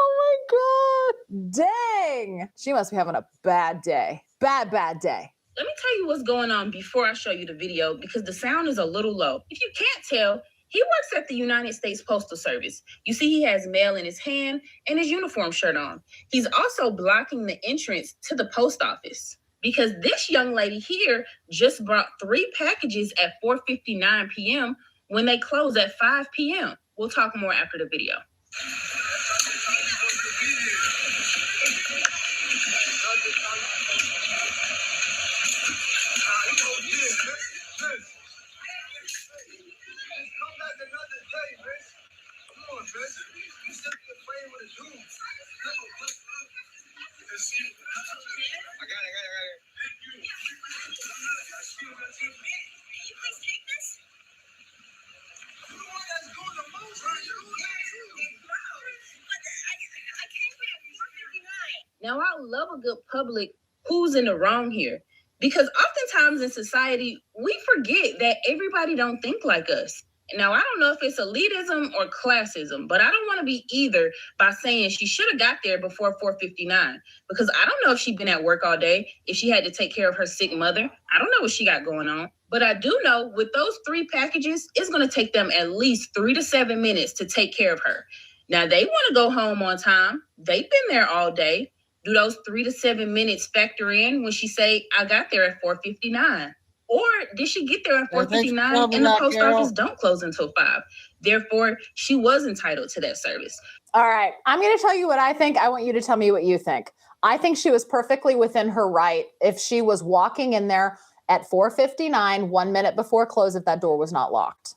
Oh my God. Dang. She must be having a bad day. Bad day. Let me tell you what's going on before I show you the video because the sound is a little low. If you can't tell, he works at the United States Postal Service. You see he has mail in his hand and his uniform shirt on. He's also blocking the entrance to the post office because this young lady here just brought 3 packages at 4:59 p.m. when they close at 5 p.m. We'll talk more after the video. Now, I love a good public who's in the wrong here because oftentimes in society, we forget that everybody don't think like us. Now, I don't know if it's elitism or classism, but I don't want to be either by saying she should have got there before 4:59 because I don't know if she'd been at work all day, if she had to take care of her sick mother. I don't know what she got going on. But I do know with those 3 packages, it's going to take them at least 3 to 7 minutes to take care of her. Now, they want to go home on time. They've been there all day. Do those 3 to 7 minutes factor in when she say, I got there at 4:59? Or did she get there at 4:59 and the post office don't close until 5? Therefore, she was entitled to that service. All right. I'm going to tell you what I think. I want you to tell me what you think. I think she was perfectly within her right if she was walking in there at 4:59, 1 minute before close, if that door was not locked.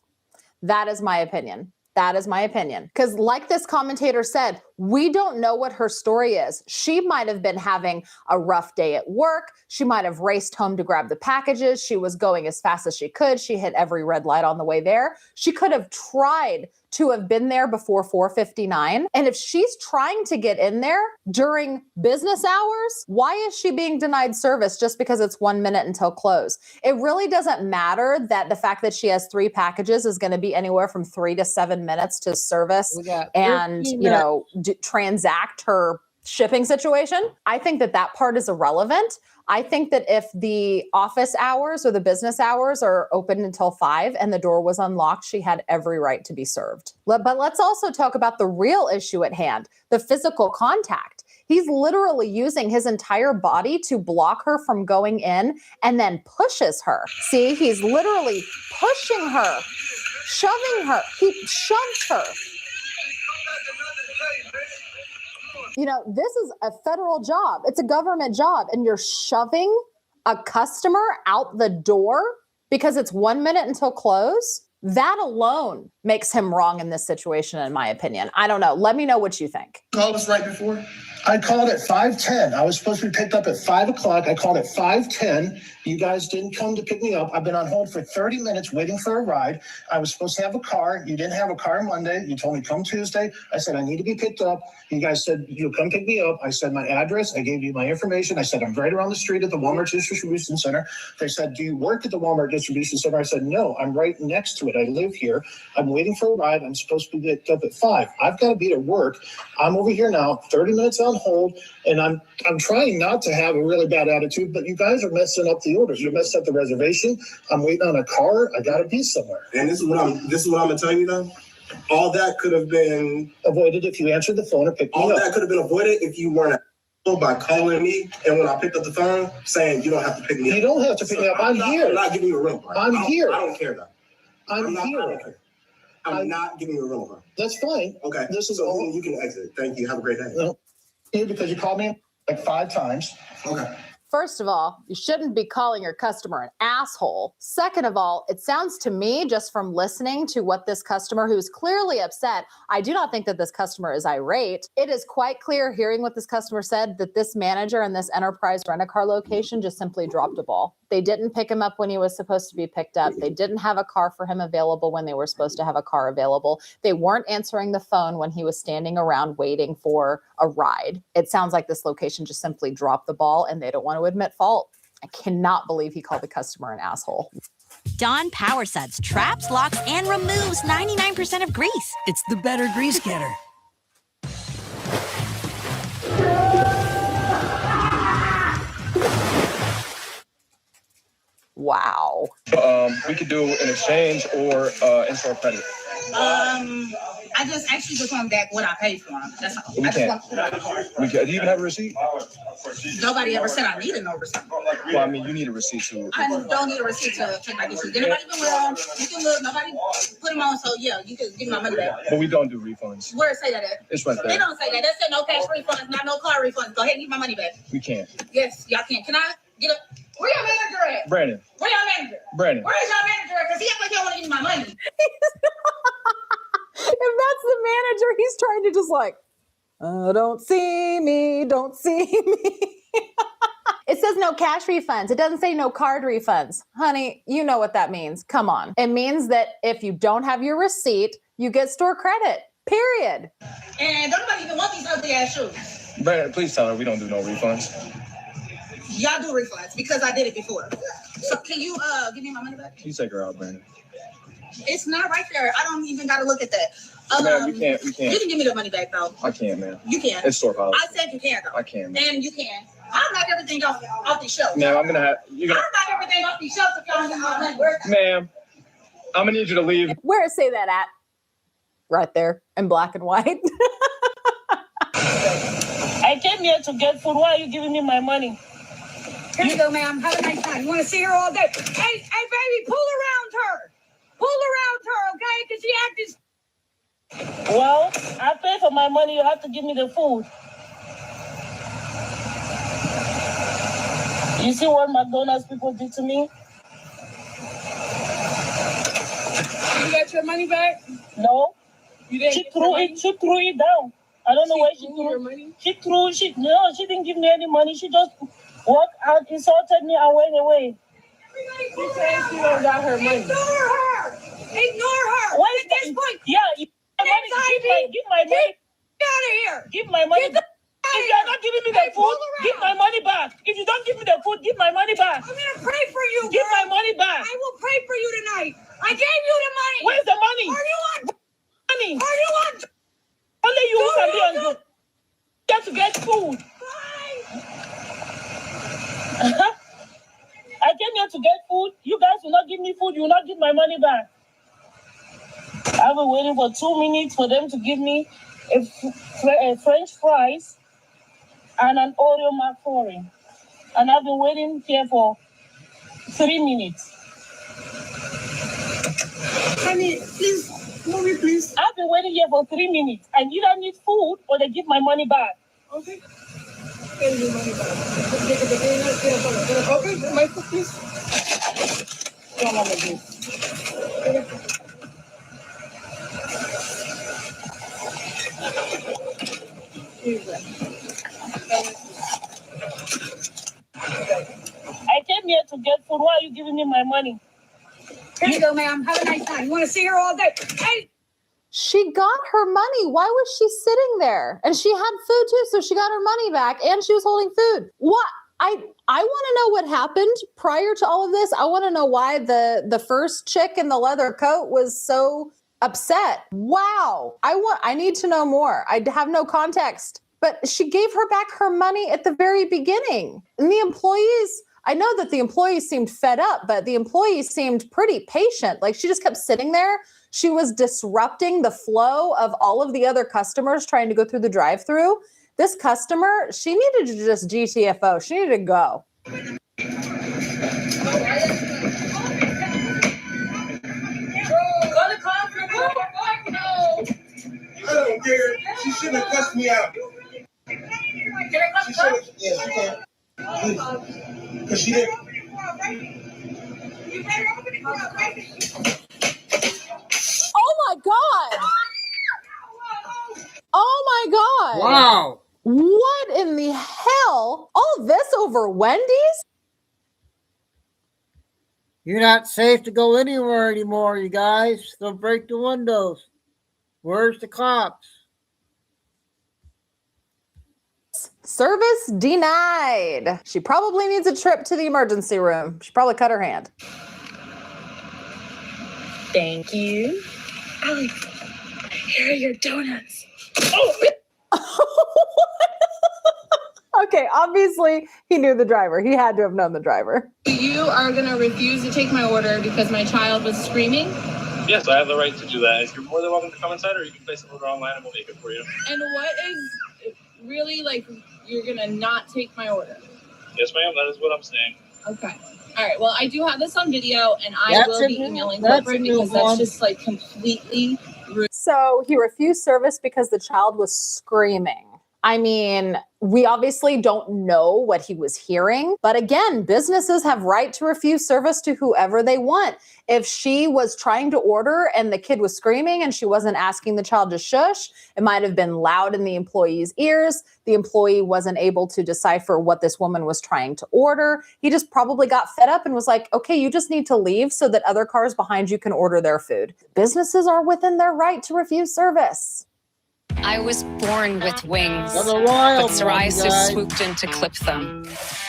That is my opinion. That is my opinion. Because like this commentator said, We don't know what her story is. She might have been having a rough day at work. She might have raced home to grab the packages. She was going as fast as she could. She hit every red light on the way there. She could have tried to have been there before 4:59. And if she's trying to get in there during business hours, why is she being denied service just because it's 1 minute until close? It really doesn't matter that the fact that she has 3 packages is going to be anywhere from 3 to 7 minutes to service and, transact her shipping situation. I think that part is irrelevant. I think that if the office hours or the business hours are open until 5 and the door was unlocked, she had every right to be served. But let's also talk about the real issue at hand, the physical contact. He's literally using his entire body to block her from going in and then pushes her. See, he's literally pushing her, shoving her. He shoved her. This is a federal job. It's a government job. And you're shoving a customer out the door because it's 1 minute until close. That alone makes him wrong in this situation, in my opinion. I don't know. Let me know what you think. Called us right before? I called at 5:10. I was supposed to be picked up at 5 o'clock. I called at 5:10. You guys didn't come to pick me up. I've been on hold for 30 minutes waiting for a ride. I was supposed to have a car. You didn't have a car Monday. You told me come Tuesday. I said I need to be picked up. You guys said you'll come pick me up. I said my address. I gave you my information. I said I'm right around the street at the Walmart Distribution Center. They said, do you work at the Walmart Distribution Center? I said, no, I'm right next to it. I live here. I'm waiting for a ride. I'm supposed to be picked up at 5. I've got to be at work. I'm over here now, 30 minutes on hold, and I'm trying not to have a really bad attitude, but you guys are messing up the orders. You messed up the reservation. I'm waiting on a car. I got to be somewhere. And this is what I'm gonna tell you though. All that could have been avoided if you answered the phone or picked me up. All that could have been avoided if you weren't by calling me, and when I picked up the phone, saying you don't have to pick me up. You don't have to pick me up. I'm here. I'm not giving you a rental car. I'm here. I don't care though. I'm here. I'm not giving you a rental car. That's fine. Okay. This is so all. You can exit. Thank you. Have a great day. No, because you called me like 5 times. Okay. First of all, you shouldn't be calling your customer an asshole. Second of all, it sounds to me, just from listening to what this customer, who's clearly upset, I do not think that this customer is irate. It is quite clear, hearing what this customer said, that this manager in this Enterprise Rent-A-Car location just simply dropped a ball. They didn't pick him up when he was supposed to be picked up. They didn't have a car for him available when they were supposed to have a car available. They weren't answering the phone when he was standing around waiting for a ride. It sounds like this location just simply dropped the ball and they don't want to admit fault. I cannot believe he called the customer an asshole. Dawn Power Suds traps, locks, and removes 99% of grease. It's the better grease getter. Wow. We could do an exchange or in-store credit. I just actually just want back what I paid for them. That's all. We can't. We can. Do you even have a receipt? Nobody ever said I needed no receipt. Well, I mean, you need a receipt to. I don't need a receipt to take my issues. Anybody can wear them. You can look. Nobody put them on. So yeah, you can give me my money back. But we don't do refunds. Where it say that at? It's right there. They don't say that. They say no cash refunds, not no car refunds. Go ahead and give my money back. We can't. Yes, y'all can. Can I get a? Where your manager at? Brandon. Where your manager? Brandon. Where is your manager at? Because he act like he don't want to give me my money. If that's the manager, he's trying to just like, don't see me, don't see me. It says no cash refunds. It doesn't say no card refunds. Honey, you know what that means. Come on. It means that if you don't have your receipt, you get store credit, period. And don't nobody even want these ugly ass shoes. Brandon, please tell her we don't do no refunds. Y'all do refunds because I did it before. So can you give me my money back? You take her out, Brandon. It's not right there. I don't even got to look at that. Man, we can't. You can give me the money back, though. I can't, man. You can. It's store policy. I said you can, though. I can, man. And you can. I'll knock everything off the shelf. Ma'am, I'm going to have... I'll knock everything off the shelf if y'all don't give me my money. Ma'am, I'm going to need you to leave. Where it say that at? Right there in black and white. I came here to get food. Why are you giving me my money? Here you go, ma'am. Have a nice time. You want to see her all day? Hey, baby, pull around her. Pull around her, okay? Because she acted... Well, I pay for my money. You have to give me the food. You see what McDonald's people did to me? You got your money back? No. You didn't? She threw it down. I don't know why she threw your money. She didn't give me any money. She just walked out, insulted me, and went away. She says she don't got her money. Ignore her. Ignore her. What is this point? Yeah, give my money. Get out of here. Give my money. If you're not giving me the food, give my money back. If you don't give me the food, give my money back. I'm gonna pray for you. Give my money back. I will pray for you tonight. I gave you the money. Where's the money? Are you on money? Are you on? Only you can be on good. Just to get food. I came here to get food. You guys will not give me food. You will not give my money back. I've been waiting for 2 minutes for them to give me a French fries and an Oreo macaron. And I've been waiting here for 3 minutes. Honey, please, move it, please. I've been waiting here for 3 minutes. I either need food or they give my money back. Okay. Give me money back. Okay, my food, please. Don't want to do. I came here to get food. Why are you giving me my money? Here you go, ma'am. Have a nice time. You want to see her all day? Hey! She got her money. Why was she sitting there? And she had food too, so she got her money back and she was holding food. What? I want to know what happened prior to all of this. I want to know why the first chick in the leather coat was so upset. Wow. I need to know more. I have no context. But she gave her back her money at the very beginning. And the employees, I know that the employees seemed fed up, but the employees seemed pretty patient. Like she just kept sitting there. She was disrupting the flow of all of the other customers trying to go through the drive-through. This customer, she needed to just GTFO. She needed to go. I don't care. She shouldn't have cussed me out. She should have. Yes, she can. Because she didn't. Oh my God. Oh my God. Wow. What in the hell? All this over Wendy's? You're not safe to go anywhere anymore, you guys. They'll break the windows. Where's the cops? Service denied. She probably needs a trip to the emergency room. She probably cut her hand. Thank you. Alex, here are your donuts. Okay, obviously he knew the driver. He had to have known the driver. You are going to refuse to take my order because my child was screaming? Yes, I have the right to do that. If you're more than welcome to come inside, or you can place an order online and we'll make it for you. And what is really like, you're going to not take my order? Yes, ma'am, that is what I'm saying. Okay. All right. Well, I do have this on video, and I will be emailing corporate because that's just like completely rude. So he refused service because the child was screaming. I mean, we obviously don't know what he was hearing, but again, businesses have right to refuse service to whoever they want. If she was trying to order and the kid was screaming and she wasn't asking the child to shush, it might have been loud in the employee's ears. The employee wasn't able to decipher what this woman was trying to order. He just probably got fed up and was like, okay, you just need to leave so that other cars behind you can order their food. Businesses are within their right to refuse service. I was born with wings, That's a wild but psoriasis one, swooped in to clip them.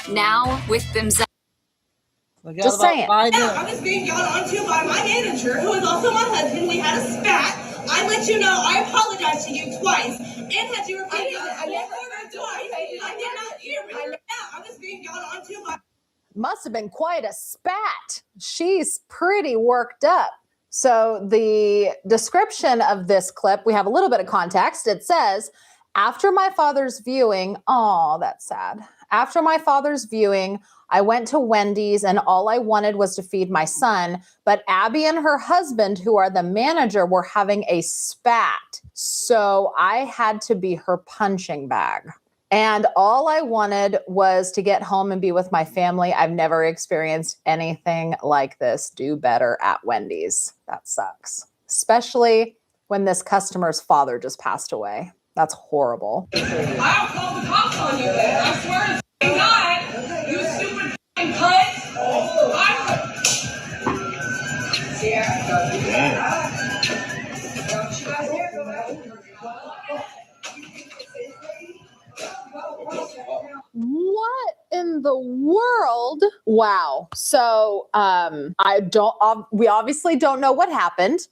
Now, with Bimzel, Just saying. I was being yelled onto by my manager, who is also my husband. We had a spat. I let you know I apologized to you twice and had you repeat it. I never heard twice. I did not hear it. I was being yelled onto by. Must have been quite a spat. She's pretty worked up. So the description of this clip, we have a little bit of context. It says, after my father's viewing, oh, that's sad. After my father's viewing, I went to Wendy's and all I wanted was to feed my son. But Abby and her husband, who are the manager, were having a spat. So I had to be her punching bag. And all I wanted was to get home and be with my family. I've never experienced anything like this. Do better at Wendy's. That sucks. Especially when this customer's father just passed away. That's horrible. I'll call the cops on you then. I swear to God, you stupid cunt. What in the world? Wow. So we obviously don't know what happened.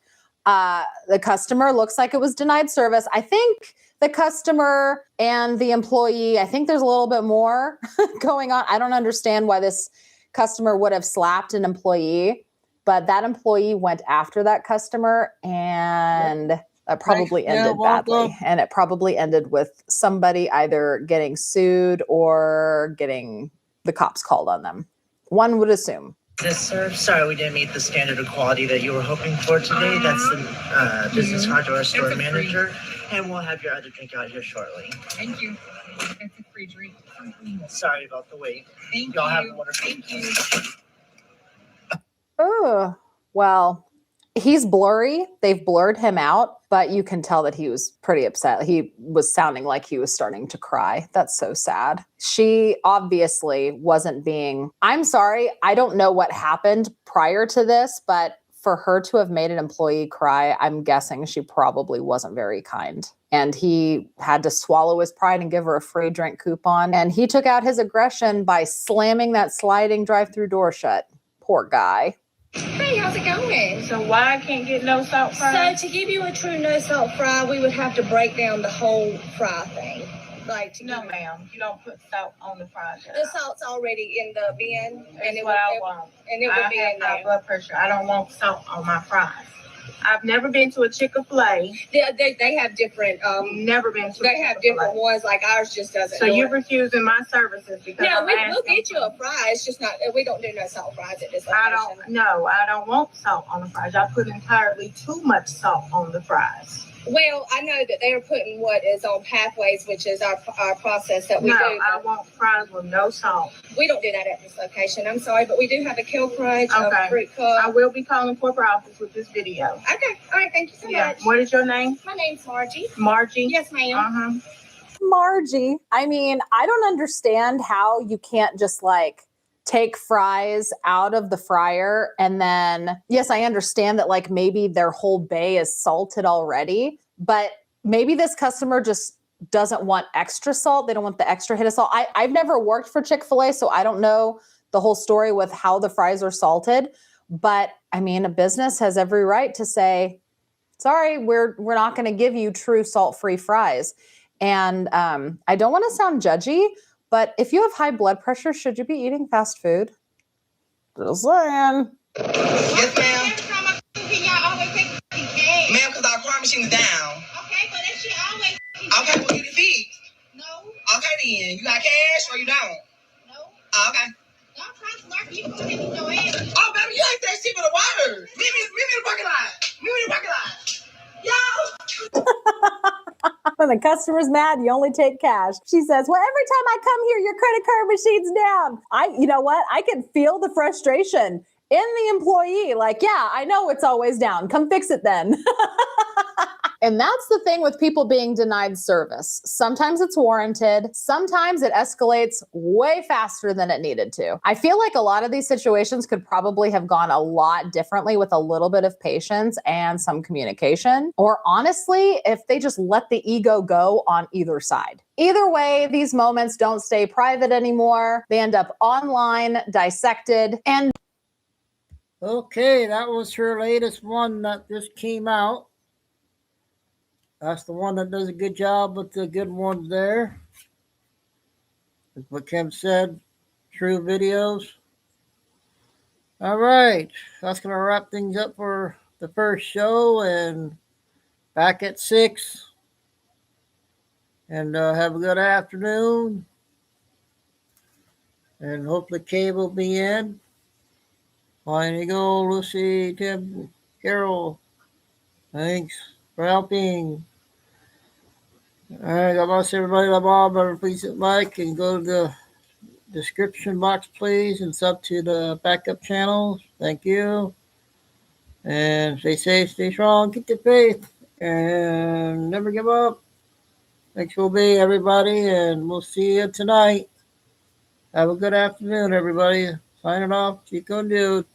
The customer looks like it was denied service. I think the customer and the employee, I think there's a little bit more going on. I don't understand why this customer would have slapped an employee, but that employee went after that customer, and that probably ended badly. And it probably ended with somebody either getting sued or getting the cops called on them. One would assume. Yes, sir. Sorry, we didn't meet the standard of quality that you were hoping for today. That's the business card to our store manager, and we'll have your other drink out here shortly. Thank you. It's a free drink. Sorry about the wait. Thank Y'all you. have a wonderful Thank you. Oh, well, he's blurry. They've blurred him out, but you can tell that he was pretty upset. He was sounding like he was starting to cry. That's so sad. She obviously wasn't being, I'm sorry, I don't know what happened prior to this, but for her to have made an employee cry, I'm guessing she probably wasn't very kind. And he had to swallow his pride and give her a free drink coupon. And he took out his aggression by slamming that sliding drive-through door shut. Poor guy. Hey, how's it going? So why I can't get no salt fry? So to give you a true no salt fry, we would have to break down the whole fry thing. Like no, ma'am, you don't put salt on the fries. The salt's already in the bin, and it would be in there. Blood pressure. I don't want salt on my fries. I've never been to a Chick-fil-A. They have different. Never been to. They have different ones. Like ours just doesn't. So you're refusing my services because no, we'll get you a fry. It's just not. We don't do no salt fries at this location. I don't want salt on the fries. I put entirely too much salt on the fries. Well, I know that they are putting what is on Pathways, which is our process that we do. No, I want fries with no salt. We don't do that at this location. I'm sorry, but we do have a Kill Crunch, a Fruit Cup. I will be calling corporate office with this video. Okay. All right. Thank you so much. What is your name? My name's Margie. Margie? Yes, ma'am. Margie. I mean, I don't understand how you can't just like take fries out of the fryer. And then, yes, I understand that like maybe their whole bay is salted already, but maybe this customer just doesn't want extra salt. They don't want the extra hit of salt. I've never worked for Chick-fil-A, so I don't know the whole story with how the fries are salted. But I mean, a business has every right to say, sorry, we're not going to give you true salt-free fries. And I don't want to sound judgy, but if you have high blood pressure, should you be eating fast food? Just saying. Yes, ma'am. Ma'am, because our card machine is down. Okay, but that shit always. Okay, we'll get it fixed. No. Okay, then. You got cash or you don't? No. Oh, okay. Don't try to work. You can take your ass. Oh, baby, you ain't that shit for the water. Meet me in the parking lot. Meet me in the parking lot. Yo. When the customer's mad, you only take cash. She says, well, every time I come here, your credit card machine's down. You know what? I can feel the frustration in the employee. Like, yeah, I know it's always down. Come fix it then. And that's the thing with people being denied service. Sometimes it's warranted. Sometimes it escalates way faster than it needed to. I feel like a lot of these situations could probably have gone a lot differently with a little bit of patience and some communication. Or honestly, if they just let the ego go on either side. Either way, these moments don't stay private anymore. They end up online, dissected, and okay, that was her latest one that just came out. That's the one that does a good job with the good ones there. That's what Kim said. True videos. All right. That's going to wrap things up for the first show. And back at 6. And have a good afternoon. And hopefully Kay will be in. On you go, Lucy, Tim, Carol. Thanks for helping. All right, God bless everybody. Love all. Remember, please hit like and go to the description box, please, and sub to the backup channels. Thank you. And stay safe, stay strong, keep the faith, and never give up. Thanks will be, everybody, and we'll see you tonight. Have a good afternoon, everybody. Signing off, Chico Dude.